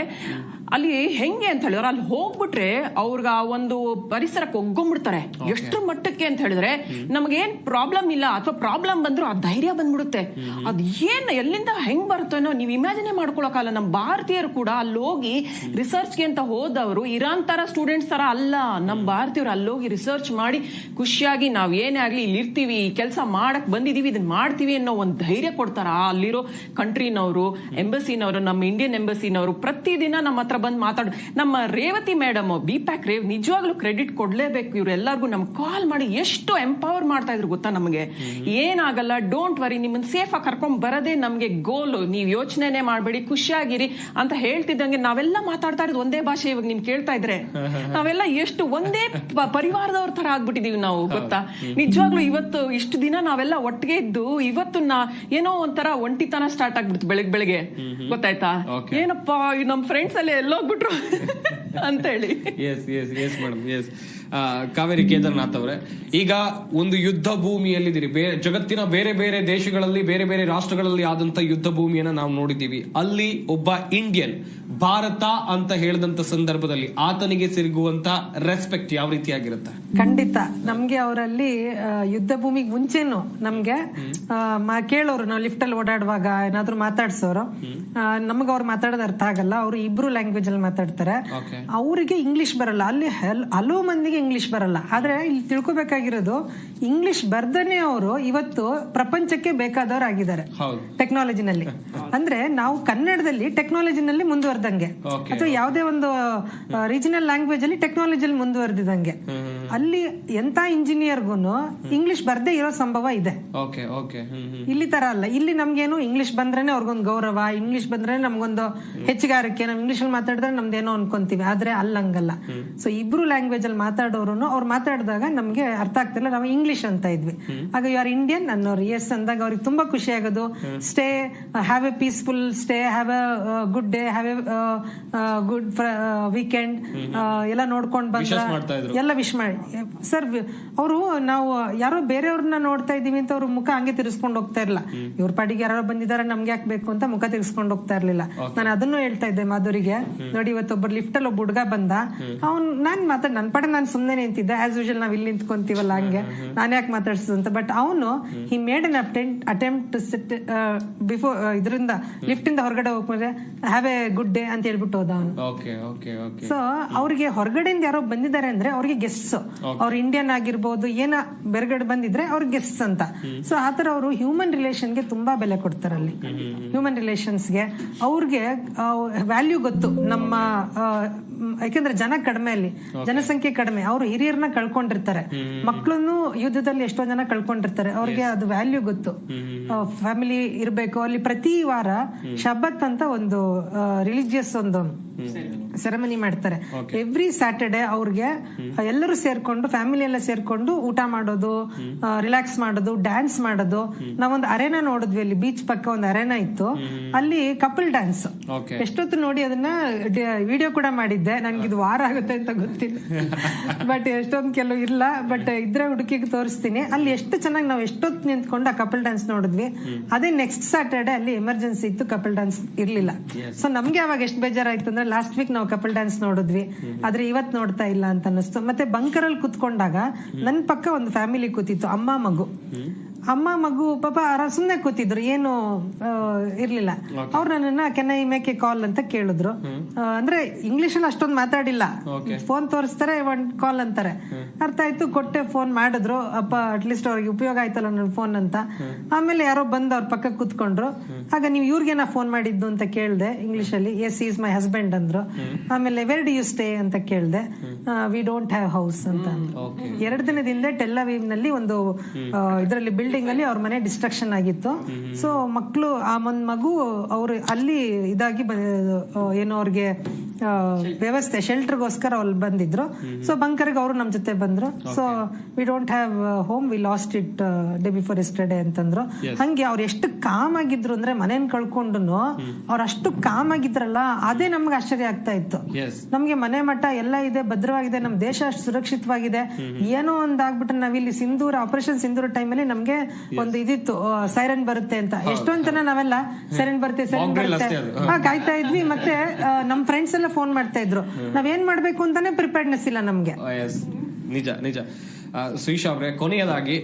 ಅಲ್ಲಿ ಹೆಂಗೆ ಅಂತ ಹೇಳಿದ್ರೆ, ಅಲ್ಲಿ ಹೋಗ್ಬಿಟ್ರೆ ಅವ್ರಿಗೆ ಆ ಒಂದು ಪರಿಸರಕ್ಕೆ ಒಗ್ಗೊಂಡ್ಬಿಡ್ತಾರೆ. ಎಷ್ಟ್ರ ಮಟ್ಟಕ್ಕೆ ಅಂತ ಹೇಳಿದ್ರೆ ನಮ್ಗೇನ್ ಪ್ರಾಬ್ಲಮ್ ಇಲ್ಲ, ಅಥವಾ ಪ್ರಾಬ್ಲಮ್ ಬಂದ್ರು ಆ ಧೈರ್ಯ ಬಂದ್ಬಿಡುತ್ತೆ. ಅದ್ ಏನ್ ಎಲ್ಲಿಂದ ಹೆಂಗ್ ಬರುತ್ತೋ ನೀವು ಇಮ್ಯಾಜಿನೇ ಮಾಡ್ಕೊಳಕಲ್ಲ. ನಮ್ಮ ಭಾರತೀಯರು ಕೂಡ ಅಲ್ಲಿ ಹೋಗಿ ರಿಸರ್ಚ್ಗೆ ಅಂತ ಹೋದವರು ಇರಾನ್ ತರ ಸ್ಟೂಡೆಂಟ್ಸ್ ತರ ಅಲ್ಲ. ನಮ್ಮ ಭಾರತೀಯರು ಅಲ್ಲೋಗಿ ರಿಸರ್ಚ್ ಮಾಡಿ ಖುಷಿಯಾಗಿ ನಾವ್ ಏನೇ ಆಗ್ಲಿ ಇಲ್ಲಿ ಇರ್ತೀವಿ, ಕೆಲಸ ಮಾಡಕ್ ಬಂದಿದೀವಿ, ಇದನ್ನ ಮಾಡ್ತೀವಿ ಅನ್ನೋ ಒಂದು ಧೈರ್ಯ ಕೊಡ್ತಾರ. ಅಲ್ಲಿರೋ ಕಂಟ್ರಿನವರು, ಎಂಬಸಿನವರು, ನಮ್ಮ ಇಂಡಿಯನ್ ಎಂಬಸಿನವರು ಪ್ರತಿದಿನ ನಮ್ಮ ಹತ್ರ ಬಂದು ಮಾತಾಡ. ನಮ್ಮ ರೇವತಿ ಮೇಡಮ್, ಬಿಪ್ಯಾಕ್ ರೇವ್, ನಿಜವಾಗ್ಲೂ ಕ್ರೆಡಿಟ್ ಕೊಡ್ಲೇಬೇಕು. ಇವ್ರೆಲ್ಲರಿಗೂ ನಮ್ಗೆ ಕಾಲ್ ಮಾಡಿ ಎಷ್ಟು ಎಂಪವರ್ ಮಾಡ್ತಾ ಇದ್ರು ಗೊತ್ತಾ. ನಮಗೆ ಏನಾಗಲ್ಲ, ಡೋಂಟ್ ವರಿ, ನಿಮ್ಮನ್ನ ಸೇಫ್ ಆಗಿ ಕರ್ಕೊಂಡ್ ಬರೋದೇ ನಮ್ಗೆ ಗೋಲ್, ನೀವ್ ಯೋಚನೆನೇ ಮಾಡ್ಬೇಡಿ, ಖುಷಿಯಾಗಿರಿ ಅಂತ ಹೇಳ್ತಿದ್ದಂಗೆ ನಾವೆಲ್ಲ ಮಾತಾಡ್ತಾ ಇರೋದು ಒಂದೇ ಭಾಷೆ. ಇವಾಗ ನಿಮ್ ಕೇಳ್ತಾ ಇದ್ರೆ ನಾವೆಲ್ಲ ಎಷ್ಟು ಒಂದೇ ಪರಿವಾರದವ್ರ ತರ ಆಗ್ಬಿಟ್ಟಿದೀವಿ ನಾವು ಗೊತ್ತಾ. ನಿಜವಾಗ್ಲೂ ಇವತ್ತು ಇಷ್ಟು ದಿನ ನಾವೆಲ್ಲ ಒಟ್ಟಿಗೆ ಇದ್ದು ಇವತ್ತು ಏನೋ ಒಂಥರ ಒಂಟಿತನ ಸ್ಟಾರ್ಟ್ ಆಗ್ಬಿಡ್ತು ಬೆಳಗ್ಗೆ ಗೊತ್ತಾಯ್ತಾ. ಏನಪ್ಪಾ ನಮ್ ಫ್ರೆಂಡ್ಸ್ ಅಲ್ಲಿ ಎಲ್ಲೋಗ್ಬಿಟ್ರು ಅಂತ ಹೇಳಿ. Yes madam, yes. Kaveri Kedarnath ಅವರೇ, ಈಗ ಒಂದು ಯುದ್ಧ ಭೂಮಿಯಲ್ಲಿದ್ದೀರಿ. ಜಗತ್ತಿನ ಬೇರೆ ಬೇರೆ ದೇಶಗಳಲ್ಲಿ, ಬೇರೆ ಬೇರೆ ರಾಷ್ಟ್ರಗಳಲ್ಲಿ ಆದಂತ ಯುದ್ಧ ಭೂಮಿಯನ್ನ ನಾವು ನೋಡಿದ್ದೀವಿ. ಅಲ್ಲಿ ಒಬ್ಬ ಇಂಡಿಯನ್ ಭಾರತ ಅಂತ ಹೇಳಿದಂತ ಸಂದರ್ಭದಲ್ಲಿ ಆತನಿಗೆ ಸಿಗುವಂತ ರೆಸ್ಪೆಕ್ಟ್ ಯಾವ ರೀತಿಯಾಗಿರುತ್ತೆ? ಖಂಡಿತ ನಮ್ಗೆ ಅವರಲ್ಲಿ ಯುದ್ಧ ಭೂಮಿಗೆ ಮುಂಚೆನು ನಮ್ಗೆ ಕೇಳೋರು, ನಾವು ಲಿಫ್ಟ್ ಅಲ್ಲಿ ಓಡಾಡುವಾಗ ಏನಾದ್ರು ಮಾತಾಡ್ಸೋರು, ನಮ್ಗೆ ಅವ್ರು ಮಾತಾಡೋದು ಅರ್ಥ ಆಗಲ್ಲ. ಅವ್ರು ಇಬ್ರು ಲ್ಯಾಂಗ್ವೇಜ್ ಅಲ್ಲಿ ಮಾತಾಡ್ತಾರೆ. ಅವರಿಗೆ ಇಂಗ್ಲಿಷ್ ಬರಲ್ಲ. ಅಲ್ಲಿ ಹಲವು ಮಂದಿಗೆ ಇಂಗ್ಲಿಷ್ ಬರಲ್ಲ. ಆದ್ರೆ ಇಲ್ಲಿ ತಿಳ್ಕೊಬೇಕಾಗಿರೋದು, ಇಂಗ್ಲಿಷ್ ಬರ್ದನೆ ಅವರು ಇವತ್ತು ಪ್ರಪಂಚಕ್ಕೆ ಬೇಕಾದವ್ರು ಆಗಿದ್ದಾರೆ ಟೆಕ್ನಾಲಜಿನಲ್ಲಿ. ಅಂದ್ರೆ ನಾವು ಕನ್ನಡದಲ್ಲಿ ಟೆಕ್ನಾಲಜಿನಲ್ಲಿ ಮುಂದುವರೆದಂಗೆ, ಅಥವಾ ಯಾವುದೇ ಒಂದು ರೀಜನಲ್ ಲ್ಯಾಂಗ್ವೇಜ್ ಅಲ್ಲಿ ಟೆಕ್ನಾಲಜಿಯಲ್ಲಿ ಮುಂದುವರೆದಿದಂಗೆ, ಅಲ್ಲಿ ಎಂತ ಇಂಜಿನಿಯರ್ಗೂನು ಇಂಗ್ಲಿಷ್ ಬರ್ದೇ ಇರೋ ಸಂಭವ ಇದೆ. ಇಲ್ಲಿ ತರ ಅಲ್ಲ. ಇಲ್ಲಿ ನಮ್ಗೇನು ಇಂಗ್ಲಿಷ್ ಬಂದ್ರೇನೆ ಅವ್ರಿಗೊಂದು ಗೌರವ, ಇಂಗ್ಲಿಷ್ ಬಂದ್ರೆ ನಮ್ಗೊಂದು ಹೆಚ್ಚುಗಾರಿಕೆ, ನಾವು ಇಂಗ್ಲಿಷ್ ಅಲ್ಲಿ ಮಾತಾಡಿದ್ರೆ ನಮ್ದೇನೋ ಅನ್ಕೊಂತೀವಿ. ಆದ್ರೆ ಅಲ್ಲಂಗಲ್ಲ. ಸೊ ಇಬ್ರು ಲ್ಯಾಂಗ್ವೇಜ್ ಅಲ್ಲಿ ಮಾತಾಡೋರು ಅವ್ರು ಮಾತಾಡಿದಾಗ ನಮ್ಗೆ ಅರ್ಥ ಆಗ್ತಿಲ್ಲ, ನಾವು ಇಂಗ್ಲಿಷ್ ಅಂತ ಇದ್ವಿ. ಆಗ ಯು ಆರ್ ಇಂಡಿಯನ್ ಅನ್ನೋರು ಎಸ್ ಅಂದಾಗ ಅವ್ರಿಗೆ ತುಂಬಾ ಖುಷಿ ಆಗೋದು. Stay, have A peaceful stay, have A good day, have A good weekend ಎಲ್ಲ ನೋಡ್ಕೊಂಡ್ ಬಂದ ಎಲ್ಲ ವಿಶ್ ಮಾಡಿ ಸರ್. ಅವರು ನಾವು ಯಾರೋ ಬೇರೆಯವ್ರನ್ನ ನೋಡ್ತಾ ಇದೀವಿ ಅಂತ ಅವ್ರ ಮುಖ ಹಂಗೆ ತಿರ್ಸ್ಕೊಂಡು ಹೋಗ್ತಾ ಇರ್ಲಿಲ್ಲ. ಇವ್ರ ಪಾಡಿಗೆ ಯಾರೋ ಬಂದಿದ್ದಾರೆ, ನಮ್ಗೆ ಯಾಕೆ ಬೇಕು ಅಂತ ಮುಖ ತಿರ್ಸ್ಕೊಂಡು ಹೋಗ್ತಾ ಇರ್ಲಿಲ್ಲ. ನಾನು ಅದನ್ನು ಹೇಳ್ತಾ ಇದ್ದೆ ಮಾಧುರಿಗೆ. ನೋಡಿ ಇವತ್ತೊಬ್ಬರು ಲಿಫ್ಟ್ ಅಲ್ಲಿ ಒಬ್ಬ ಹುಡುಗ ಬಂದ, ನಾನ್ ನನ್ ಪಾಡಿಗೆ ನಾನು ಸುಮ್ನೆ ನಿಂತಿದ್ದೆ, ಆಸ್ ಯೂಶಲ್ ನಾವ್ ಇಲ್ಲಿ ನಿಂತ್ಕೊಂತೀವಲ್ಲ ಹಂಗೆ, ನಾನ್ ಯಾಕೆ ಮಾತಾಡ್ಸೋದು ಅಂತ. ಬಟ್ ಅವನು he made an attempt before ಇದರಿಂದ ಲಿಫ್ಟ್ ಇಂದ ಹೊರಗಡೆ ಹೋಗ್ಮೇಲೆ ಹ್ಯಾವ್ ಎ ಗುಡ್ ಡೇ ಅಂತ ಹೇಳ್ಬಿಟ್ಟು ಹೋದ ಅವನು. ಸೊ ಅವ್ರಿಗೆ ಹೊರಗಡೆಯಿಂದ ಯಾರೋ ಬಂದಿದ್ದಾರೆ ಅಂದ್ರೆ ಅವ್ರಿಗೆ ಗೆಸ್ಟ್ಸ್, ಅವ್ರು ಇಂಡಿಯನ್ ಆಗಿರ್ಬೋದು, ಏನ ಬೇರೆಗಡೆ ಬಂದಿದ್ರೆ ಅವ್ರಿಗೆ ಗೆಸ್ಟ್ಸ್ ಅಂತ. ಸೊ ಆತರ ಅವರು ಹ್ಯೂಮನ್ ರಿಲೇಷನ್ಗೆ ತುಂಬಾ ಬೆಲೆ ಕೊಡ್ತಾರೆ. ಅಲ್ಲಿ ಹ್ಯೂಮನ್ ರಿಲೇಷನ್ಸ್ಗೆ ಅವ್ರಿಗೆ ವ್ಯಾಲ್ಯೂ ಗೊತ್ತು. ನಮ್ಮ ಯಾಕೆಂದ್ರೆ ಜನ ಕಡಿಮೆ, ಅಲ್ಲಿ ಜನಸಂಖ್ಯೆ ಕಡಿಮೆ, ಅವರು ಹಿರಿಯರನ್ನ ಕಳ್ಕೊಂಡಿರ್ತಾರೆ, ಮಕ್ಕಳನ್ನು ಯುದ್ಧದಲ್ಲಿ ಎಷ್ಟೋ ಜನ ಕಳ್ಕೊಂಡಿರ್ತಾರೆ. ಅವ್ರಿಗೆ ಅದು ವ್ಯಾಲ್ಯೂ ಗೊತ್ತು. ಫ್ಯಾಮಿಲಿ ಇರ್ಬೇಕು. ಅಲ್ಲಿ ಪ್ರತಿ ವಾರ ಶಬ್ಬತ್ ಅಂತ ಒಂದು ರಿಲಿಜಿಯಸ್ ಒಂದು ಸೆರೆಮನಿ ಮಾಡ್ತಾರೆ. ಎವ್ರಿ ಸ್ಯಾಟರ್ಡೆ ಅವ್ರಿಗೆ ಎಲ್ಲರೂ ಸೇರ್ಕೊಂಡು, ಫ್ಯಾಮಿಲಿ ಎಲ್ಲ ಸೇರ್ಕೊಂಡು ಊಟ ಮಾಡೋದು, ರಿಲ್ಯಾಕ್ಸ್ ಮಾಡೋದು, ಡ್ಯಾನ್ಸ್ ಮಾಡೋದು. ನಾವೊಂದು ಅರೇನಾ ನೋಡಿದ್ವಿ, ಅಲ್ಲಿ ಬೀಚ್ ಪಕ್ಕ ಒಂದು ಅರೇನಾ ಇತ್ತು, ಅಲ್ಲಿ ಕಪಲ್ ಡ್ಯಾನ್ಸ್. ಎಷ್ಟೊತ್ತು ನೋಡಿ ಅದನ್ನ ವಿಡಿಯೋ ಕೂಡ ಮಾಡಿದ್ದೆ. ನೋಡಿದ್ದೆ. ನನ್ಗಿದು ವಾರ ಆಗುತ್ತೆ ಅಂತ ಗೊತ್ತಿಲ್ಲ, ಬಟ್ ಎಷ್ಟೊಂದು ಕೆಲವು ಇಲ್ಲ, ಬಟ್ ಇದ್ರೆ ಹುಡುಕಿಗೆ ತೋರಿಸ್ತೀನಿ. ಅಲ್ಲಿ ಎಷ್ಟು ಚೆನ್ನಾಗಿ ನಾವು ಎಷ್ಟೊತ್ತು ನಿಂತ್ಕೊಂಡು ಆ ಕಪಲ್ ಡ್ಯಾನ್ಸ್ ನೋಡಿದ್ವಿ. ಅದೇ ನೆಕ್ಸ್ಟ್ ಸ್ಯಾಟರ್ಡೆ ಅಲ್ಲಿ ಎಮರ್ಜೆನ್ಸಿ ಇತ್ತು, ಕಪಲ್ ಡ್ಯಾನ್ಸ್ ಇರ್ಲಿಲ್ಲ. ಸೊ ನಮ್ಗೆ ಅವಾಗ ಎಷ್ಟು ಬೇಜಾರಾಯ್ತು ಅಂದ್ರೆ ಲಾಸ್ಟ್ ವೀಕ್ ನಾವು ಕಪಲ್ ಡ್ಯಾನ್ಸ್ ನೋಡಿದ್ವಿ, ಆದ್ರೆ ಇವತ್ ನೋಡ್ತಾ ಇಲ್ಲ ಅಂತ ಅನಿಸ್ತು. ಮತ್ತೆ ಬಂಕರಲ್ಲಿ ಕುತ್ಕೊಂಡಾಗ ನನ್ ಪಕ್ಕ ಒಂದು ಫ್ಯಾಮಿಲಿ ಕೂತಿತ್ತು, ಅಮ್ಮ ಮಗು ಪಾಪ ಸುಮ್ನೆ ಕೂತಿದ್ರು, ಏನು ಇರ್ಲಿಲ್ಲ. ಅವ್ರು ನನ್ನನ್ನ ಕೆನ್ ಐ ಮೇಕ್ ಎ ಕಾಲ್ ಅಂತ ಕೇಳಿದ್ರು. ಅಂದ್ರೆ ಇಂಗ್ಲಿಷ್ ಅಲ್ಲಿ ಅಷ್ಟೊಂದು ಮಾತಾಡಿಲ್ಲ, ಫೋನ್ ತೋರಿಸ್ತಾರೆ, ಒಂದ್ ಕಾಲ್ ಅಂತಾರೆ, ಅರ್ಥ ಆಯ್ತು. ಕೊಟ್ಟೆ, ಫೋನ್ ಮಾಡಿದ್ರು. ಅಪ್ಪ ಅಟ್ಲೀಸ್ಟ್ ಅವ್ರಿಗೆ ಉಪಯೋಗ ಆಯ್ತಲ್ಲ ನನ್ನ ಫೋನ್ ಅಂತ. ಆಮೇಲೆ ಯಾರೋ ಬಂದು ಅವ್ರ ಪಕ್ಕ ಕೂತ್ಕೊಂಡ್ರು. ಆಗ ನೀವು ಇವ್ರಿಗೇನ ಫೋನ್ ಮಾಡಿದ್ದು ಅಂತ ಕೇಳ್ದೆ ಇಂಗ್ಲಿಷ್ ಅಲ್ಲಿ. ಎಸ್, ಈಸ್ ಮೈ ಹಸ್ಬೆಂಡ್ ಅಂದ್ರು. ಆಮೇಲೆ ವೇರ್ ಡು ಯು ಸ್ಟೇ ಅಂತ ಕೇಳ್ದೆ. ವಿ ಡೋಂಟ್ ಹ್ಯಾವ್ ಹೌಸ್ ಅಂತ ಅಂದ್ರು. 2 ದಿನದ ಹಿಂದೆ ಟೆಲ್ ಅವೀವ್ ನಲ್ಲಿ ಒಂದು ಇದರಲ್ಲಿ ಬಿಲ್ಡಿಂಗ್ ಅಲ್ಲಿ ಅವ್ರ ಮನೆ ಡಿಸ್ಟ್ರಕ್ಷನ್ ಆಗಿತ್ತು. ಸೊ ಮಕ್ಕಳು, ಆ ಒಂದ್ ಮಗು ಅವ್ರು ಅಲ್ಲಿ ಇದಾಗಿ ಏನೋ ಅವ್ರಿಗೆ ವ್ಯವಸ್ಥೆ ಶೆಲ್ಟರ್ಗೋಸ್ಕರ ಅವ್ರು ಬಂದಿದ್ರು. ಸೊ ಬಂಕರ್ಗೆ ಅವರು ನಮ್ ಜೊತೆ ಬಂದ್ರು. So we don't have home, V lost it day before yesterday ಅಂತಂದ್ರು. ಹಂಗೆ ಅವ್ರು ಎಷ್ಟು ಕಾಮ್ ಆಗಿದ್ರು ಅಂದ್ರೆ ಮನೇನ್ ಕಳ್ಕೊಂಡು ಅವ್ರ ಅಷ್ಟು ಕಾಮ್ ಆಗಿದ್ರಲ್ಲ, ಅದೇ ನಮ್ಗೆ ಆಶ್ಚರ್ಯ ಆಗ್ತಾ ಇತ್ತು. ನಮ್ಗೆ ಮನೆ ಮಠ ಎಲ್ಲ ಇದೆ, ಭದ್ರವಾಗಿದೆ, ನಮ್ ದೇಶ ಅಷ್ಟು ಸುರಕ್ಷಿತವಾಗಿದೆ. ಏನೋ ಒಂದಾಗ್ಬಿಟ್ರೆ ನಾವಿಲ್ಲಿ ಆಪರೇಷನ್ ಸಿಂಧೂರ ಟೈಮ್ ಅಲ್ಲಿ ನಮ್ಗೆ ಒಂದು ಇದಿತ್ತು, ಸೈರನ್ ಬರುತ್ತೆ ಅಂತ. ಎಷ್ಟೊಂದ್ ಜನ ನಾವೆಲ್ಲ ಸೈರನ್ ಬರುತ್ತೆ ಕಾಯ್ತಾ ಇದ್ವಿ. ಮತ್ತೆ ನಮ್ ಫ್ರೆಂಡ್ಸ್ ಎಲ್ಲ ಫೋನ್ ಮಾಡ್ತಾ ಇದ್ರು. ನಾವೇನ್ ಮಾಡ್ಬೇಕು ಅಂತಾನೆ ಪ್ರಿಪೇರ್ಡ್ನೆಸ್ ಇಲ್ಲ ನಮ್ಗೆ. ನಿಜ. ಶ್ರೀಶ್ ಅವ್ರೆ, ಕೊನೆಯದಾಗಿ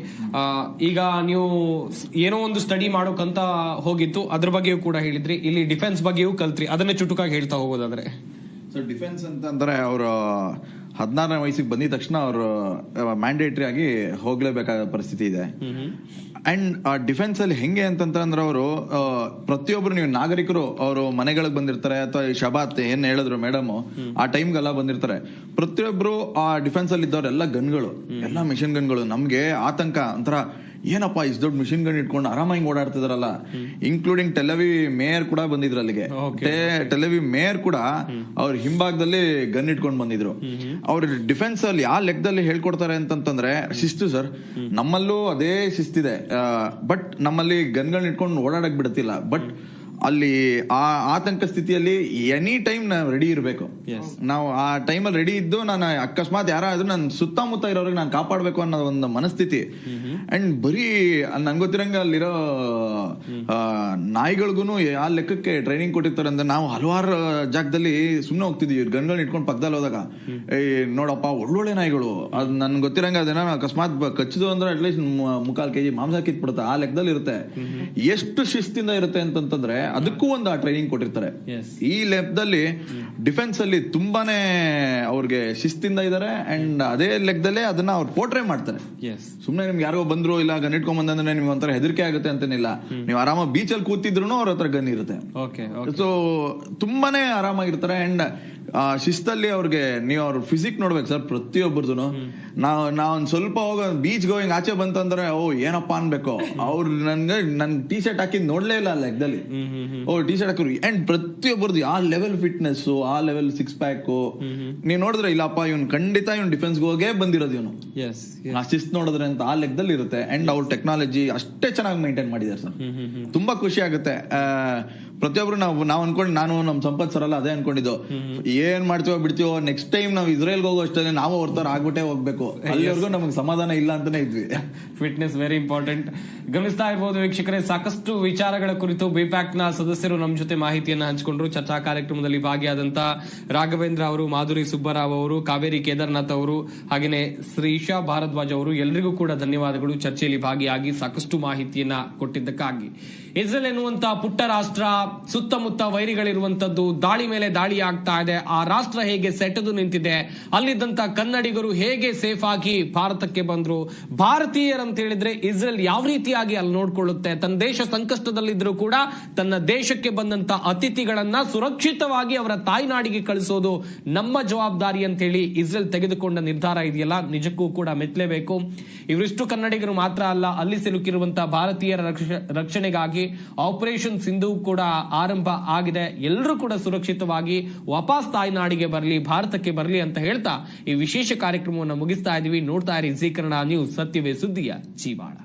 ಈಗ ನೀವು ಏನೋ ಒಂದು ಸ್ಟಡಿ ಮಾಡೋಕಂತ ಹೋಗಿತ್ತು, ಅದ್ರ ಬಗ್ಗೆಯೂ ಕೂಡ ಹೇಳಿದ್ರಿ, ಇಲ್ಲಿ ಡಿಫೆನ್ಸ್ ಬಗ್ಗೆಯೂ ಕಲ್ತ್ರಿ, ಅದನ್ನೇ ಚುಟುಕಾಗಿ ಹೇಳ್ತಾ ಹೋಗೋದಾದ್ರೆ? ಸೊ ಡಿಫೆನ್ಸ್ ಅಂತಂದ್ರೆ ಅವರು 16ನೇ ವಯಸ್ಸಿಗೆ ಬಂದಿದ ತಕ್ಷಣ ಅವರು ಮ್ಯಾಂಡೇಟರಿ ಆಗಿ ಹೋಗ್ಲೇಬೇಕಾದ ಪರಿಸ್ಥಿತಿ ಇದೆ. ಅಂಡ್ ಡಿಫೆನ್ಸ್ ಅಲ್ಲಿ ಹೆಂಗೆ ಅಂತಂದ್ರೆ ಅವರು ಪ್ರತಿಯೊಬ್ರು, ನೀವು ನಾಗರಿಕರು ಅವರು ಮನೆಗಳಿಗೆ ಬಂದಿರ್ತಾರೆ, ಅಥವಾ ಶಬಾತ್ ಏನ್ ಹೇಳಿದ್ರು ಮೇಡಮ್, ಆ ಟೈಮ್ಗೆಲ್ಲ ಬಂದಿರ್ತಾರೆ. ಪ್ರತಿಯೊಬ್ರು ಆ ಡಿಫೆನ್ಸ್ ಅಲ್ಲಿ ಇದ್ದವ್ರೆಲ್ಲ ಗನ್ಗಳು, ಎಲ್ಲ ಮಿಷನ್ ಗನ್ಗಳು. ನಮ್ಗೆ ಆತಂಕ, ಒಂಥರ ಏನಪ್ಪಾ ಇಷ್ಟು ದೊಡ್ಡ ಮಿಷಿನ್ ಗನ್ ಇಟ್ಕೊಂಡು ಆರಾಮಾಗಿ ಓಡಾಡ್ತಿದಾರಲ್ಲ. ಇನ್ಕ್ಲೂಡಿಂಗ್ ಟೆಲ್ ಅವೀವ್ ಮೇಯರ್ ಕೂಡ ಬಂದಿದ್ರು ಅಲ್ಲಿಗೆ. ಟೆಲ್ ಅವೀವ್ ಮೇಯರ್ ಕೂಡ ಅವ್ರ ಹಿಂಭಾಗದಲ್ಲಿ ಗನ್ ಇಟ್ಕೊಂಡು ಬಂದಿದ್ರು. ಅವ್ರ ಡಿಫೆನ್ಸ್ ಅಲ್ಲಿ ಆ ಲೆಕ್ಕದಲ್ಲಿ ಹೇಳ್ಕೊಡ್ತಾರೆ ಅಂತಂದ್ರೆ ಶಿಸ್ತು ಸರ್. ನಮ್ಮಲ್ಲೂ ಅದೇ ಶಿಸ್ತಿದೆ, ಬಟ್ ನಮ್ಮಲ್ಲಿ ಗನ್ಗಳನ್ನ ಇಟ್ಕೊಂಡು ಓಡಾಡಕ್ ಬಿಡುತ್ತಿಲ್ಲ. ಬಟ್ ಅಲ್ಲಿ ಆ ಆತಂಕ ಸ್ಥಿತಿಯಲ್ಲಿ ಎನಿ ಟೈಮ್ ನಾವು ರೆಡಿ ಇರಬೇಕು. ನಾವು ಆ ಟೈಮಲ್ಲಿ ರೆಡಿ ಇದ್ದು, ನಾನು ಅಕಸ್ಮಾತ್ ಯಾರಾದ್ರೂ ನನ್ನ ಸುತ್ತಮುತ್ತ ಇರೋರಿಗೆ ನಾನು ಕಾಪಾಡಬೇಕು ಅನ್ನೋ ಒಂದು ಮನಸ್ಥಿತಿ. ಅಂಡ್ ಬರೀ ನನ್ಗೆ ಗೊತ್ತಿರಂಗ ಅಲ್ಲಿರೋ ನಾಯಿಗಳಿಗೂ ಆ ಲೆಕ್ಕಕ್ಕೆ ಟ್ರೈನಿಂಗ್ ಕೊಟ್ಟಿರ್ತಾರೆ. ಅಂದ್ರೆ ನಾವು ಹಲವಾರು ಜಾಗದಲ್ಲಿ ಸುಮ್ಮನೆ ಹೋಗ್ತಿದ್ವಿ ಗನ್ಗಳನ್ನ ಇಟ್ಕೊಂಡು ಪಕ್ಕದಲ್ಲಿ ಹೋದಾಗ, ನೋಡಪ್ಪ ಒಳ್ಳೊಳ್ಳೆ ನಾಯಿಗಳು, ಅದ್ ನನ್ಗೆ ಗೊತ್ತಿರಂಗ ಅದೇನ ಅಕಸ್ಮಾತ್ ಕಚ್ಚಿದು ಅಂದ್ರೆ ಅಟ್ಲೀಸ್ಟ್ 3/4 kg ಮಾಂಸ ಕಿತ್ಬಿಡುತ್ತೆ, ಆ ಲೆಕ್ಕದಲ್ಲಿ ಇರುತ್ತೆ. ಎಷ್ಟು ಶಿಸ್ತಿಂದ ಇರುತ್ತೆ ಅಂತಂದ್ರೆ ಅದಕ್ಕೂ ಒಂದು ಟ್ರೈನಿಂಗ್ ಕೊಟ್ಟಿರ್ತಾರೆ. ಈ ಲೆಕ್ಕದಲ್ಲಿ ಡಿಫೆನ್ಸ್ ಅಲ್ಲಿ ತುಂಬಾನೇ ಅವ್ರಿಗೆ ಶಿಸ್ತಿಂದ ಇದಾರೆ. ಅಂಡ್ ಅದೇ ಲೆಕ್ಕದಲ್ಲೇ ಅದನ್ನ ಅವ್ರು ಪೋರ್ಟ್ರೇ ಮಾಡ್ತಾರೆ. ಸುಮ್ನೆ ನಿಮ್ಗೆ ಯಾರೋ ಬಂದ್ರು ಇಲ್ಲ ಗನ್ ಇಟ್ಕೊಂಡ್ ಬಂದ್ರೆ ನಿಮ್ಗೆ ಒಂಥರ ಹೆದರಿಕೆ ಆಗುತ್ತೆ ಅಂತೇನಿಲ್ಲ. ನೀವು ಆರಾಮ ಬೀಚಲ್ಲಿ ಕೂತಿದ್ರು ಅವ್ರ ಹತ್ರ ಗನ್ ಇರುತ್ತೆ. ಸೊ ತುಂಬಾನೇ ಆರಾಮಾಗಿರ್ತಾರೆ. ಅಂಡ್ ಶಿಸ್ತಲ್ಲಿ ಅವ್ರಿಗೆ ನೀವು ಅವ್ರ ಫಿಸಿಕ್ ನೋಡ್ಬೇಕು ಸರ್, ಪ್ರತಿಯೊಬ್ಬರದು. ನಾವ್ ಸ್ವಲ್ಪ ಹೋಗ ಬೀಚ್ ಗೋಯಿಂಗ್ ಆಚೆ ಬಂತಂದ್ರೆ ಏನಪ್ಪಾ ಅನ್ಬೇಕು. ಅವ್ರು ನನ್ ಟೀ ಶರ್ಟ್ ಹಾಕಿದ್ ನೋಡ್ಲೇ ಇಲ್ಲ ಲೆಕ್ಕದಲ್ಲಿ. ಟೀ ಶರ್ಟ್ ಹಾಕಿದ್ರು. ಅಂಡ್ ಪ್ರತಿಯೊಬ್ಬರದು ಆ ಲೆವೆಲ್ ಫಿಟ್ನೆಸ್, ಆ ಲೆವೆಲ್ 6 ಪ್ಯಾಕ್ ನೀವ್ ನೋಡಿದ್ರೆ ಇಲ್ಲಪ್ಪ ಇವ್ನು ಖಂಡಿತ ಇವ್ನು ಡಿಫೆನ್ಸ್ ಹೋಗೇ ಬಂದಿರೋದು ಇವನು. ಆ ಶಿಸ್ತ್ ನೋಡಿದ್ರೆ ಅಂತ ಆ ಲೆಕ್ಕದಲ್ಲಿ ಇರುತ್ತೆ. ಅಂಡ್ ಅವ್ರ ಟೆಕ್ನಾಲಜಿ ಅಷ್ಟೇ ಚೆನ್ನಾಗಿ ಮೇಂಟೈನ್ ಮಾಡಿದ್ದಾರೆ ಸರ್. ತುಂಬಾ ಖುಷಿ ಆಗುತ್ತೆ. ಪ್ರತಿಯೊಬ್ರು ನಾವ್ ಅನ್ಕೊಂಡು, ನಾನು ನಮ್ ಸಂಪತ್ ಸರ್ ಅಲ್ಲ ಅದೇ ಅನ್ಕೊಂಡಿದ್ದು, ಏನ್ ಮಾಡ್ತೀವೋ ಬಿಡ್ತೀವೋ, ನೆಕ್ಸ್ಟ್ ಟೈಮ್ ನಾವು ಇಸ್ರೇಲ್ಗೆ ಹೋಗೋ ಅಷ್ಟೇ ನಾವು ಹೊರತಾರ ಆಗ್ಬಿಟ್ಟೆ ಹೋಗ್ಬೇಕು, ಅಲ್ಲಿವರೆಗೂ ನಮ್ಗೆ ಸಮಾಧಾನ ಇಲ್ಲ ಅಂತಾನೆ ಇದ್ವಿ. Fitness very important. ಗಮನಿಸ್ತಾ ಇರ್ಬೋದು ವೀಕ್ಷಕರೇ, ಸಾಕಷ್ಟು ವಿಚಾರಗಳ ಕುರಿತು ಬಿಪ್ಯಾಕ್ ನ ಸದಸ್ಯರು ನಮ್ಮ ಜೊತೆ ಮಾಹಿತಿಯನ್ನ ಹಂಚಿಕೊಂಡ್ರು. ಚರ್ಚಾ ಕಾರ್ಯಕ್ರಮದಲ್ಲಿ ಭಾಗಿಯಾದಂತ ರಾಘವೇಂದ್ರ ಅವರು, ಮಾಧುರಿ ಸುಬ್ಬರಾವ್ ಅವರು, ಕಾವೇರಿ ಕೇದಾರ್ನಾಥ್ ಅವರು, ಹಾಗೇನೆ ಶ್ರೀಶಾ ಭಾರದ್ವಾಜ್ ಅವರು, ಎಲ್ರಿಗೂ ಕೂಡ ಧನ್ಯವಾದಗಳು. ಚರ್ಚೆಯಲ್ಲಿ ಭಾಗಿಯಾಗಿ ಸಾಕಷ್ಟು ಮಾಹಿತಿಯನ್ನ ಕೊಟ್ಟಿದ್ದಕ್ಕಾಗಿ. ಇಸ್ರೇಲ್ ಎನ್ನುವಂತ ಪುಟ್ಟ ರಾಷ್ಟ್ರ, ಸುತ್ತಮುತ್ತ ವೈರಿಗಳಿರುವಂತದ್ದು, ದಾಳಿ ಮೇಲೆ ದಾಳಿ ಆಗ್ತಾ ಇದೆ. ಆ ರಾಷ್ಟ್ರ ಹೇಗೆ ಸೆಟೆದು ನಿಂತಿದೆ, ಅಲ್ಲಿದ್ದಂತ ಕನ್ನಡಿಗರು ಹೇಗೆ ಸೇಫ್ ಆಗಿ ಭಾರತಕ್ಕೆ ಬಂದ್ರು, ಭಾರತೀಯರಂತ ಹೇಳಿದ್ರೆ ಇಸ್ರೇಲ್ ಯಾವ ರೀತಿಯಾಗಿ ಅಲ್ಲಿ ನೋಡ್ಕೊಳ್ಳುತ್ತೆ, ತನ್ನ ದೇಶ ಸಂಕಷ್ಟದಲ್ಲಿದ್ರು ಕೂಡ ತನ್ನ ದೇಶಕ್ಕೆ ಬಂದಂತ ಅತಿಥಿಗಳನ್ನ ಸುರಕ್ಷಿತವಾಗಿ ಅವರ ತಾಯ್ನಾಡಿಗೆ ಕಳಿಸೋದು ನಮ್ಮ ಜವಾಬ್ದಾರಿ ಅಂತ ಹೇಳಿ ಇಸ್ರೇಲ್ ತೆಗೆದುಕೊಂಡ ನಿರ್ಧಾರ ಇದೆಯಲ್ಲ, ನಿಜಕ್ಕೂ ಕೂಡ ಮೆಚ್ಚಲೇಬೇಕು. ಇವರಿಷ್ಟು ಕನ್ನಡಿಗರು ಮಾತ್ರ ಅಲ್ಲ, ಅಲ್ಲಿ ಸಿಲುಕಿರುವಂತಹ ಭಾರತೀಯರ ರಕ್ಷಣೆಗಾಗಿ ಆಪರೇಷನ್ ಸಿಂಧು ಕೂಡ ಆರಂಭ ಆಗಿದೆ. ಎಲ್ಲರೂ ಕೂಡ ಸುರಕ್ಷಿತವಾಗಿ ವಾಪಸ್ ತಾಯ್ನಾಡಿಗೆ ಬರಲಿ, ಭಾರತಕ್ಕೆ ಬರಲಿ ಅಂತ ಹೇಳ್ತಾ ಈ ವಿಶೇಷ ಕಾರ್ಯಕ್ರಮವನ್ನು ಮುಗಿಸ್ತಾ ಇದೀವಿ. ನೋಡ್ತಾ ಇರಿ ಜೀ ಕನ್ನಡ ನ್ಯೂಸ್, ಸತ್ಯವೇ ಸುದ್ದಿಯ ಜೀವಾಳ.